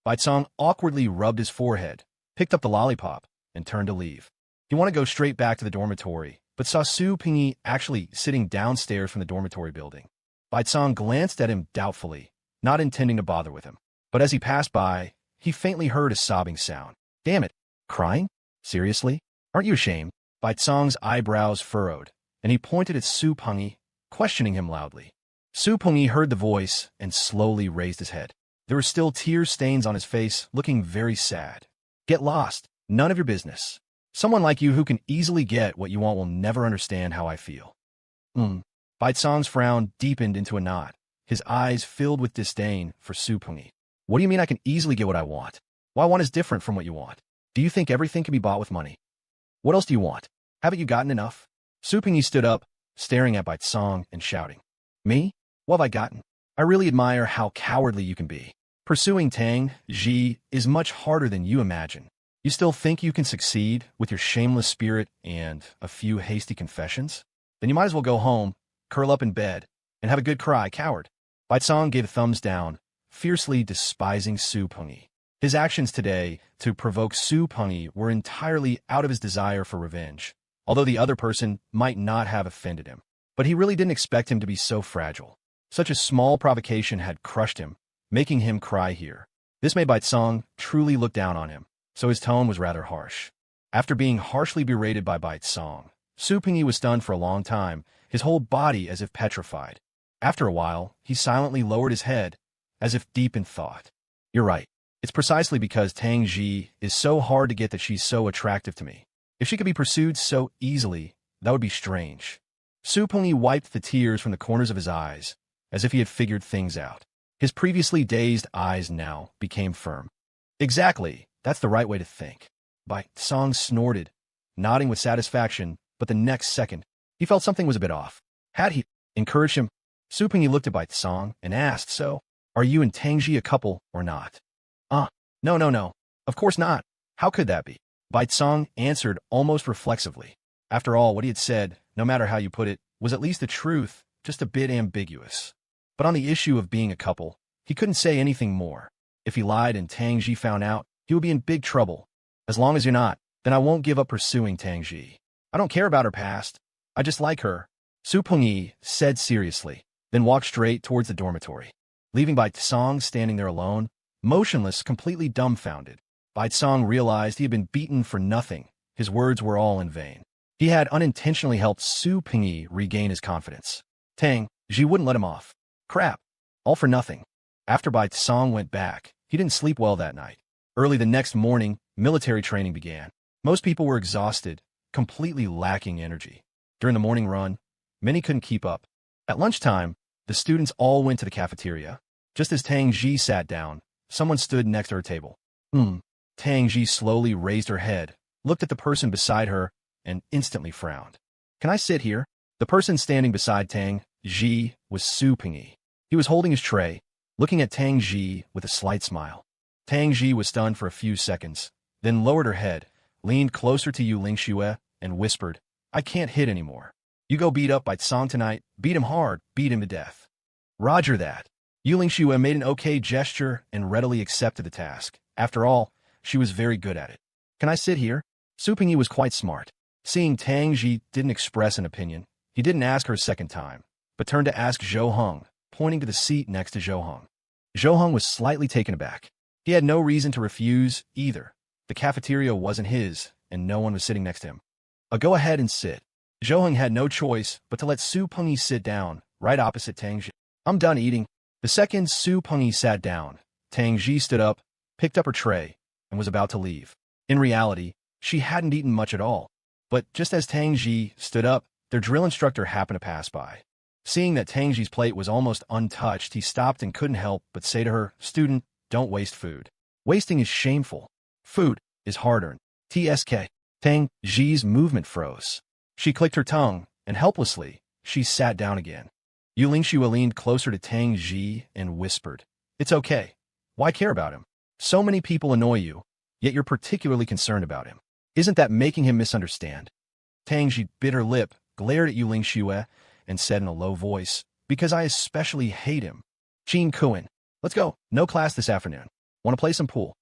Baicong awkwardly rubbed his forehead, picked up the lollipop, and turned to leave. He wanted to go straight back to the dormitory, but saw Su Pingyi actually sitting downstairs from the dormitory building. Baicong glanced at him doubtfully, not intending to bother with him. But as he passed by, he faintly heard a sobbing sound. Damn it! Crying? Seriously? Aren't you ashamed? Baicong's eyebrows furrowed, and he pointed at Su Pingyi, questioning him loudly. Su Pingyi heard the voice and slowly raised his head. There were still tear stains on his face, looking very sad. Get lost. None of your business. Someone like you who can easily get what you want will never understand how I feel. Baicong's frown deepened into a knot, his eyes filled with disdain for Su Pingyi. What do you mean I can easily get what I want? What I want is different from what you want. Do you think everything can be bought with money? What else do you want? Haven't you gotten enough? Su Pingyi stood up, staring at Baicong and shouting. Me? What have I gotten? I really admire how cowardly you can be. Pursuing Tang Ji is much harder than you imagine. You still think you can succeed with your shameless spirit and a few hasty confessions? Then you might as well go home, curl up in bed, and have a good cry, coward. Baitsong gave a thumbs down, fiercely despising Su Pengyi. His actions today to provoke Su Pengyi were entirely out of his desire for revenge, although the other person might not have offended him. But he really didn't expect him to be so fragile. Such a small provocation had crushed him, making him cry here. This made Baitsong truly look down on him, so his tone was rather harsh. After being harshly berated by Baitsong, Su Pengyi was stunned for a long time, his whole body as if petrified. After a while, he silently lowered his head, as if deep in thought. You're right. It's precisely because Tang Ji is so hard to get that she's so attractive to me. If she could be pursued so easily, that would be strange. Su Pengyi wiped the tears from the corners of his eyes, as if he had figured things out. His previously dazed eyes now became firm. Exactly, that's the right way to think. Baitsong snorted, nodding with satisfaction, but the next second, he felt something was a bit off. Had he encouraged him? Su Pengyi looked at Baitsong and asked, so, are you and Tang Ji a couple or not? No. Of course not. How could that be? Baitsong answered almost reflexively. After all, what he had said, no matter how you put it, was at least the truth, just a bit ambiguous. But on the issue of being a couple, he couldn't say anything more. If he lied and Tang Ji found out, he would be in big trouble. As long as you're not, then I won't give up pursuing Tang Ji. I don't care about her past. I just like her, Su Pengyi said seriously, then walked straight towards the dormitory, leaving Baitsong standing there alone, motionless, completely dumbfounded. Baitsong realized he had been beaten for nothing. His words were all in vain. He had unintentionally helped Su Pengyi regain his confidence. Tang Ji wouldn't let him off. Crap. All for nothing. After Baitsong went back, he didn't sleep well that night. Early the next morning, military training began. Most people were exhausted, completely lacking energy. During the morning run, many couldn't keep up. At lunchtime, the students all went to the cafeteria. Just as Tang Ji sat down, someone stood next to her table. Tang Ji slowly raised her head, looked at the person beside her, and instantly frowned. Can I sit here? The person standing beside Tang Ji was Su Pengyi. He was holding his tray, looking at Tang Ji with a slight smile. Tang Ji was stunned for a few seconds, then lowered her head, leaned closer to Yu Lingxue, and whispered, I can't hit anymore. You go beat up Baitsong tonight, beat him hard, beat him to death. Roger that. Yu Lingxue made an okay gesture and readily accepted the task. After all, she was very good at it. Can I sit here? Su Pengyi was quite smart. Seeing Tang Ji didn't express an opinion, he didn't ask her a second time, but turned to ask Zhou Heng, pointing to the seat next to Zhou Heng. Zhou Heng was slightly taken aback. He had no reason to refuse either. The cafeteria wasn't his, and no one was sitting next to him. Go ahead and sit. Zhou Heng had no choice but to let Su Pengyi sit down, right opposite Tang Ji. I'm done eating. The second Su Pengyi sat down, Tang Ji stood up, picked up her tray, and was about to leave. In reality, she hadn't eaten much at all. But just as Tang Ji stood up, their drill instructor happened to pass by. Seeing that Tang Ji's plate was almost untouched, he stopped and couldn't help but say to her, Student, don't waste food. Wasting is shameful. Food is hard-earned. TSK. Tang Ji's movement froze. She clicked her tongue, and helplessly, she sat down again. Yu Lingxue leaned closer to Tang Ji and whispered, It's okay. Why care about him? So many people annoy you, yet you're particularly concerned about him. Isn't that making him misunderstand? Tang Ji bit her lip, glared at Yu Lingxue, and said in a low voice, Because I especially hate him. Qin Kuan, let's go. No class this afternoon. Want to play some pool?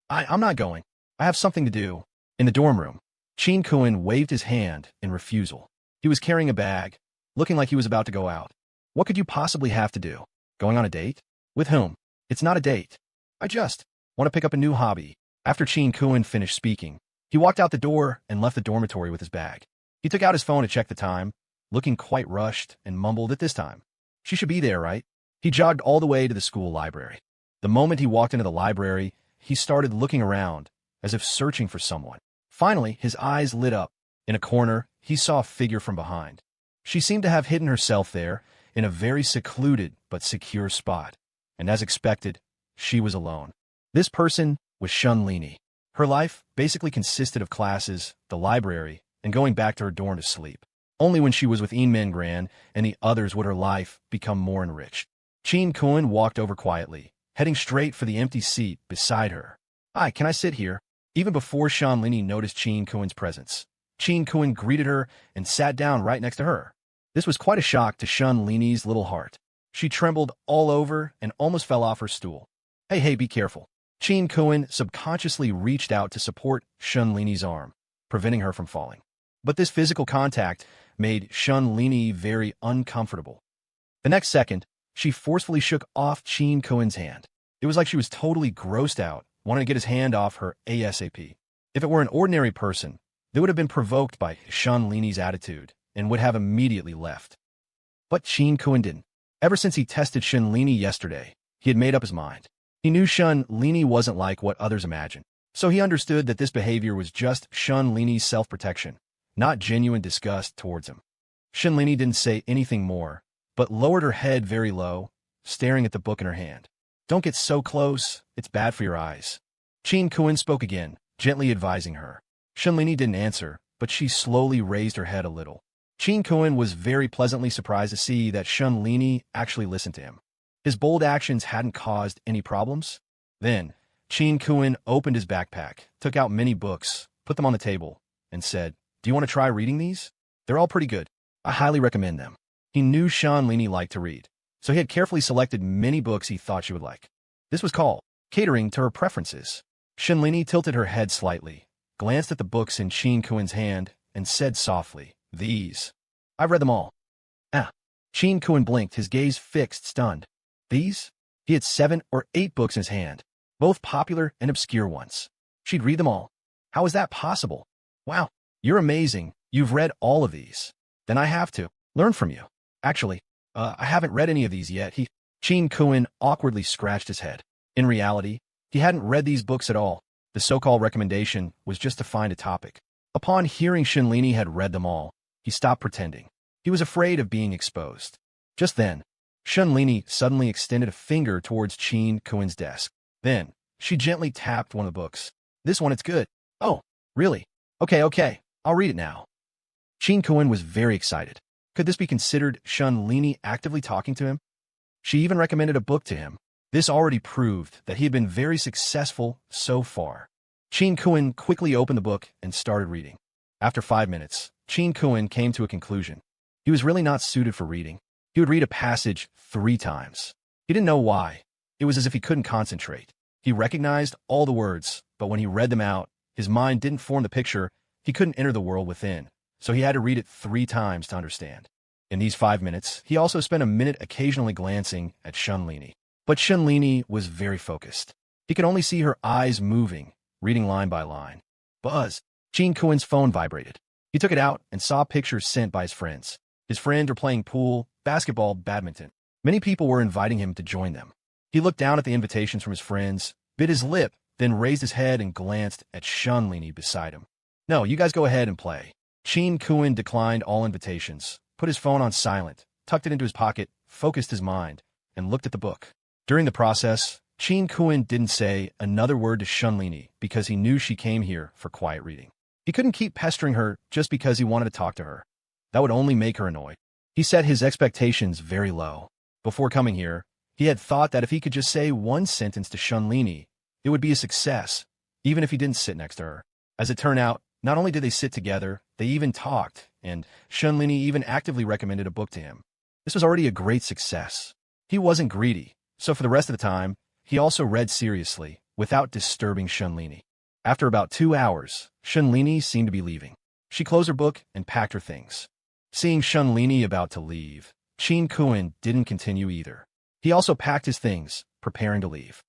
I'm not going. I have something to do. In the dorm room, Qin Kuan waved his hand in refusal. He was carrying a bag, looking like he was about to go out. What could you possibly have to do? Going on a date? With whom? It's not a date. I just want to pick up a new hobby. After Qin Kuan finished speaking, he walked out the door and left the dormitory with his bag. He took out his phone to check the time, looking quite rushed, and mumbled at this time. She should be there, right? He jogged all the way to the school library. The moment he walked into the library, he started looking around, as if searching for someone. Finally, his eyes lit up. In a corner, he saw a figure from behind. She seemed to have hidden herself there, in a very secluded but secure spot. And as expected, she was alone. This person was Shun Lini. Her life basically consisted of classes, the library, and going back to her dorm to sleep. Only when she was with Mingran and the others would her life become more enriched. Qin Kuan walked over quietly, heading straight for the empty seat beside her. "Hi, can I sit here?" Even before Shanlini noticed Qin Kuin's presence, Qin Kuin greeted her and sat down right next to her. This was quite a shock to Shanlini's little heart. She trembled all over and almost fell off her stool. Hey, be careful." Qin Kuin subconsciously reached out to support Shanlini's arm, preventing her from falling. But this physical contact made Shanlini very uncomfortable. The next second, she forcefully shook off Qin Kuin's hand. It was like she was totally grossed out, wanting to get his hand off her ASAP. If it were an ordinary person, they would have been provoked by Shanlini's attitude and would have immediately left. But Qin Kuin didn't. Ever since he tested Shanlini yesterday, he had made up his mind. He knew Shanlini wasn't like what others imagined, so he understood that this behavior was just Shanlini's self-protection, not genuine disgust towards him. Shanlini didn't say anything more, but lowered her head very low, staring at the book in her hand. "Don't get so close, it's bad for your eyes." Qin Kuin spoke again, gently advising her. Shanlini didn't answer, but she slowly raised her head a little. Qin Kuin was very pleasantly surprised to see that Shanlini actually listened to him. His bold actions hadn't caused any problems. Then, Qin Kuin opened his backpack, took out many books, put them on the table, and said, "Do you want to try reading these? They're all pretty good. I highly recommend them." He knew Shanlini liked to read, so he had carefully selected many books he thought she would like. This was called catering to her preferences. Shanlini tilted her head slightly, glanced at the books in Qin Kuin's hand, and said softly, "These. I've read them all." Ah. Qin Kuin blinked, his gaze fixed, stunned. These? He had 7 or 8 books in his hand, both popular and obscure ones. She'd read them all. How is that possible? Wow, you're amazing. You've read all of these. Then I have to learn from you. Actually, I haven't read any of these yet. Qin Kuin awkwardly scratched his head. In reality, he hadn't read these books at all. The so-called recommendation was just to find a topic. Upon hearing Shanlini had read them all, he stopped pretending. He was afraid of being exposed. Just then, Shanlini suddenly extended a finger towards Qin Kuin's desk. Then, she gently tapped one of the books. "This one, it's good." "Oh, really? Okay, I'll read it now." Qin Kuin was very excited. Could this be considered Shanlini actively talking to him? She even recommended a book to him. This already proved that he had been very successful so far. Qin Kuin quickly opened the book and started reading. After 5 minutes, Qin Kuin came to a conclusion. He was really not suited for reading. He would read a passage 3 times. He didn't know why. It was as if he couldn't concentrate. He recognized all the words, but when he read them out, his mind didn't form the picture. He couldn't enter the world within, so he had to read it 3 times to understand. In these 5 minutes, he also spent a minute occasionally glancing at Shanlini. But Shanlini was very focused. He could only see her eyes moving, reading line by line. Buzz! Qin Kuin's phone vibrated. He took it out and saw pictures sent by his friends. His friends were playing pool, basketball, badminton. Many people were inviting him to join them. He looked down at the invitations from his friends, bit his lip, then raised his head and glanced at Shanlini beside him. "No, you guys go ahead and play." Qin Kuin declined all invitations, put his phone on silent, tucked it into his pocket, focused his mind, and looked at the book. During the process, Qin Kuin didn't say another word to Shanlini because he knew she came here for quiet reading. He couldn't keep pestering her just because he wanted to talk to her. That would only make her annoyed. He set his expectations very low. Before coming here, he had thought that if he could just say one sentence to Shanlini, it would be a success, even if he didn't sit next to her. As it turned out, not only did they sit together, they even talked, and Shanlini even actively recommended a book to him. This was already a great success. He wasn't greedy, so for the rest of the time, he also read seriously, without disturbing Shanlini. After about 2 hours, Shanlini seemed to be leaving. She closed her book and packed her things. Seeing Shanlini about to leave, Qin Kuin didn't continue either. He also packed his things, preparing to leave.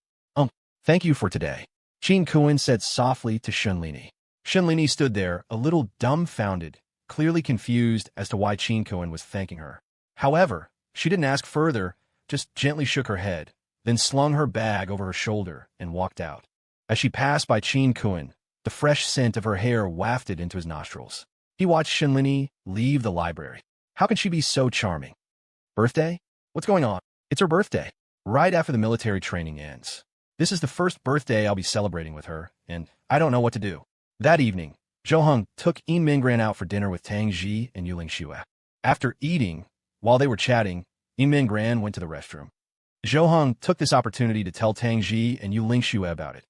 Thank you for today," Qin Kuin said softly to Shanlini. Shanlini stood there, a little dumbfounded, clearly confused as to why Qin Kuin was thanking her. However, she didn't ask further, just gently shook her head, then slung her bag over her shoulder and walked out. As she passed by Qin Kuin, the fresh scent of her hair wafted into his nostrils. He watched Shanlini leave the library. How can she be so charming? Birthday? What's going on? It's her birthday, right after the military training ends. This is the first birthday I'll be celebrating with her, and I don't know what to do. That evening, Zhou Heng took Yin Minggran out for dinner with Tang Ji and Yuling Xue. After eating, while they were chatting, Yin Minggran went to the restroom. Zhou Heng took this opportunity to tell Tang Ji and Yu Lingxue about it.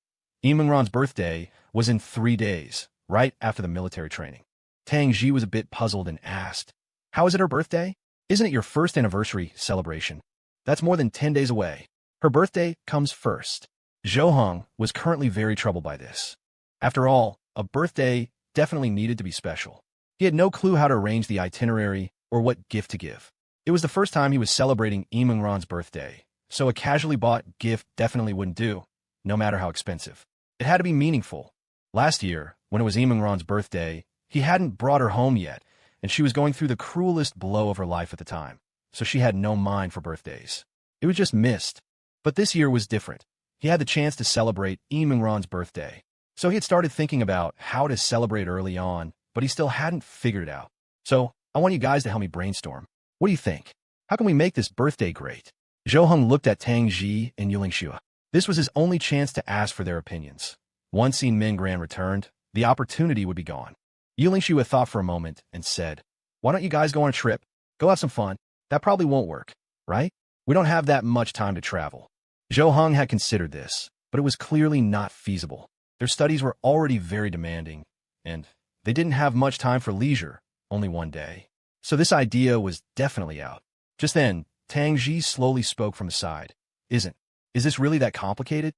Yimengran's birthday was in 3 days, right after the military training. Tang Ji was a bit puzzled and asked, "How is it her birthday? Isn't it your first anniversary celebration? That's more than 10 days away. Her birthday comes first." Zhou Heng was currently very troubled by this. After all, a birthday definitely needed to be special. He had no clue how to arrange the itinerary or what gift to give. It was the first time he was celebrating Yimengran's birthday, so a casually bought gift definitely wouldn't do, no matter how expensive. It had to be meaningful. Last year, when it was Yimengran's birthday, he hadn't brought her home yet, and she was going through the cruelest blow of her life at the time, so she had no mind for birthdays. It was just missed. But this year was different. He had the chance to celebrate Yimengran's birthday. So he had started thinking about how to celebrate early on, but he still hadn't figured it out. So I want you guys to help me brainstorm. What do you think? How can we make this birthday great? Zhou Heng looked at Tang Ji and Yu Lingxue. This was his only chance to ask for their opinions. Once Yimengran returned, the opportunity would be gone. Yu Lingxue thought for a moment and said, "Why don't you guys go on a trip? Go have some fun. That probably won't work, right? We don't have that much time to travel." Zhou Heng had considered this, but it was clearly not feasible. Their studies were already very demanding, and they didn't have much time for leisure, only one day. So this idea was definitely out. Just then, Tang Ji slowly spoke from the side. Is this really that complicated?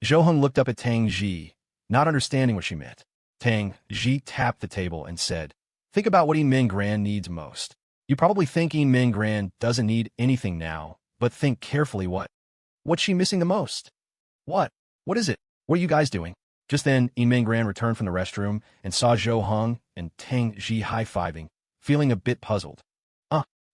Zhou Heng looked up at Tang Ji, not understanding what she meant. Tang Ji tapped the table and said, "Think about what Yimengran needs most. You probably think Yimengran doesn't need anything now, but think carefully what's she missing the most? What is it? What are you guys doing?" Just then, Yimengran returned from the restroom and saw Zhou Heng and Tang Ji high-fiving, feeling a bit puzzled.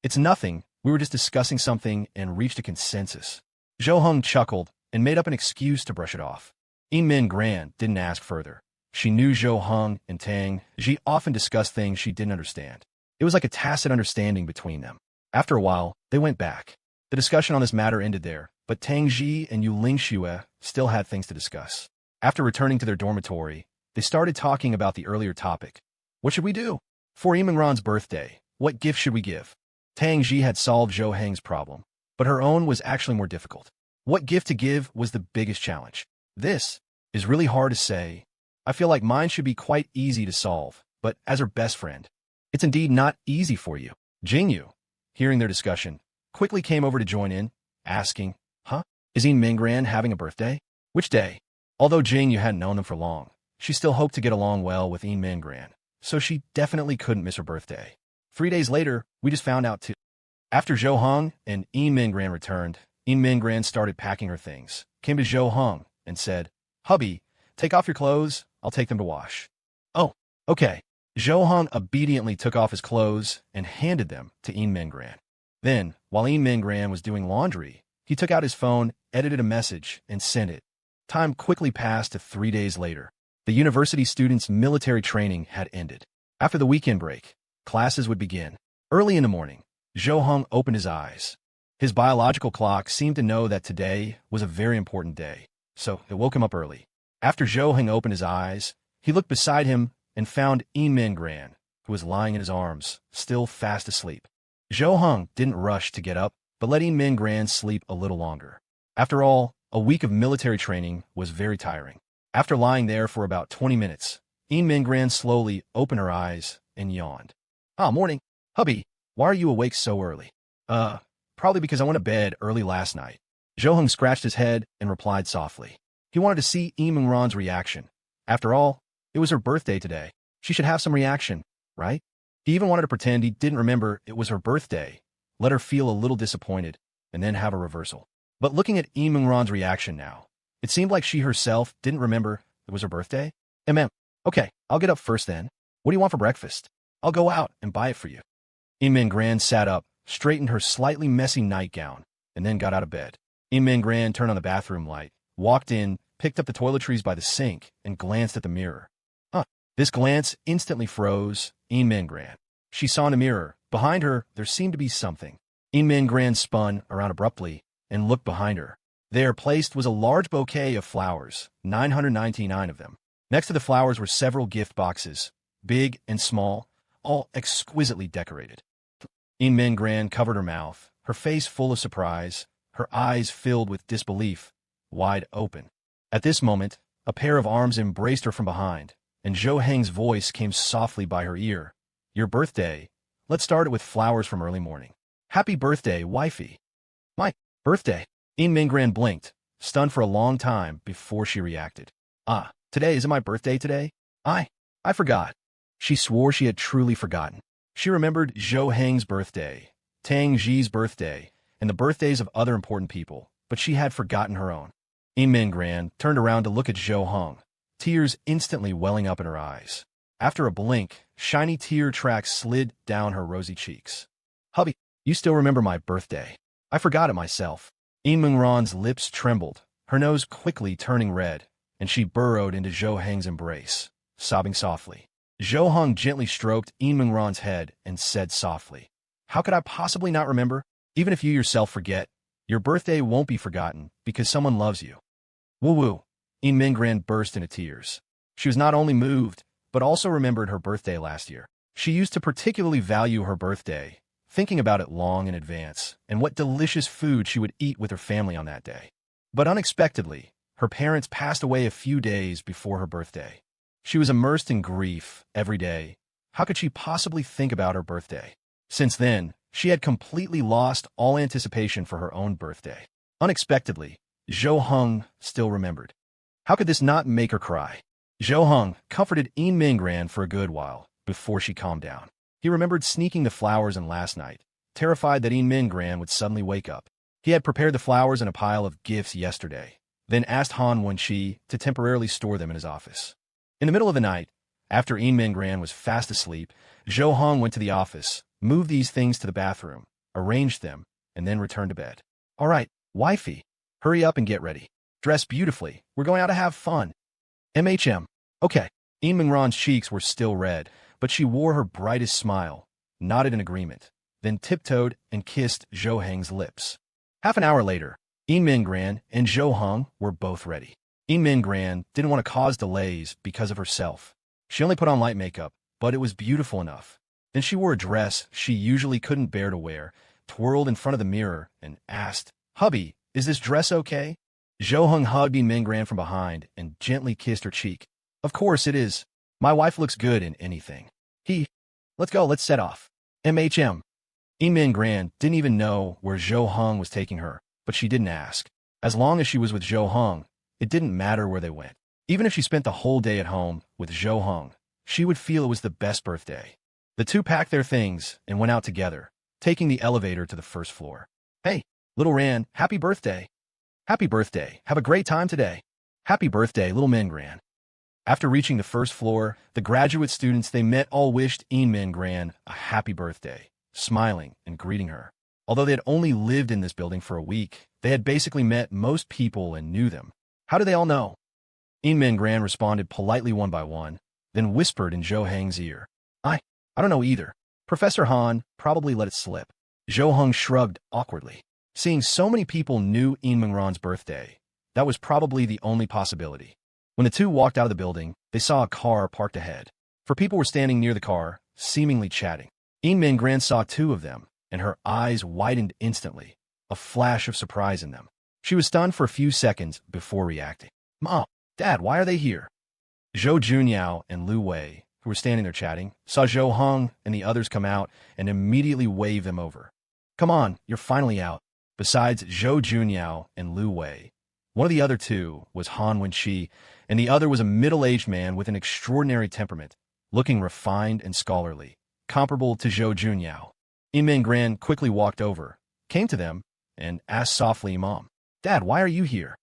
It's nothing. We were just discussing something and reached a consensus." Zhou Heng chuckled and made up an excuse to brush it off. Yimengran didn't ask further. She knew Zhou Heng and Tang Ji often discussed things she didn't understand. It was like a tacit understanding between them. After a while, they went back. The discussion on this matter ended there, but Tang Ji and Yu Lingxue still had things to discuss. After returning to their dormitory, they started talking about the earlier topic. What should we do? For Yimengran's birthday, what gift should we give? Tang Ji had solved Zhou Heng's problem, but her own was actually more difficult. What gift to give was the biggest challenge. This is really hard to say. I feel like mine should be quite easy to solve, but as her best friend, it's indeed not easy for you. Jingyu, hearing their discussion, quickly came over to join in, asking, Is Yimengran having a birthday? Which day? Although Jingyu hadn't known them for long, she still hoped to get along well with Yimengran, so she definitely couldn't miss her birthday. 3 days later, we just found out too. After Zhou Heng and Yimengran returned, Yimengran started packing her things, came to Zhou Heng, and said, "Hubby, take off your clothes, I'll take them to wash." "Oh, okay." Zhou Heng obediently took off his clothes and handed them to Yimengran. Then, while Yimengran was doing laundry, he took out his phone, edited a message, and sent it. Time quickly passed to 3 days later. The university students' military training had ended. After the weekend break, classes would begin. Early in the morning, Zhou Heng opened his eyes. His biological clock seemed to know that today was a very important day, so it woke him up early. After Zhou Heng opened his eyes, he looked beside him and found Yimengran, who was lying in his arms, still fast asleep. Zhou Heng didn't rush to get up, but let Yimengran sleep a little longer. After all, a week of military training was very tiring. After lying there for about 20 minutes, Yimengran slowly opened her eyes and yawned. Morning. Hubby, why are you awake so early?" Probably because I went to bed early last night." Zhou Heng scratched his head and replied softly. He wanted to see Yimengran's reaction. After all, it was her birthday today. She should have some reaction, right? He even wanted to pretend he didn't remember it was her birthday, let her feel a little disappointed, and then have a reversal. But looking at Yimengran's reaction now, it seemed like she herself didn't remember it was her birthday. Okay, I'll get up first then. What do you want for breakfast? I'll go out and buy it for you." Yimengran sat up, straightened her slightly messy nightgown, and then got out of bed. Yimengran turned on the bathroom light, walked in, picked up the toiletries by the sink, and glanced at the mirror. This glance instantly froze Yimengran. She saw in the mirror, behind her, there seemed to be something. Yimengran spun around abruptly and looked behind her. There placed was a large bouquet of flowers, 999 of them. Next to the flowers were several gift boxes, big and small, all exquisitely decorated. Yimengran covered her mouth, her face full of surprise, her eyes filled with disbelief, wide open. At this moment, a pair of arms embraced her from behind, and Zhou Heng's voice came softly by her ear. Your birthday. Let's start it with flowers from early morning. Happy birthday, wifey. My birthday. Yin Minggran blinked, stunned for a long time before she reacted. Ah, today isn't my birthday today? I forgot. She swore she had truly forgotten. She remembered Zhou Heng's birthday, Tang Ji's birthday, and the birthdays of other important people, but she had forgotten her own. Yin Minggran turned around to look at Zhou Heng, tears instantly welling up in her eyes. After a blink, shiny tear tracks slid down her rosy cheeks. Hubby, you still remember my birthday. I forgot it myself. Yin Minggran's lips trembled, her nose quickly turning red, and she burrowed into Zhou Heng's embrace, sobbing softly. Zhou Heng gently stroked Yin Minggran's head and said softly, How could I possibly not remember? Even if you yourself forget, your birthday won't be forgotten because someone loves you. Woo-woo. Yin Minggran burst into tears. She was not only moved, but also remembered her birthday last year. She used to particularly value her birthday, thinking about it long in advance, and what delicious food she would eat with her family on that day. But unexpectedly, her parents passed away a few days before her birthday. She was immersed in grief every day. How could she possibly think about her birthday? Since then, she had completely lost all anticipation for her own birthday. Unexpectedly, Zhou Heng still remembered. How could this not make her cry? Zhou Heng comforted Yin Minggran for a good while before she calmed down. He remembered sneaking the flowers in last night, terrified that Yin Minggran would suddenly wake up. He had prepared the flowers in a pile of gifts yesterday, then asked Han Wenqi to temporarily store them in his office. In the middle of the night, after Yin Minggran was fast asleep, Zhou Heng went to the office, moved these things to the bathroom, arranged them, and then returned to bed. All right, wifey, hurry up and get ready. Dress beautifully. We're going out to have fun. Okay. Yin Minggran's cheeks were still red, but she wore her brightest smile, nodded in agreement, then tiptoed and kissed Zhou Heng's lips. Half an hour later, Yin Minggran and Zhou Heng were both ready. Yin Minggran didn't want to cause delays because of herself. She only put on light makeup, but it was beautiful enough. Then she wore a dress she usually couldn't bear to wear, twirled in front of the mirror, and asked, Hubby, is this dress okay? Zhou Heng hugged Yin Minggran from behind and gently kissed her cheek. Of course it is. My wife looks good in anything. Let's go, let's set off. Yin Minggran didn't even know where Zhou Heng was taking her, but she didn't ask. As long as she was with Zhou Heng, it didn't matter where they went. Even if she spent the whole day at home with Zhou Heng, she would feel it was the best birthday. The two packed their things and went out together, taking the elevator to the first floor. Hey, little Ran, happy birthday. Happy birthday. Have a great time today. Happy birthday, little Minggran. After reaching the first floor, the graduate students they met all wished Yin Minggran a happy birthday, smiling and greeting her. Although they had only lived in this building for a week, they had basically met most people and knew them. How do they all know? Yin Minggran responded politely one by one, then whispered in Zhou Heng's ear. I don't know either. Professor Han probably let it slip. Zhou Heng shrugged awkwardly. Seeing so many people knew Yin Minggran's birthday, that was probably the only possibility. When the two walked out of the building, they saw a car parked ahead. For people were standing near the car, seemingly chatting. Yin Minggran saw two of them, and her eyes widened instantly, a flash of surprise in them. She was stunned for a few seconds before reacting. Mom, Dad, why are they here? Zhou Junyao and Lu Wei, who were standing there chatting, saw Zhou Heng and the others come out and immediately waved them over. Come on, you're finally out. Besides Zhou Junyao and Lu Wei, one of the other two was Han Wenqi, and the other was a middle-aged man with an extraordinary temperament, looking refined and scholarly, comparable to Zhou Junyao. Yin Minggran quickly walked over, came to them, and asked softly, Mom, Dad, why are you here?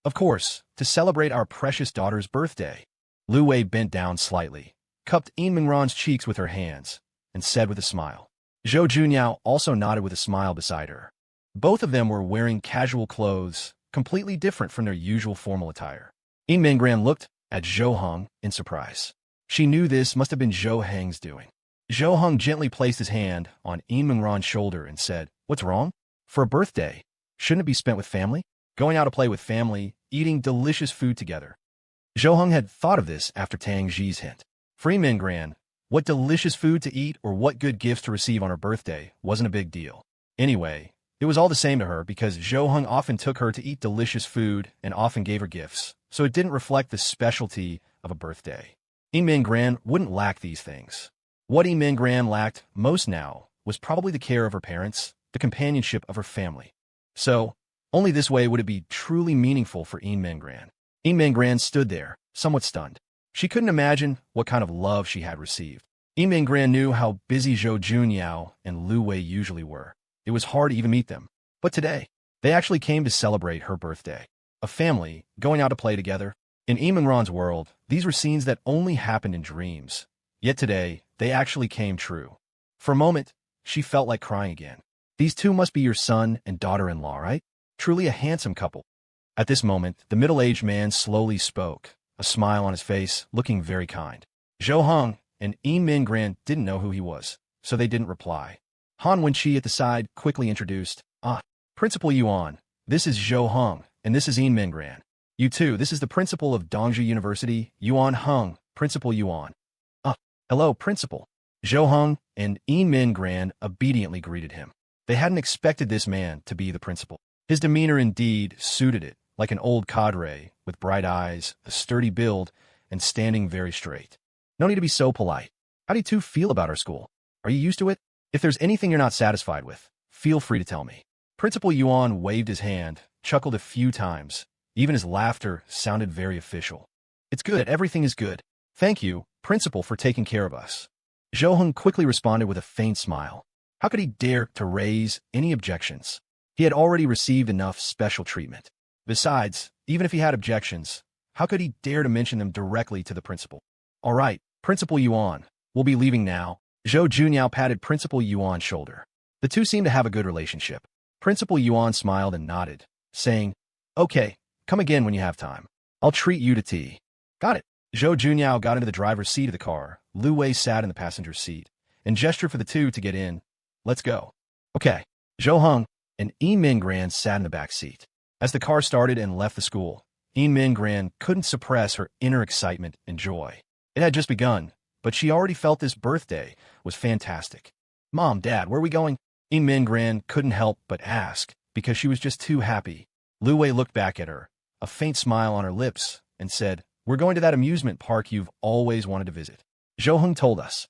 Of course, to celebrate our precious daughter's birthday. Lu Wei bent down slightly, cupped Yin Minggran's cheeks with her hands, and said with a smile. Zhou Junyao also nodded with a smile beside her. Both of them were wearing casual clothes, completely different from their usual formal attire. Yin Minggran looked at Zhou Heng in surprise. She knew this must have been Zhou Heng's doing. Zhou Heng gently placed his hand on Yin Minggran's shoulder and said, What's wrong? For a birthday, shouldn't it be spent with family? Going out to play with family, eating delicious food together. Zhou Heng had thought of this after Tang Ji's hint. For Yin Minggran, what delicious food to eat or what good gifts to receive on her birthday wasn't a big deal. Anyway, It was all the same to her because Zhou Heng often took her to eat delicious food and often gave her gifts, so it didn't reflect the specialty of a birthday. Min Gran wouldn't lack these things. What Min Gran lacked most now was probably the care of her parents, the companionship of her family. So, only this way would it be truly meaningful for Min Gran. Min Gran stood there, somewhat stunned. She couldn't imagine what kind of love she had received. Min Gran knew how busy Zhou Junyao and Lu Wei usually were. It was hard to even meet them. But today, they actually came to celebrate her birthday. A family, going out to play together. In Eminran's world, these were scenes that only happened in dreams. Yet today, they actually came true. For a moment, she felt like crying again. These two must be your son and daughter-in-law, right? Truly a handsome couple. At this moment, the middle-aged man slowly spoke, a smile on his face, looking very kind. Zhou Heng and Min Gran didn't know who he was, so they didn't reply. Han Wenqi at the side quickly introduced, Principal Yuan, this is Zhou Heng, and this is Min Gran. You too, this is the principal of Dongzhi University, Yuan Heng, Principal Yuan. Hello, Principal. Zhou Heng and Min Gran obediently greeted him. They hadn't expected this man to be the principal. His demeanor indeed suited it, like an old cadre, with bright eyes, a sturdy build, and standing very straight. No need to be so polite. How do you two feel about our school? Are you used to it? If there's anything you're not satisfied with, feel free to tell me. Principal Yuan waved his hand, chuckled a few times. Even his laughter sounded very official. It's good, everything is good. Thank you, Principal, for taking care of us. Zhou Heng quickly responded with a faint smile. How could he dare to raise any objections? He had already received enough special treatment. Besides, even if he had objections, how could he dare to mention them directly to the principal? All right, Principal Yuan, we'll be leaving now. Zhou Junyao patted Principal Yuan's shoulder. The two seemed to have a good relationship. Principal Yuan smiled and nodded, saying, Okay, come again when you have time. I'll treat you to tea. Got it. Zhou Junyao got into the driver's seat of the car. Lu Wei sat in the passenger's seat and gestured for the two to get in. Let's go. Okay. Zhou Heng and Min Gran sat in the back seat. As the car started and left the school, Min Gran couldn't suppress her inner excitement and joy. It had just begun, but she already felt this birthday was fantastic. Mom, Dad, where are we going? Min Gran couldn't help but ask, because she was just too happy. Lu Wei looked back at her, a faint smile on her lips, and said, We're going to that amusement park you've always wanted to visit. Zhou Heng told us.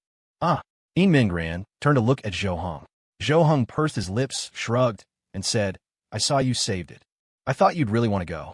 Min Gran turned to look at Zhou Heng. Zhou Heng pursed his lips, shrugged, and said, I saw you saved it. I thought you'd really want to go.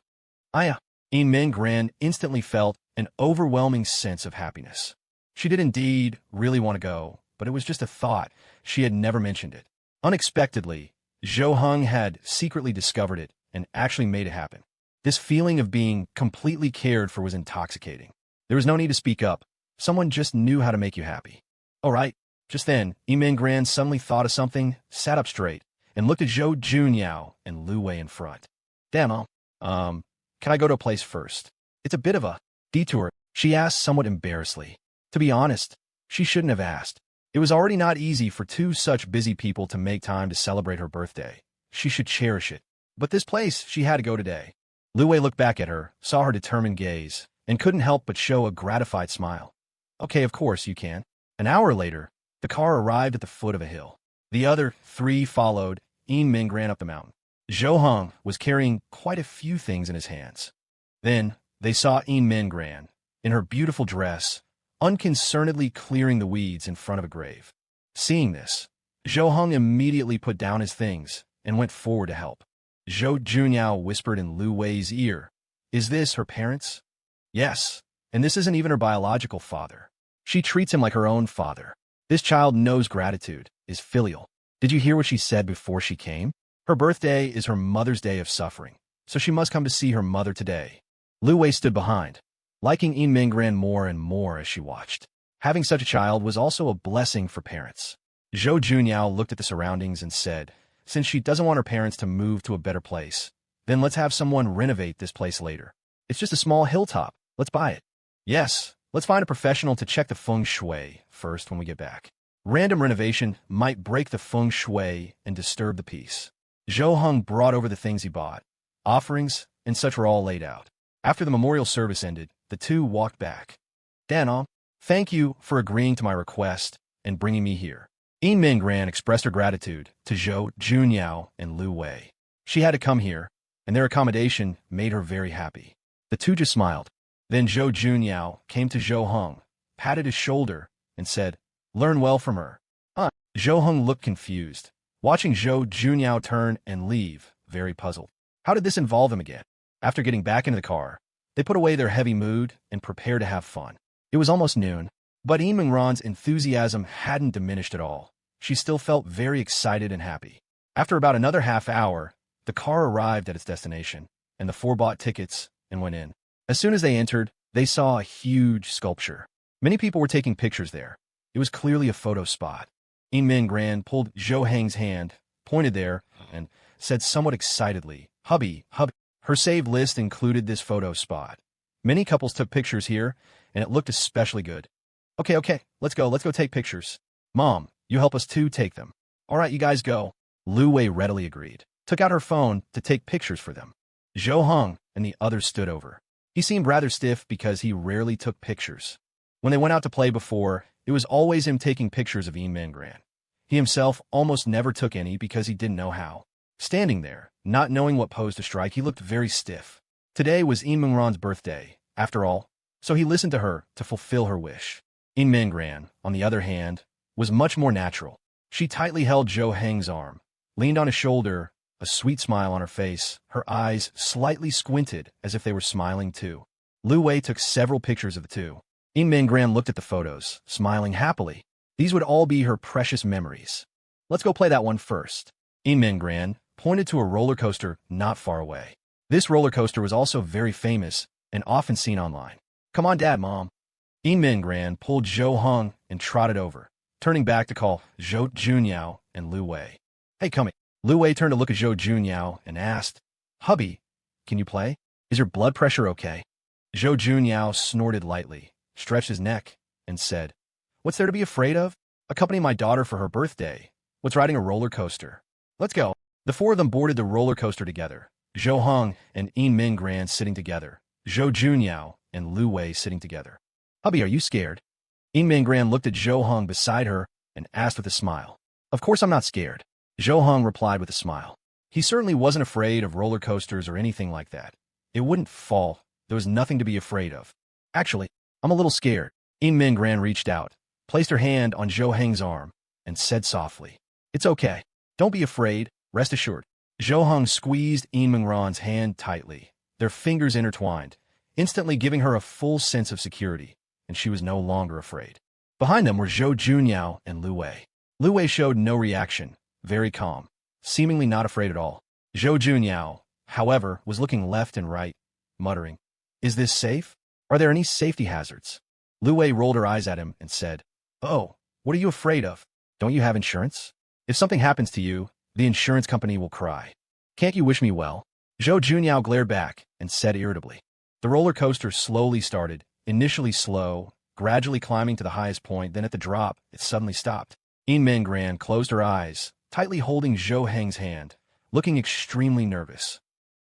Min Gran instantly felt an overwhelming sense of happiness. She did indeed really want to go, but it was just a thought. She had never mentioned it. Unexpectedly, Zhou Heng had secretly discovered it and actually made it happen. This feeling of being completely cared for was intoxicating. There was no need to speak up. Someone just knew how to make you happy. All right. Just then, Min Gran suddenly thought of something, sat up straight, and looked at Zhou Junyao and Lu Wei in front. Damn, can I go to a place first? It's a bit of a detour, she asked somewhat embarrassedly. To be honest, she shouldn't have asked. It was already not easy for two such busy people to make time to celebrate her birthday. She should cherish it. But this place, she had to go today. Lu Wei looked back at her, saw her determined gaze, and couldn't help but show a gratified smile. Okay, of course you can. An hour later, the car arrived at the foot of a hill. The other three followed. Min Gran up the mountain. Zhou Heng was carrying quite a few things in his hands. Then they saw Min Gran, in her beautiful dress, unconcernedly clearing the weeds in front of a grave. Seeing this, Zhou Heng immediately put down his things and went forward to help. Zhou Junyao whispered in Lu Wei's ear, Is this her parents? Yes, and this isn't even her biological father. She treats him like her own father. This child knows gratitude, is filial. Did you hear what she said before she came? Her birthday is her mother's day of suffering, so she must come to see her mother today. Lu Wei stood behind, liking Min Gran more and more as she watched. Having such a child was also a blessing for parents. Zhou Junyao looked at the surroundings and said, Since she doesn't want her parents to move to a better place, then let's have someone renovate this place later. It's just a small hilltop. Let's buy it. Yes, let's find a professional to check the feng shui first when we get back. Random renovation might break the feng shui and disturb the peace. Zhou Heng brought over the things he bought. Offerings and such were all laid out. After the memorial service ended, the two walked back. Danom, thank you for agreeing to my request and bringing me here. Mingran expressed her gratitude to Zhou Junyao and Lu Wei. She had to come here, and their accommodation made her very happy. The two just smiled. Then Zhou Junyao came to Zhou Heng, patted his shoulder, and said, "Learn well from her." Zhou Heng looked confused, watching Zhou Junyao turn and leave, very puzzled. How did this involve them again? After getting back into the car, they put away their heavy mood and prepared to have fun. It was almost noon, but Mingran's enthusiasm hadn't diminished at all. She still felt very excited and happy. After about another half hour, the car arrived at its destination, and the four bought tickets and went in. As soon as they entered, they saw a huge sculpture. Many people were taking pictures there. It was clearly a photo spot. Mingran pulled Zhou Heng's hand, pointed there, and said somewhat excitedly, "Hubby, hubby." Her saved list included this photo spot. Many couples took pictures here, and it looked especially good. Okay, let's go take pictures. Mom, you help us too take them. All right, you guys go. Lu Wei readily agreed, took out her phone to take pictures for them. Zhou Heng and the others stood over. He seemed rather stiff because he rarely took pictures. When they went out to play before, it was always him taking pictures of Mingran. He himself almost never took any because he didn't know how. Standing there, not knowing what pose to strike, he looked very stiff. Today was Mingran's birthday, after all, so he listened to her to fulfill her wish. Mingran, on the other hand, was much more natural. She tightly held Zhou Heng's arm, leaned on his shoulder, a sweet smile on her face, her eyes slightly squinted as if they were smiling too. Lu Wei took several pictures of the two. Mingran looked at the photos, smiling happily. These would all be her precious memories. Let's go play that one first. Mingran pointed to a roller coaster not far away. This roller coaster was also very famous and often seen online. Come on, Dad, Mom. Mingran pulled Zhou Heng and trotted over, turning back to call Zhou Junyao and Lu Wei. Hey, come here. Lu Wei turned to look at Zhou Junyao and asked, "Hubby, can you play? Is your blood pressure okay?" Zhou Junyao snorted lightly, stretched his neck, and said, "What's there to be afraid of? Accompany my daughter for her birthday. What's riding a roller coaster? Let's go." The four of them boarded the roller coaster together, Zhou Heng and Mingran sitting together, Zhou Junyao and Lu Wei sitting together. "Hubby, are you scared?" Mingran looked at Zhou Heng beside her and asked with a smile. "Of course I'm not scared," Zhou Heng replied with a smile. He certainly wasn't afraid of roller coasters or anything like that. It wouldn't fall. There was nothing to be afraid of. "Actually, I'm a little scared." Mingran reached out, placed her hand on Zhou Heng's arm, and said softly, "It's okay. Don't be afraid. Rest assured." Zhou Heng squeezed Mingran's hand tightly, their fingers intertwined, instantly giving her a full sense of security, and she was no longer afraid. Behind them were Zhou Junyao and Lu Wei. Lu Wei showed no reaction, very calm, seemingly not afraid at all. Zhou Junyao, however, was looking left and right, muttering, "Is this safe? Are there any safety hazards?" Lu Wei rolled her eyes at him and said, "Oh, what are you afraid of? Don't you have insurance? If something happens to you, the insurance company will cry. Can't you wish me well?" Zhou Junyao glared back and said irritably. The roller coaster slowly started, initially slow, gradually climbing to the highest point, then at the drop, it suddenly stopped. Mingran closed her eyes, tightly holding Zhou Heng's hand, looking extremely nervous.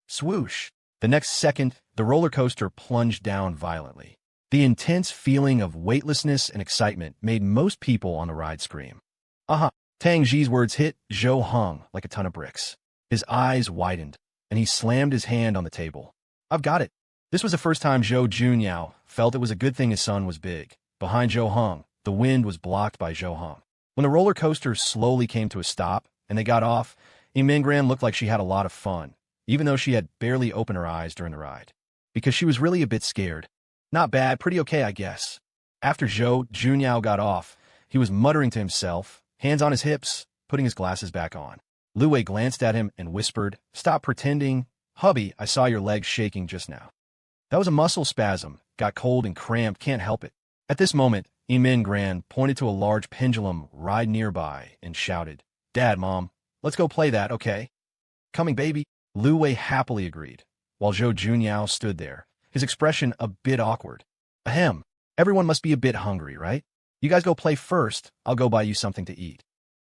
Swoosh! The next second, the roller coaster plunged down violently. The intense feeling of weightlessness and excitement made most people on the ride scream. "Aha!" Tang Ji's words hit Zhou Heng like a ton of bricks. His eyes widened, and he slammed his hand on the table. "I've got it." This was the first time Zhou Junyao felt it was a good thing his son was big. Behind Zhou Heng, the wind was blocked by Zhou Heng. When the roller coaster slowly came to a stop and they got off, Mingran looked like she had a lot of fun, even though she had barely opened her eyes during the ride, because she was really a bit scared. "Not bad, pretty okay, I guess." After Zhou Junyao got off, he was muttering to himself, hands on his hips, putting his glasses back on. Lu Wei glanced at him and whispered, "Stop pretending. Hubby, I saw your legs shaking just now." "That was a muscle spasm. Got cold and cramped, can't help it." At this moment, Mingran pointed to a large pendulum right nearby and shouted, "Dad, Mom, let's go play that, okay?" "Coming, baby." Lu Wei happily agreed, while Zhou Junyao stood there, his expression a bit awkward. "Ahem, everyone must be a bit hungry, right? You guys go play first, I'll go buy you something to eat."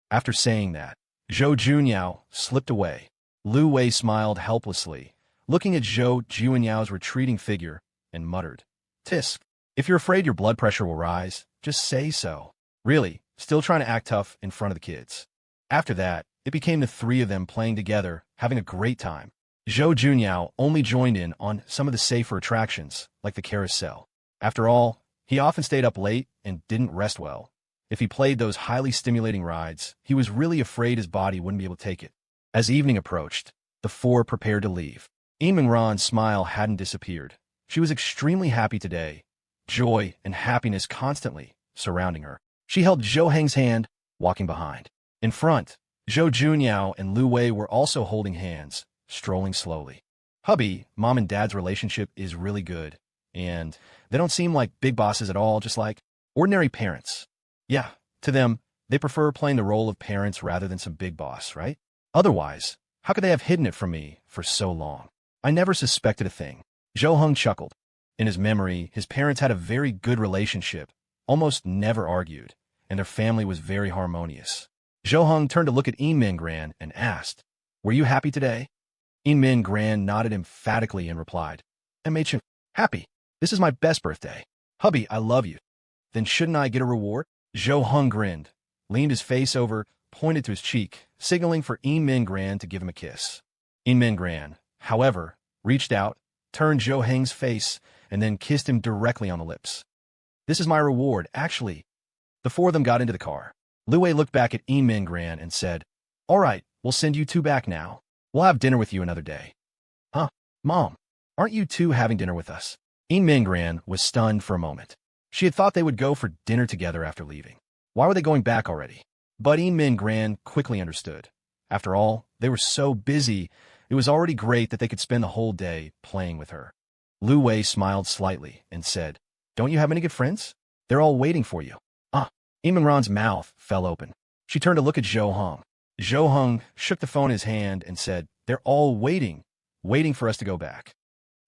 After saying that, Zhou Junyao slipped away. Lu Wei smiled helplessly, looking at Zhou Junyao's retreating figure, and muttered, "Tisk, if you're afraid your blood pressure will rise, just say so. Really, still trying to act tough in front of the kids. After that, it became the three of them playing together, having a great time. Zhou Junyao only joined in on some of the safer attractions, like the carousel. After all, he often stayed up late and didn't rest well. If he played those highly stimulating rides, he was really afraid his body wouldn't be able to take it. As evening approached, the four prepared to leave. Mingran's smile hadn't disappeared. She was extremely happy today, joy and happiness constantly surrounding her. She held Zhou Heng's hand, walking behind. In front, Zhou Junyao and Lu Wei were also holding hands, strolling slowly. Hubby, mom and dad's relationship is really good, and they don't seem like big bosses at all, just like ordinary parents. Yeah, to them, they prefer playing the role of parents rather than some big boss, right? Otherwise, how could they have hidden it from me for so long? I never suspected a thing. Zhou Heng chuckled. In his memory, his parents had a very good relationship, almost never argued, and their family was very harmonious. Zhou Heng turned to look at Mingran and asked, "Were you happy today?" Mingran nodded emphatically and replied, "I'm happy. This is my best birthday. Hubby, I love you. Then shouldn't I get a reward?" Zhou Heng grinned, leaned his face over, pointed to his cheek, signaling for Mingran to give him a kiss. Mingran, however, reached out, turned Zhou Heng's face, and then kissed him directly on the lips. "This is my reward, actually." The four of them got into the car. Lu Wei looked back at Mingran and said, "All right, we'll send you two back now. We'll have dinner with you another day." "Huh? Mom, aren't you two having dinner with us?" Mingran was stunned for a moment. She had thought they would go for dinner together after leaving. Why were they going back already? But Mingran quickly understood. After all, they were so busy, it was already great that they could spend the whole day playing with her. Lu Wei smiled slightly and said, "Don't you have any good friends? They're all waiting for you." Mingran's mouth fell open. She turned to look at Zhou Heng. Zhou Heng shook the phone in his hand and said, "They're all waiting for us to go back."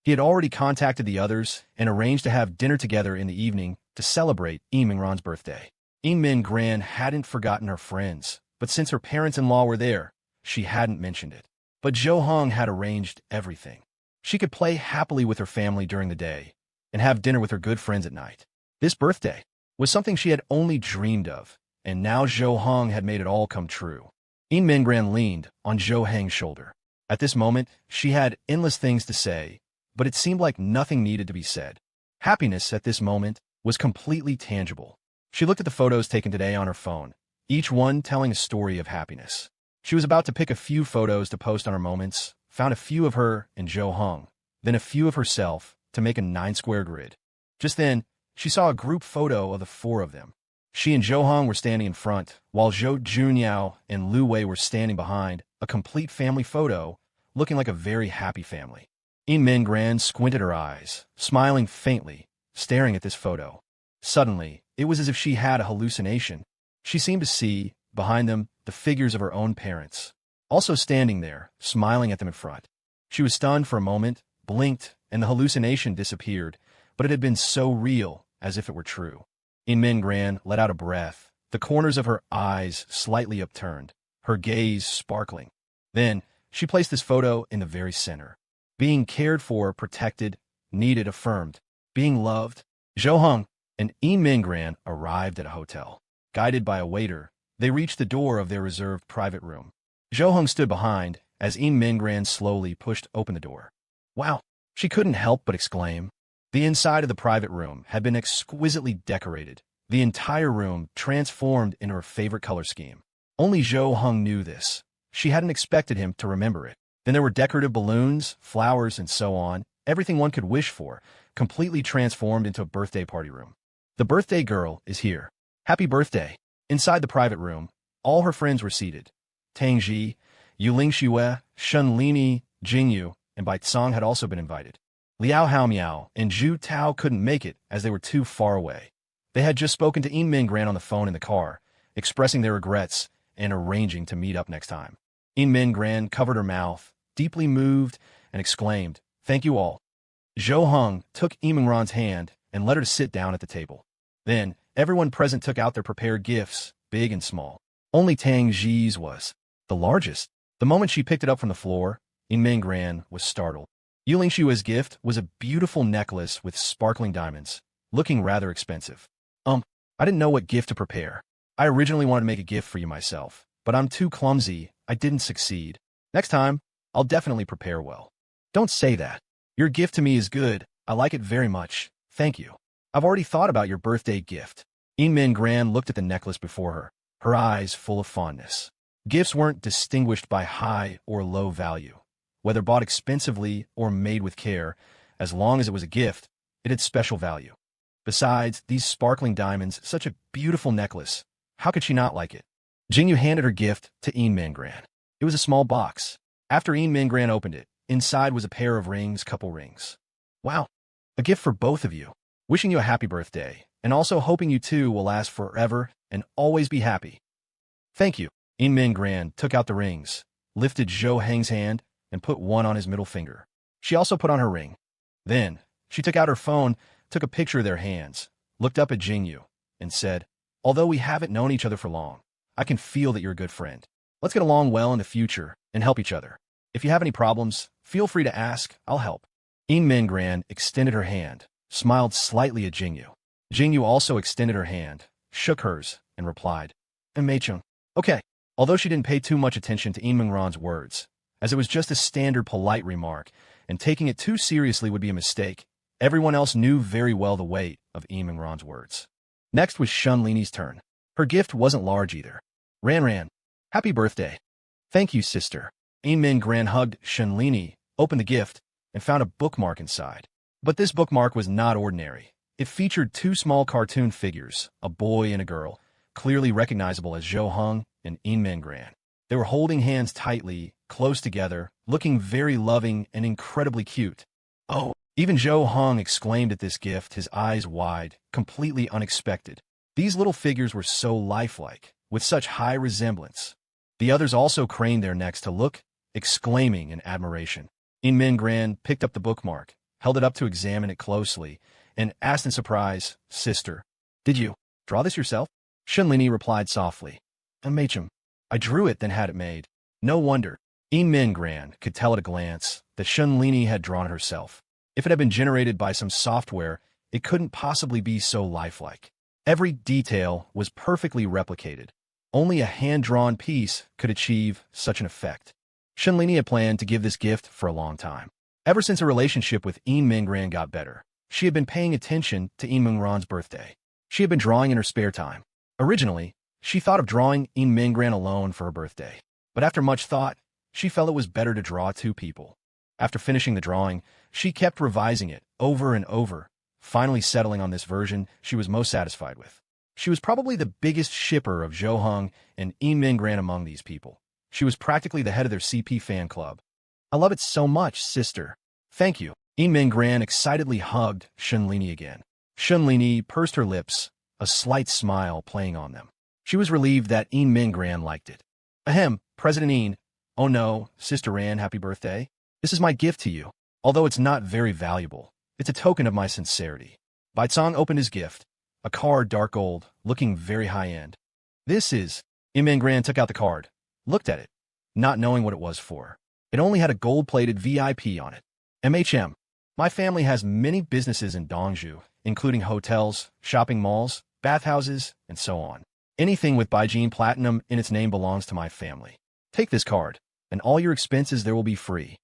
He had already contacted the others and arranged to have dinner together in the evening to celebrate Mingran's birthday. Mingran hadn't forgotten her friends, but since her parents-in-law were there, she hadn't mentioned it. But Zhou Heng had arranged everything. She could play happily with her family during the day and have dinner with her good friends at night. This birthday was something she had only dreamed of, and now Zhou Heng had made it all come true. Mingran leaned on Zhou Heng's shoulder. At this moment, she had endless things to say, but it seemed like nothing needed to be said. Happiness at this moment was completely tangible. She looked at the photos taken today on her phone, each one telling a story of happiness. She was about to pick a few photos to post on her moments, found a few of her and Zhou Heng, then a few of herself to make a 9-square grid. Just then, she saw a group photo of the four of them. She and Zhou Heng were standing in front, while Zhou Junyao and Lu Wei were standing behind, a complete family photo, looking like a very happy family. Mingran squinted her eyes, smiling faintly, staring at this photo. Suddenly, it was as if she had a hallucination. She seemed to see, behind them, the figures of her own parents, also standing there, smiling at them in front. She was stunned for a moment, blinked, and the hallucination disappeared, but it had been so real, as if it were true. Mingran let out a breath, the corners of her eyes slightly upturned, her gaze sparkling. Then, she placed this photo in the very center. Being cared for, protected, needed, affirmed, being loved. Zhou Heng and Mingran arrived at a hotel. Guided by a waiter, they reached the door of their reserved private room. Zhou Heng stood behind as Mingran slowly pushed open the door. "Wow!" She couldn't help but exclaim. The inside of the private room had been exquisitely decorated, the entire room transformed into her favorite color scheme. Only Zhou Heng knew this. She hadn't expected him to remember it. Then there were decorative balloons, flowers, and so on, everything one could wish for, completely transformed into a birthday party room. "The birthday girl is here. Happy birthday." Inside the private room, all her friends were seated. Tang Ji, Yuling Xue, Shen Lini, Jingyu, and Bai Tsang had also been invited. Liao Haomiao and Zhu Tao couldn't make it as they were too far away. They had just spoken to Mingran on the phone in the car, expressing their regrets and arranging to meet up next time. Mingran covered her mouth, deeply moved, and exclaimed, "Thank you all." Zhou Heng took Mingran's hand and led her to sit down at the table. Then, everyone present took out their prepared gifts, big and small. Only Tang Ji's was the largest. The moment she picked it up from the floor, Mingran was startled. Yuling Xue's gift was a beautiful necklace with sparkling diamonds, looking rather expensive. I didn't know what gift to prepare. I originally wanted to make a gift for you myself, but I'm too clumsy. I didn't succeed. Next time, I'll definitely prepare well. Don't say that. Your gift to me is good. I like it very much. Thank you. I've already thought about your birthday gift. Min Gran looked at the necklace before her eyes full of fondness. Gifts weren't distinguished by high or low value. Whether bought expensively or made with care, as long as it was a gift, it had special value. Besides, these sparkling diamonds, such a beautiful necklace. How could she not like it? Jingyu handed her gift to Min Gran. It was a small box. After Min Gran opened it, inside was a pair of rings, couple rings. Wow, a gift for both of you. Wishing you a happy birthday, and also hoping you two will last forever and always be happy. Thank you. Min Gran took out the rings, lifted Zhou Heng's hand, and put one on his middle finger. She also put on her ring. Then, she took out her phone, took a picture of their hands, looked up at Jingyu, and said, although we haven't known each other for long, I can feel that you're a good friend. Let's get along well in the future and help each other. If you have any problems, feel free to ask. I'll help. Min Gran extended her hand, smiled slightly at Jingyu. Jingyu also extended her hand, shook hers, and replied, Mei-chung. Okay. Although she didn't pay too much attention to Min Gran's words, as it was just a standard polite remark, and taking it too seriously would be a mistake, everyone else knew very well the weight of Min Gran's words. Next was Shunlini's turn. Her gift wasn't large either. Ran, happy birthday. Thank you, sister. Min Gran hugged Shunlini, opened the gift, and found a bookmark inside. But this bookmark was not ordinary. It featured two small cartoon figures, a boy and a girl, clearly recognizable as Zhou Heng and Min Gran. They were holding hands tightly, close together, looking very loving and incredibly cute. Oh, even Zhou Heng exclaimed at this gift, his eyes wide, completely unexpected. These little figures were so lifelike, with such high resemblance. The others also craned their necks to look, exclaiming in admiration. Min Gran picked up the bookmark, held it up to examine it closely, and asked in surprise, Sister, did you draw this yourself? Shunlini replied softly, Mei-chung. I drew it, then had it made. No wonder. Min Gran could tell at a glance that Shunlini had drawn herself. If it had been generated by some software, it couldn't possibly be so lifelike. Every detail was perfectly replicated. Only a hand-drawn piece could achieve such an effect. Shunlini had planned to give this gift for a long time. Ever since her relationship with Min Gran got better, she had been paying attention to Min Gran's birthday. She had been drawing in her spare time. Originally, she thought of drawing Min Gran alone for her birthday, but after much thought, she felt it was better to draw two people. After finishing the drawing, she kept revising it over and over, finally settling on this version she was most satisfied with. She was probably the biggest shipper of Zhou Heng and Min Gran among these people. She was practically the head of their CP fan club. I love it so much, sister. Thank you. Min Gran excitedly hugged Shunlini again. Shunlini pursed her lips, a slight smile playing on them. She was relieved that Min Gran liked it. Ahem, President Een. Oh no, Sister Ran, happy birthday. This is my gift to you. Although it's not very valuable, it's a token of my sincerity. Baicong opened his gift, a card dark gold, looking very high-end. This is... Min Gran took out the card, looked at it, not knowing what it was for. It only had a gold-plated VIP on it. MHM. My family has many businesses in Dongju, including hotels, shopping malls, bathhouses, and so on. Anything with Baijin Platinum in its name belongs to my family. Take this card, and all your expenses there will be free.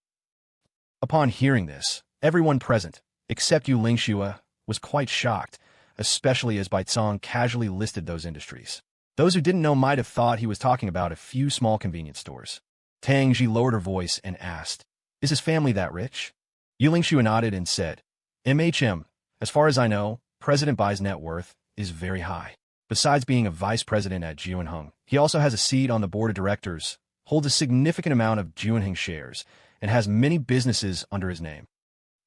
Upon hearing this, everyone present, except Yu Lingxue, was quite shocked, especially as Baicong casually listed those industries. Those who didn't know might have thought he was talking about a few small convenience stores. Tang Ji lowered her voice and asked, Is his family that rich? Yu Lingxue nodded and said, MHM, as far as I know, President Bai's net worth is very high. Besides being a vice president at Juanheng, he also has a seat on the board of directors, holds a significant amount of Juanheng shares, and has many businesses under his name.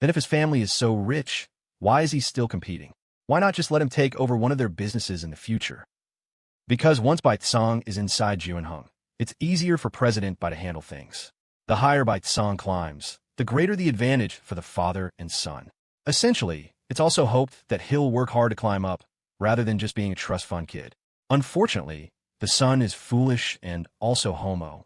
Then if his family is so rich, why is he still competing? Why not just let him take over one of their businesses in the future? Because once Baicong is inside Juanheng, it's easier for President Bai to handle things. The higher Baicong climbs, the greater the advantage for the father and son. Essentially, it's also hoped that he'll work hard to climb up, rather than just being a trust fund kid. Unfortunately, the son is foolish and also homo,